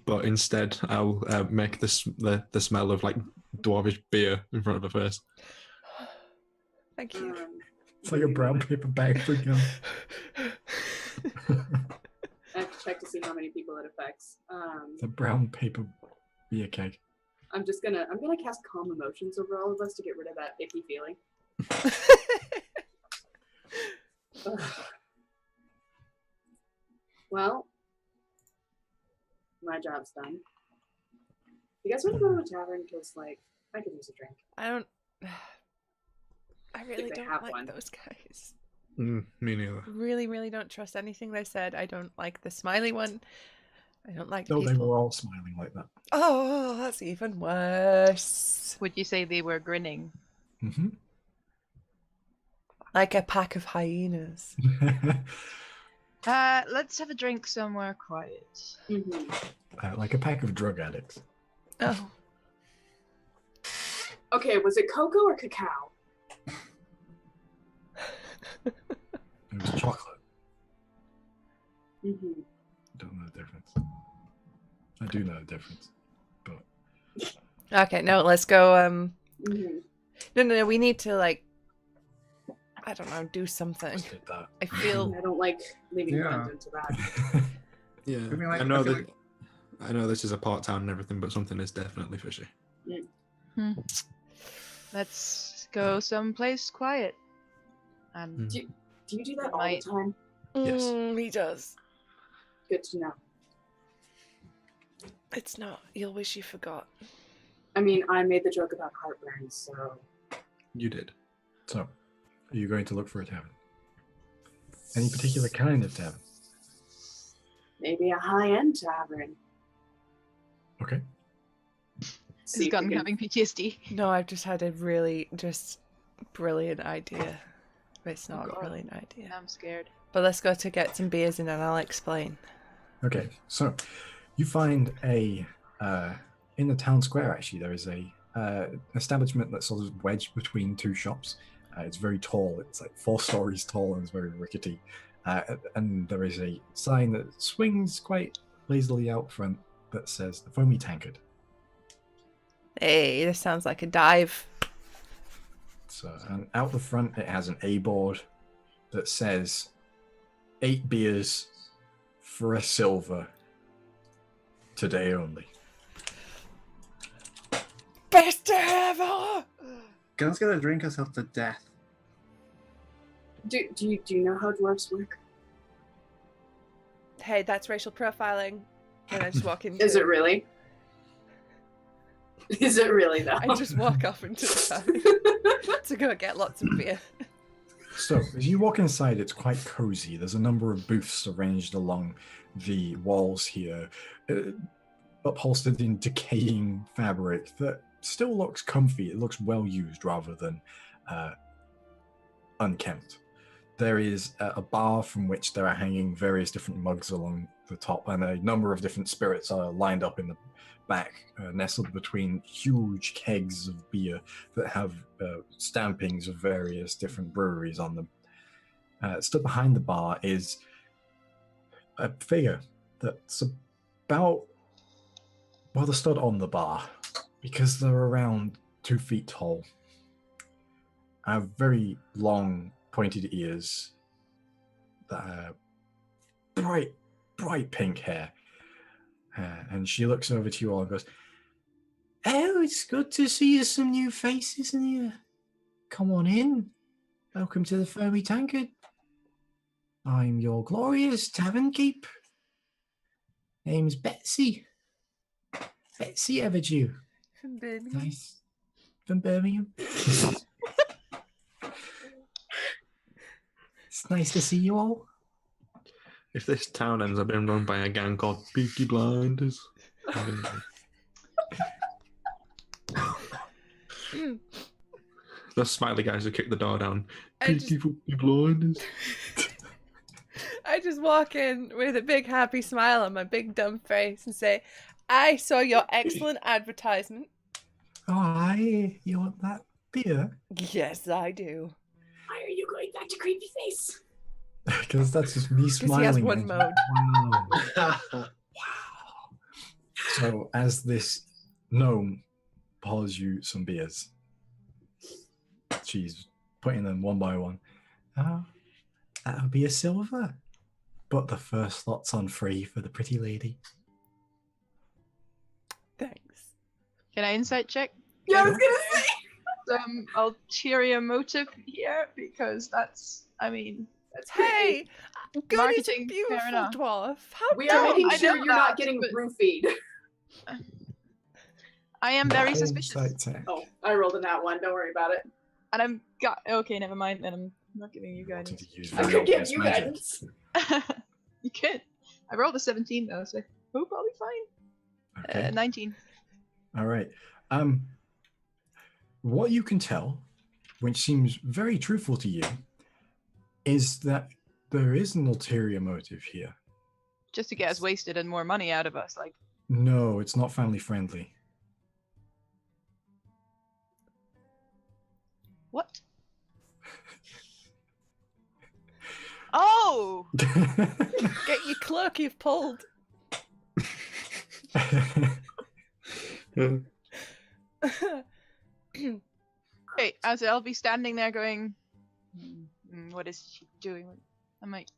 But instead, I'll make the smell of like dwarvish beer in front of her face. Thank you. It's like a brown paper bag for gum. I have to check to see how many people it affects. It's a brown paper beer keg. I'm gonna cast Calm Emotions over all of us to get rid of that icky feeling. Ugh. Well, my job's done. You guys want to go to a tavern? Because, like, I could use a drink. I really they don't have like one. those guys. Me neither. Really, really don't trust anything they said. I don't like the smiley one. I don't like the No, they people. were all smiling like that. Oh, that's even worse. Would you say they were grinning? Mm-hmm. Like a pack of hyenas. Let's have a drink somewhere quiet. Mm-hmm. Like a pack of drug addicts. Oh. Okay, was it cocoa or cacao? It was chocolate. Mm-hmm. I don't know the difference. I do know the difference, but Okay, no, let's go. Mm-hmm. No, we need to, like, I don't know, do something. just did that. I feel. I don't like leaving Yeah. London to that. Yeah, I mean, like, I know I feel that. I know this is a port town and everything, but something is definitely fishy. Let's go someplace quiet. And Do you do that all Might- the time? Yes. He does. Good to know. It's not. You'll wish you forgot. I mean, I made the joke about heartburn, so You did. So, are you going to look for a tavern? Any particular kind of tavern? maybe a high-end tavern. Okay. See is if Gun we can- having PTSD? No, I've just had a really just brilliant idea. But it's not a God. brilliant idea. I'm scared. But let's go to get some beers and then I'll explain. Okay, so you find a in the town square. Actually, there is a establishment that's sort of wedged between two shops. It's very tall. It's like 4 stories tall and it's very rickety. And there is a sign that swings quite lazily out front that says "The Foamy Tankard." Hey, this sounds like a dive. So, and out the front, it has an A board that says 8 beers for a silver today only. Best ever! Gun's gonna drink herself to death. Do you know how dwarves work? Hey, that's racial profiling. And I just walk into Is it really? Is it really though? I just walk off into the tavern to go get lots of beer. So, as you walk inside, it's quite cozy. There's a number of booths arranged along the walls here, upholstered in decaying fabric that still looks comfy. It looks well used rather than unkempt. There is a bar from which there are hanging various different mugs along the top, and a number of different spirits are lined up in the back, nestled between huge kegs of beer that have stampings of various different breweries on them. Stood behind the bar is a figure that's about, well, they're stood on the bar because they're around 2 feet tall. Have very long, pointed ears, bright pink hair. And she looks over to you all and goes, "Oh, it's good to see some new faces in here. Come on in. Welcome to the Foamy Tankard. I'm your glorious tavern keep. Name's Betsy. Betsy Everdew. From Birmingham. Nice. From Birmingham. It's nice to see you all. If this town ends up being run by a gang called Peaky Blinders. The smiley guys who kick the door down. Peaky Blinders. I just walk in with a big happy smile on my big dumb face and say, I saw your excellent advertisement. Oh, aye. You want that beer? Yes, I do. Why are you going back to creepy face? Because that's just me smiling. Because he has one and- mode. Wow. Wow. So, as this gnome pours you some beers, she's putting them one by one. Oh, that'll be a silver. But the first slot's on free for the pretty lady. Thanks. Can I insight check? Yeah, I was gonna say. Some ulterior motive here because that's creepy. Hey, good is a Marketing, fair beautiful enough. dwarf. How We are dumb. making I sure know you're not that, getting but- roofied. I am very suspicious, Insight check. Oh, I rolled in that one. Don't worry about it. and okay, never mind. Then I'm not giving you Wanted guidance. to use I very could give obvious you magic. guidance. You could. I rolled a 17 though, so probably fine. Okay. 19. All right. What you can tell, which seems very truthful to you, is that there is an ulterior motive here. Just to get us wasted and more money out of us. Like, No, it's not family friendly. what? Oh! Get your cloak you've pulled. Okay, as I'll be standing there going, what is she doing? I'm like,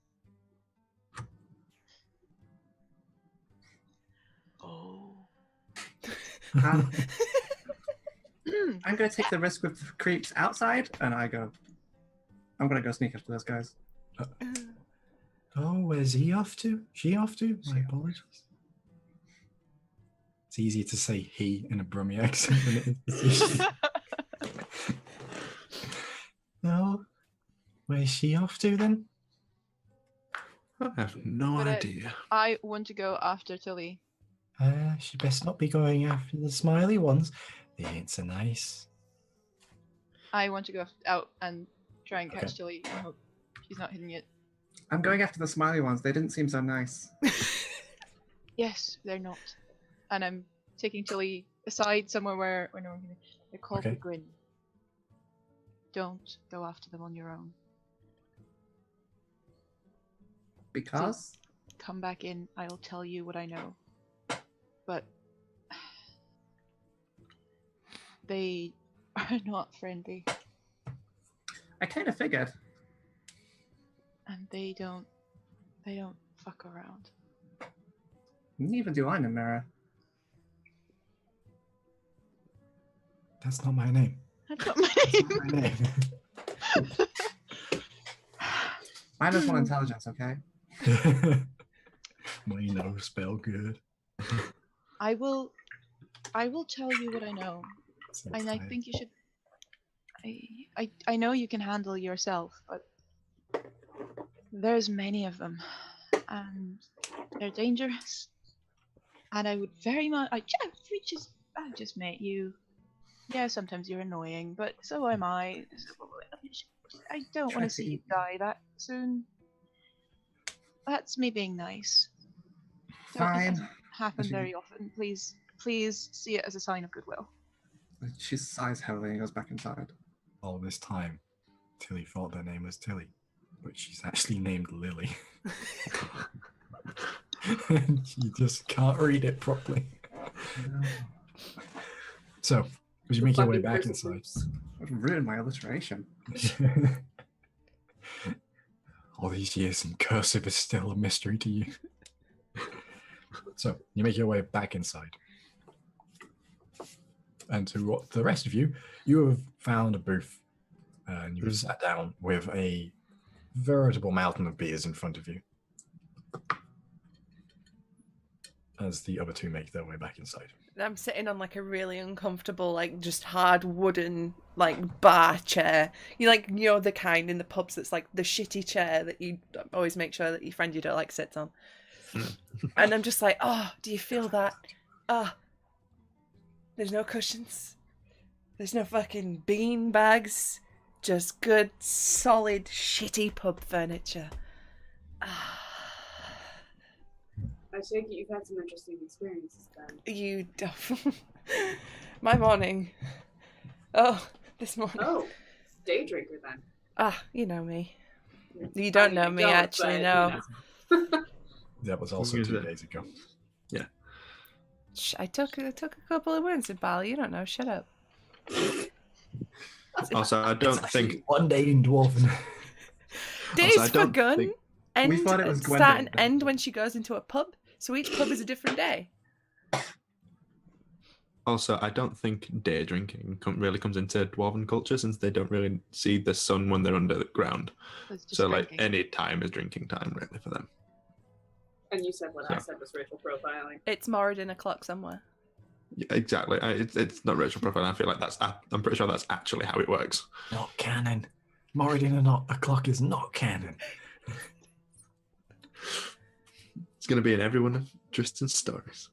oh. I'm going to take the risk with the creeps outside, and I'm going to go sneak after those guys. Oh, where's he off to? She off to? She My off. apologies. It's easier to say he in a Brummie accent than it is to say she. No. Where's she off to then? I have no But, idea. I want to go after Tilly. She best not be going after the smiley ones. They ain't so nice. I want to go out and try and catch Okay. Tilly. I hope she's not hidden yet. I'm going after the smiley ones. They didn't seem so nice. Yes, they're not. And I'm taking Tilly aside somewhere where no one can. They're called the Okay. Grin. Don't go after them on your own. Because? Come back in. I'll tell you what I know. But they are not friendly, I kind of figured. and they don't fuck around. Neither do I, Namira. That's not my name. That's not my That's name. not my name. Minus one intelligence, okay? My no spell good. I will tell you what I know, So and I tired. think you should. I know you can handle yourself, but there's many of them, and they're dangerous. And I would very much. I just met you. Yeah, sometimes you're annoying, but so am I. I don't want to see you die that soon. That's me being nice. It Fine. doesn't happen As you- very often. Please see it as a sign of goodwill. She sighs heavily and goes back inside. All this time, Tilly thought their name was Tilly, but she's actually named Lily. And she just can't read it properly. So, as you make your way Fucking back cursive inside. groups. Would ruin my alliteration. All these years and cursive is still a mystery to you. So, you make your way back inside. And to the rest of you, you have found a booth and you've sat down with a veritable mountain of beers in front of you. As the other two make their way back inside. I'm sitting on like a really uncomfortable, like just hard wooden like bar chair. You know the kind in the pubs that's like the shitty chair that you always make sure that your friend you don't like sits on. And I'm just like, oh, do you feel that? Oh, there's no cushions. There's no fucking bean bags. Just good, solid, shitty pub furniture. I take it you've had some interesting experiences then. You don't. My morning. Oh, this morning. Oh, day drinker then. Ah, you know me. You don't know me, don't, actually, but, no. you know. That was also 2 days ago. Yeah. I took a couple of wins at Bali. You don't know. Shut up. Also, I don't think. One day in Dwarven. Days I for don't gun. think- End, We thought it was Gwen start Day, and then. end when she goes into a pub. So each pub is a different day. Also, I don't think day drinking really comes into dwarven culture since they don't really see the sun when they're under the ground. It's just So, like, drinking. any time is drinking time, really, for them. And you said what I Yeah. said was racial profiling. It's Moradin o'clock somewhere. Yeah, exactly. It's not racial profile. I feel like I'm pretty sure that's actually how it works. Not canon. Moradin or not, a clock is not canon. It's going to be in every one of Tristan's stories.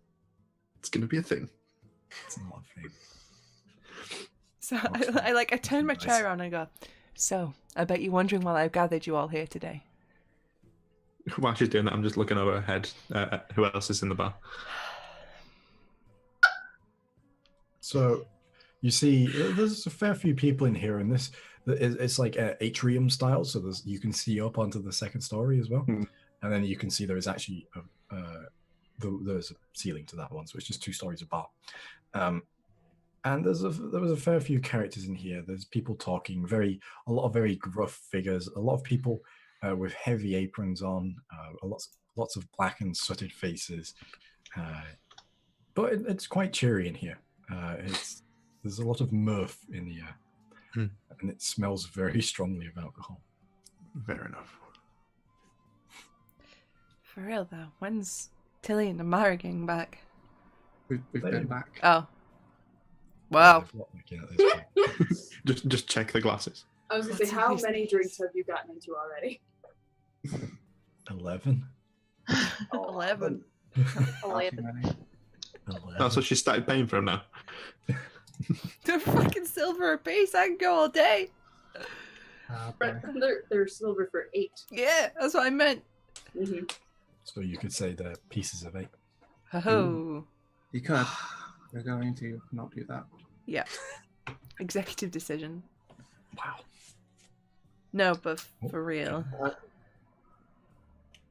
It's going to be a thing. It's not a thing. So I turn my chair around and I go, so I bet you're wondering why I've gathered you all here today. While she's doing that, I'm just looking over her head at who else is in the bar. So you see, there's a fair few people in here, and it's like atrium style. So you can see up onto the second story as well, and then you can see there is actually there's a ceiling to that one, so it's just 2 stories of bar. And there was a fair few characters in here. There's people talking, a lot of very gruff figures, a lot of people with heavy aprons on, lots of black and sooted faces. But it's quite cheery in here. There's a lot of mirth in the air, and it smells very strongly of alcohol. Fair enough. For real though, when's Tilly and the Mara getting back? We've been back. Oh. Wow. Looking at this point. Just check the glasses. I was going to say, how many drinks have you gotten into already? 11. 11. Far too many. 11. Oh, so she started paying for him now. They're fucking silver a piece. I can go all day. Boy. They're silver for 8. Yeah, that's what I meant. Mm-hmm. So you could say they're pieces of 8. Oh. You could. We're going to not do that. Yeah. Executive decision. Wow. No, but for real.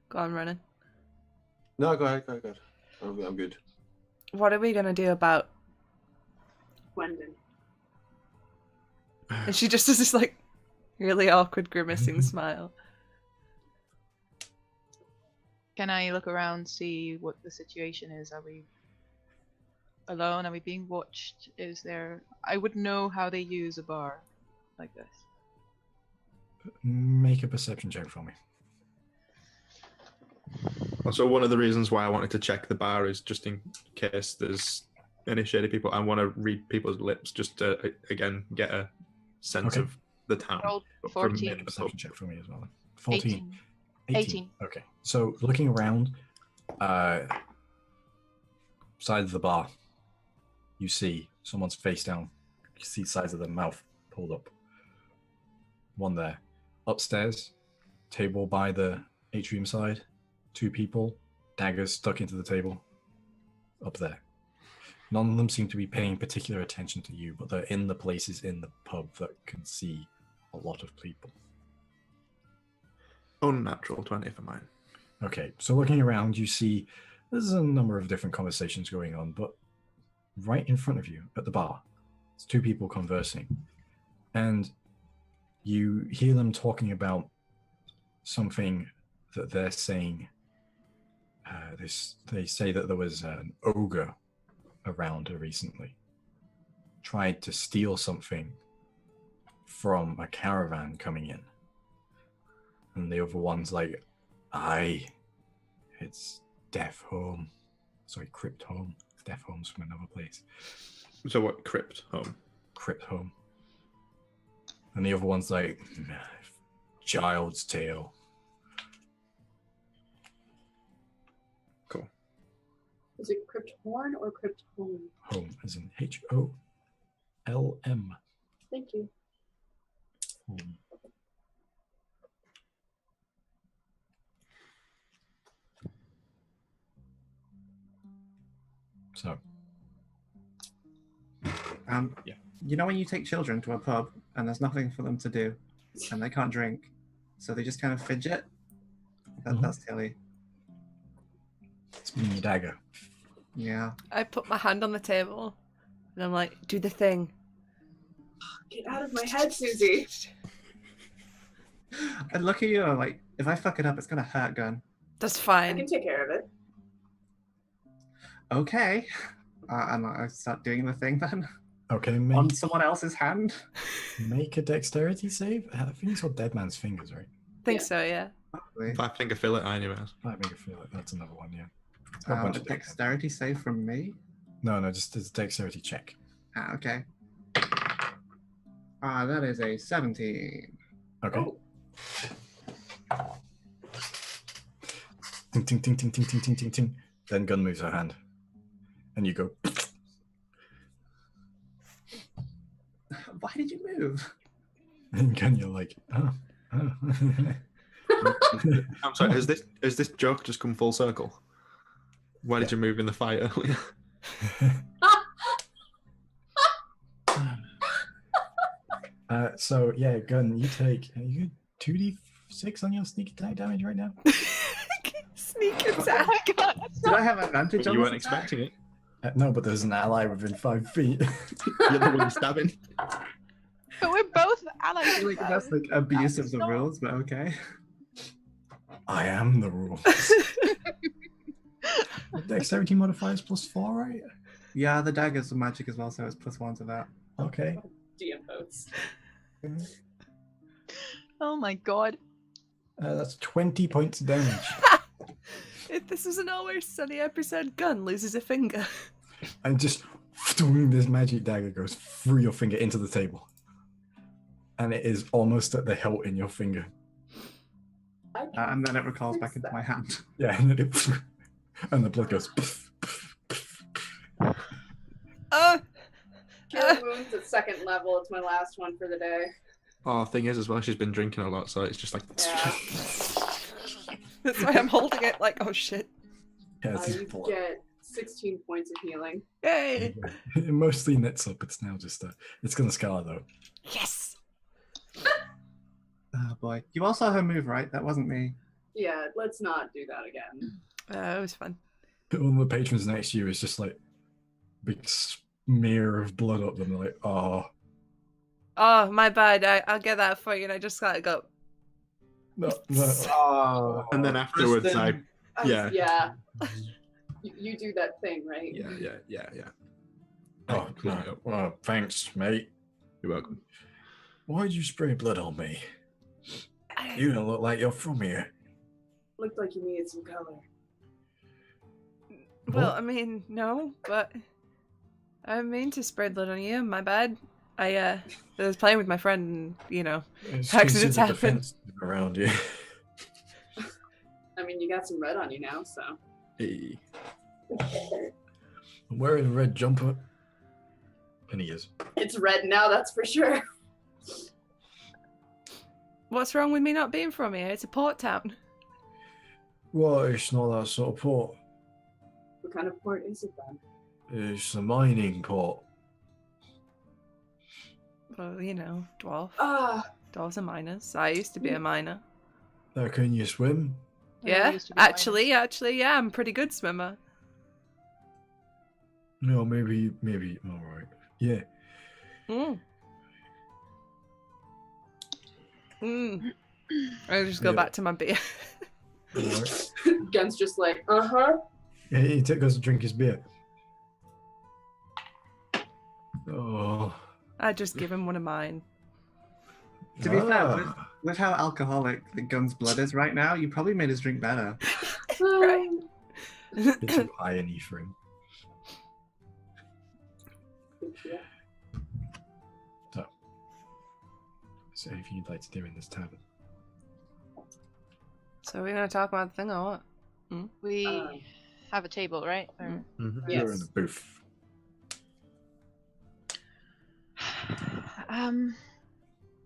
Go on, Ronan. No, go ahead. I'm good. What are we going to do about... Gwendon. And she just does this, like, really awkward grimacing smile. Can I look around, see what the situation is? Are we alone? Are we being watched? Is there... I would know how they use a bar like this. Make a perception check for me. Also, one of the reasons why I wanted to check the bar is just in case there's any shady people. I want to read people's lips just to, again, get a sense Okay. of the town. Rolled From 14. Make a perception check for me as well. 14. 18. 18. Okay. So looking around, side of the bar, you see someone's face down. You see sides of the mouth pulled up. One there. Upstairs, table by the atrium side. 2 people, daggers stuck into the table. Up there. None of them seem to be paying particular attention to you, but they're in the places in the pub that can see a lot of people. Unnatural 20 for mine. Okay, so looking around, you see there's a number of different conversations going on, but right in front of you at the bar, it's 2 people conversing, and you hear them talking about something that they're saying. They say that there was an ogre around recently, tried to steal something from a caravan coming in. And the other one's like, aye, it's Death Home. Sorry, Crypt Home. Death Home's from another place. So what? Crypt home. Crypt Home. And the other one's like, Child's Tale. Cool. Is it Crypt Horn or Crypt Home? Home, as in Holm. Thank you. Home. So, Yeah. You know when you take children to a pub and there's nothing for them to do, and they can't drink, so they just kind of fidget? That's Tilly. it's been your dagger. Yeah. I put my hand on the table and I'm like, do the thing. Get out of my head, Susie. And look at you, like, if I fuck it up, it's gonna hurt, Gun. That's I fine. can take care of it. Okay. And I start doing the thing then Okay, on someone else's hand. make a dexterity save. I think it's called Dead Man's Fingers, right? Think Yeah. so, yeah. Probably. 5 finger fillet, anyways. Might make it feel like that's another one, yeah. It's got a bunch A of dexterity. dexterity save from me. No, just it's a dexterity check. Okay. That is a 17. Okay. Oh, Ting, ting, ting, ting, ting, ting, ting, ting, ting. Then Gun moves her hand. And you go, Why did you move? and Gun, you're like, oh. I'm sorry, has this joke just come full circle? Why did you move in the fire? So, yeah, Gun, you take 2d6 on your sneak attack damage right now? Sneak Oh attack. my god. Did I have advantage on You this weren't attack? expecting it. No, but there's an ally within 5 feet. You're the one stabbing. But we're both I allies. feel like that's like abuse of the rules, but okay. I am the rules. Dexterity modifiers +4, right? Yeah, the daggers are magic as well, so it's +1 to that. Okay. DM votes. Oh my god. That's 20 points of damage. If this was an Always Sunny episode, Gun loses a finger. And just this magic dagger goes through your finger into the table. And it is almost at the hilt in your finger. And then it recalls back into my hand. Yeah, and then and the blood goes. Cure wounds at 2nd level. It's my last one for the day. Oh, thing is as well, she's been drinking a lot, so it's just like. Yeah. That's why I'm holding it like, oh shit. Yeah, it's just You blood. get 16 points of healing. Yay! It mostly knits up. It's now just it's gonna scar though. Yes! Oh boy. You all saw her move, right? That wasn't me. Yeah, let's not do that again. It was fun. One of the patrons next to you is just like big smear of blood up them. They're like, oh Oh, my bad. I'll get that for you. And I just gotta go. no, no. Oh, And then afterwards, Kristen. Yeah. Yeah. You do that thing, right? yeah. Oh, Clean no. it up. Well, thanks, mate. You're welcome. Why'd you spray blood on me? You don't look like you're from here. Looked like you needed some color. Well, I mean, no, but I mean to spread blood on you. My bad. I was playing with my friend, and It's accidents considered happen. defensive around you. I mean, you got some red on you now, so. Hey. I'm wearing a red jumper. And he is. It's red now, that's for sure. What's wrong with me not being from here? It's a port town. Well, it's not that sort of port. What kind of port is it then? It's a mining port. Well, dwarf. Ah, Dwarves are miners. I used to be a miner. Can you swim? Yeah, used to be miners. actually, yeah, I'm a pretty good swimmer. No, maybe, all right. Yeah. I just go Yeah. back to my beer. All right. Gun's just like, uh-huh. Yeah, he goes to drink his beer. Oh. I just give him one of mine. To be fair, Ah. With how alcoholic the gun's blood is right now, you probably made his drink better. Right. Bit too high in ephraim. So anything you'd like to do in this tavern? So we're gonna talk about the thing or what? We have a table, right? Or... You're in the booth.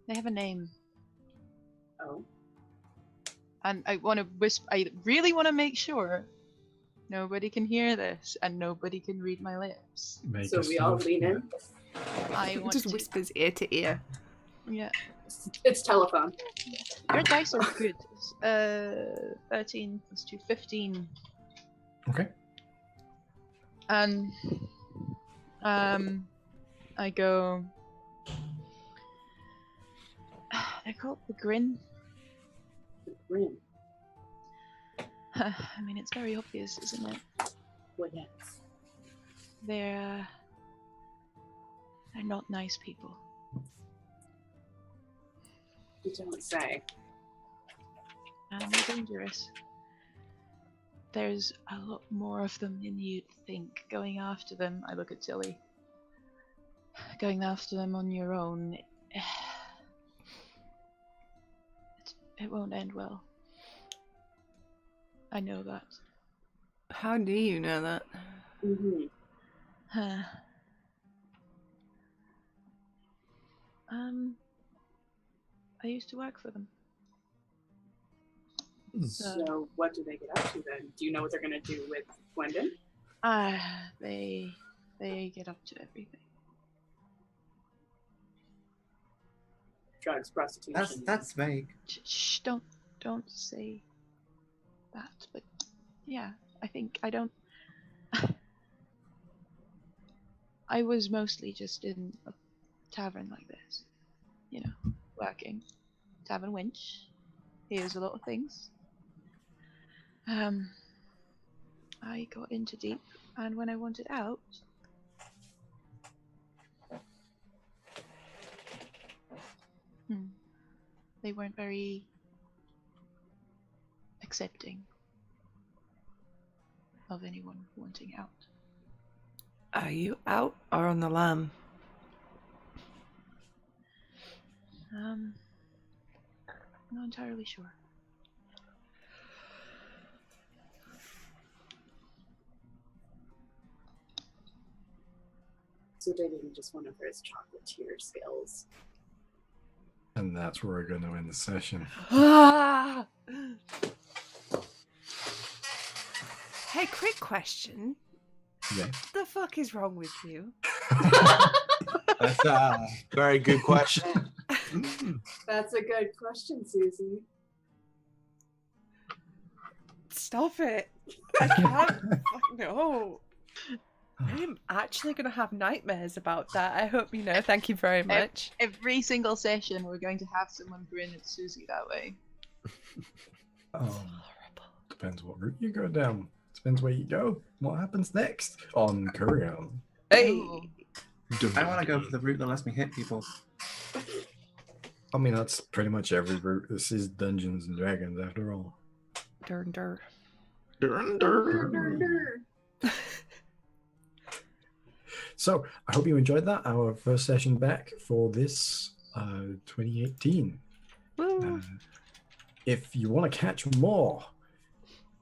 They have a name, Oh. and I want to whisper. I really want to make sure nobody can hear this and nobody can read my lips. Make So a we all stealth lean in. I want Just to. whispers ear to ear. Yeah, It's telephone. your dice are good. 13 plus 2, 15. Okay. And I go. They're called the Grin. Grin. I mean, it's very obvious, isn't it? What next? They're not nice people. You don't say. And they're dangerous. There's a lot more of them than you'd think. Going after them, I look at Tilly. Going after them on your own, it won't end well. I know that. How do you know that? Mm-hmm. I used to work for them. So what do they get up to then? Do you know what they're gonna do with Gwendon? They get up to everything. Drugs, prostitution. That's vague. Shh, don't say that. But yeah, I think I don't. I was mostly just in a tavern like this, you know, working. Tavern wench. Here's a lot of things. I got into deep, and when I wanted out, they weren't very accepting of anyone wanting out. Are you out or on the lam? Not entirely sure. So they didn't just want to for his chocolatier skills. And that's where we're going to end the session. Ah! Hey, quick question. Yeah. What the fuck is wrong with you? That's a very good question. That's a good question, Susie. Stop it. I can't. No. I'm actually going to have nightmares about that. I hope you know. Thank you very much. Every single session, we're going to have someone grin at Susie that way. Horrible. Depends what route you go down. Depends where you go. What happens next on Kureon? Hey! Oh. I want to go for the route that lets me hit people. I mean, that's pretty much every route. This is Dungeons and Dragons, after all. Durn dur. So, I hope you enjoyed that. Our first session back for this 2018. Woo. If you want to catch more,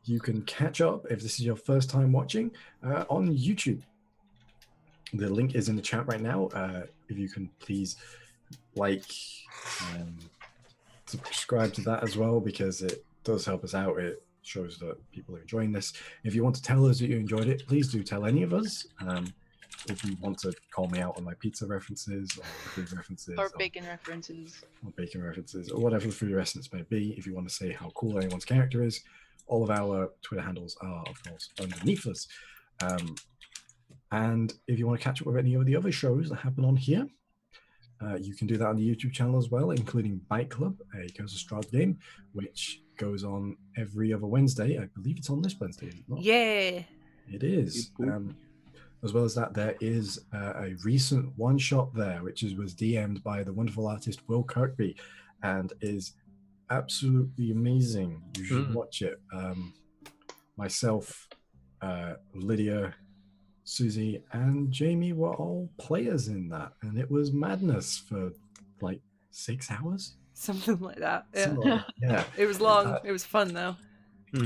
you can catch up, if this is your first time watching, on YouTube. The link is in the chat right now. If you can please subscribe to that as well, because it does help us out. It shows that people are enjoying this. If you want to tell us that you enjoyed it, please do tell any of us. If you want to call me out on my pizza references or food references Or bacon references. or bacon references or whatever the food reference may be, if you want to say how cool anyone's character is, all of our Twitter handles are, of course, underneath us. And if you want to catch up with any of the other shows that happen on here, you can do that on the YouTube channel as well, including Bike Club, a Curse of Strahd game, which goes on every other Wednesday. I believe it's on this Wednesday, is it not? Yeah. It is. As well as that, there is a recent one-shot there, which was DM'd by the wonderful artist Will Kirkby, and is absolutely amazing. You should Mm. watch it. Myself, Lydia, Susie, and Jamie were all players in that, and it was madness for like 6 hours. Something like that. Yeah. Something like that. Yeah. It was long. It was fun though.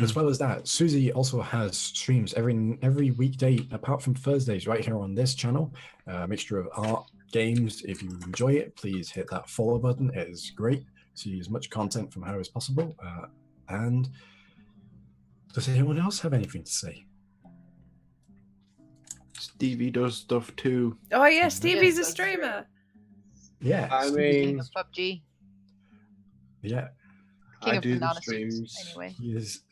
As well as that, Susie also has streams every weekday, apart from Thursdays, right here on this channel. A mixture of art, games. If you enjoy it, please hit that follow button. It is great. See as much content from her as possible. And does anyone else have anything to say? Stevie does stuff too. Oh yeah, Stevie's a that's true. streamer. Yeah. I Stevie- mean, Of PUBG. yeah, King I of do the banana streams. suits, anyway. he is.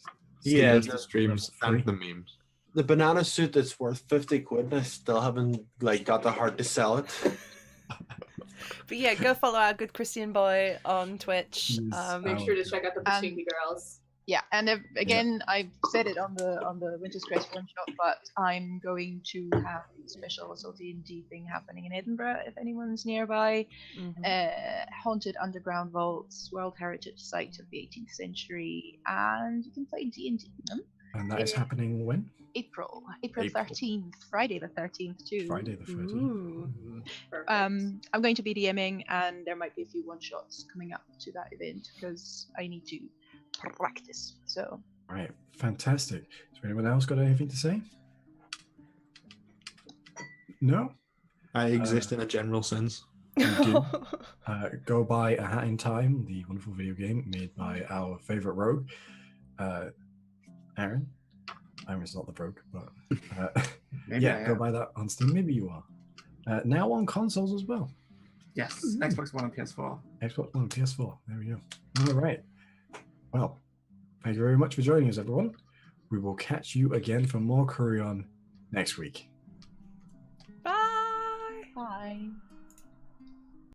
Yeah, Stevie does the streams and the memes. The banana suit that's worth 50 quid, and I still haven't like got the heart to sell it. But yeah, go follow our good Christian boy on Twitch. He's Make sure to check out the And- Pashindi girls. Yeah, and if, again, I said it on the Winter's Crest one shot, but I'm going to have a special D&D thing happening in Edinburgh if anyone's nearby. Mhm. Haunted underground vaults, World Heritage Site of the 18th century, and you can play D&D in them. And that is happening when? April April. 13th, Friday the 13th too. Friday the 13th. Ooh. Perfect. I'm going to be DMing, and there might be a few one-shots coming up to that event because I need to practice. So Right, fantastic. Has anyone else got anything to say? No? I exist in a general sense. You do. Go buy A Hat in Time, the wonderful video game made by our favorite rogue, Aaron. Aaron's not the rogue, but Maybe I yeah, go am. buy that on Steam. Maybe you are. Now on consoles as well. Yes, Xbox One and PS4. Xbox One and PS4. There we go. All right. Well, thank you very much for joining us, everyone. We will catch you again for more Kureon next week. Bye. bye.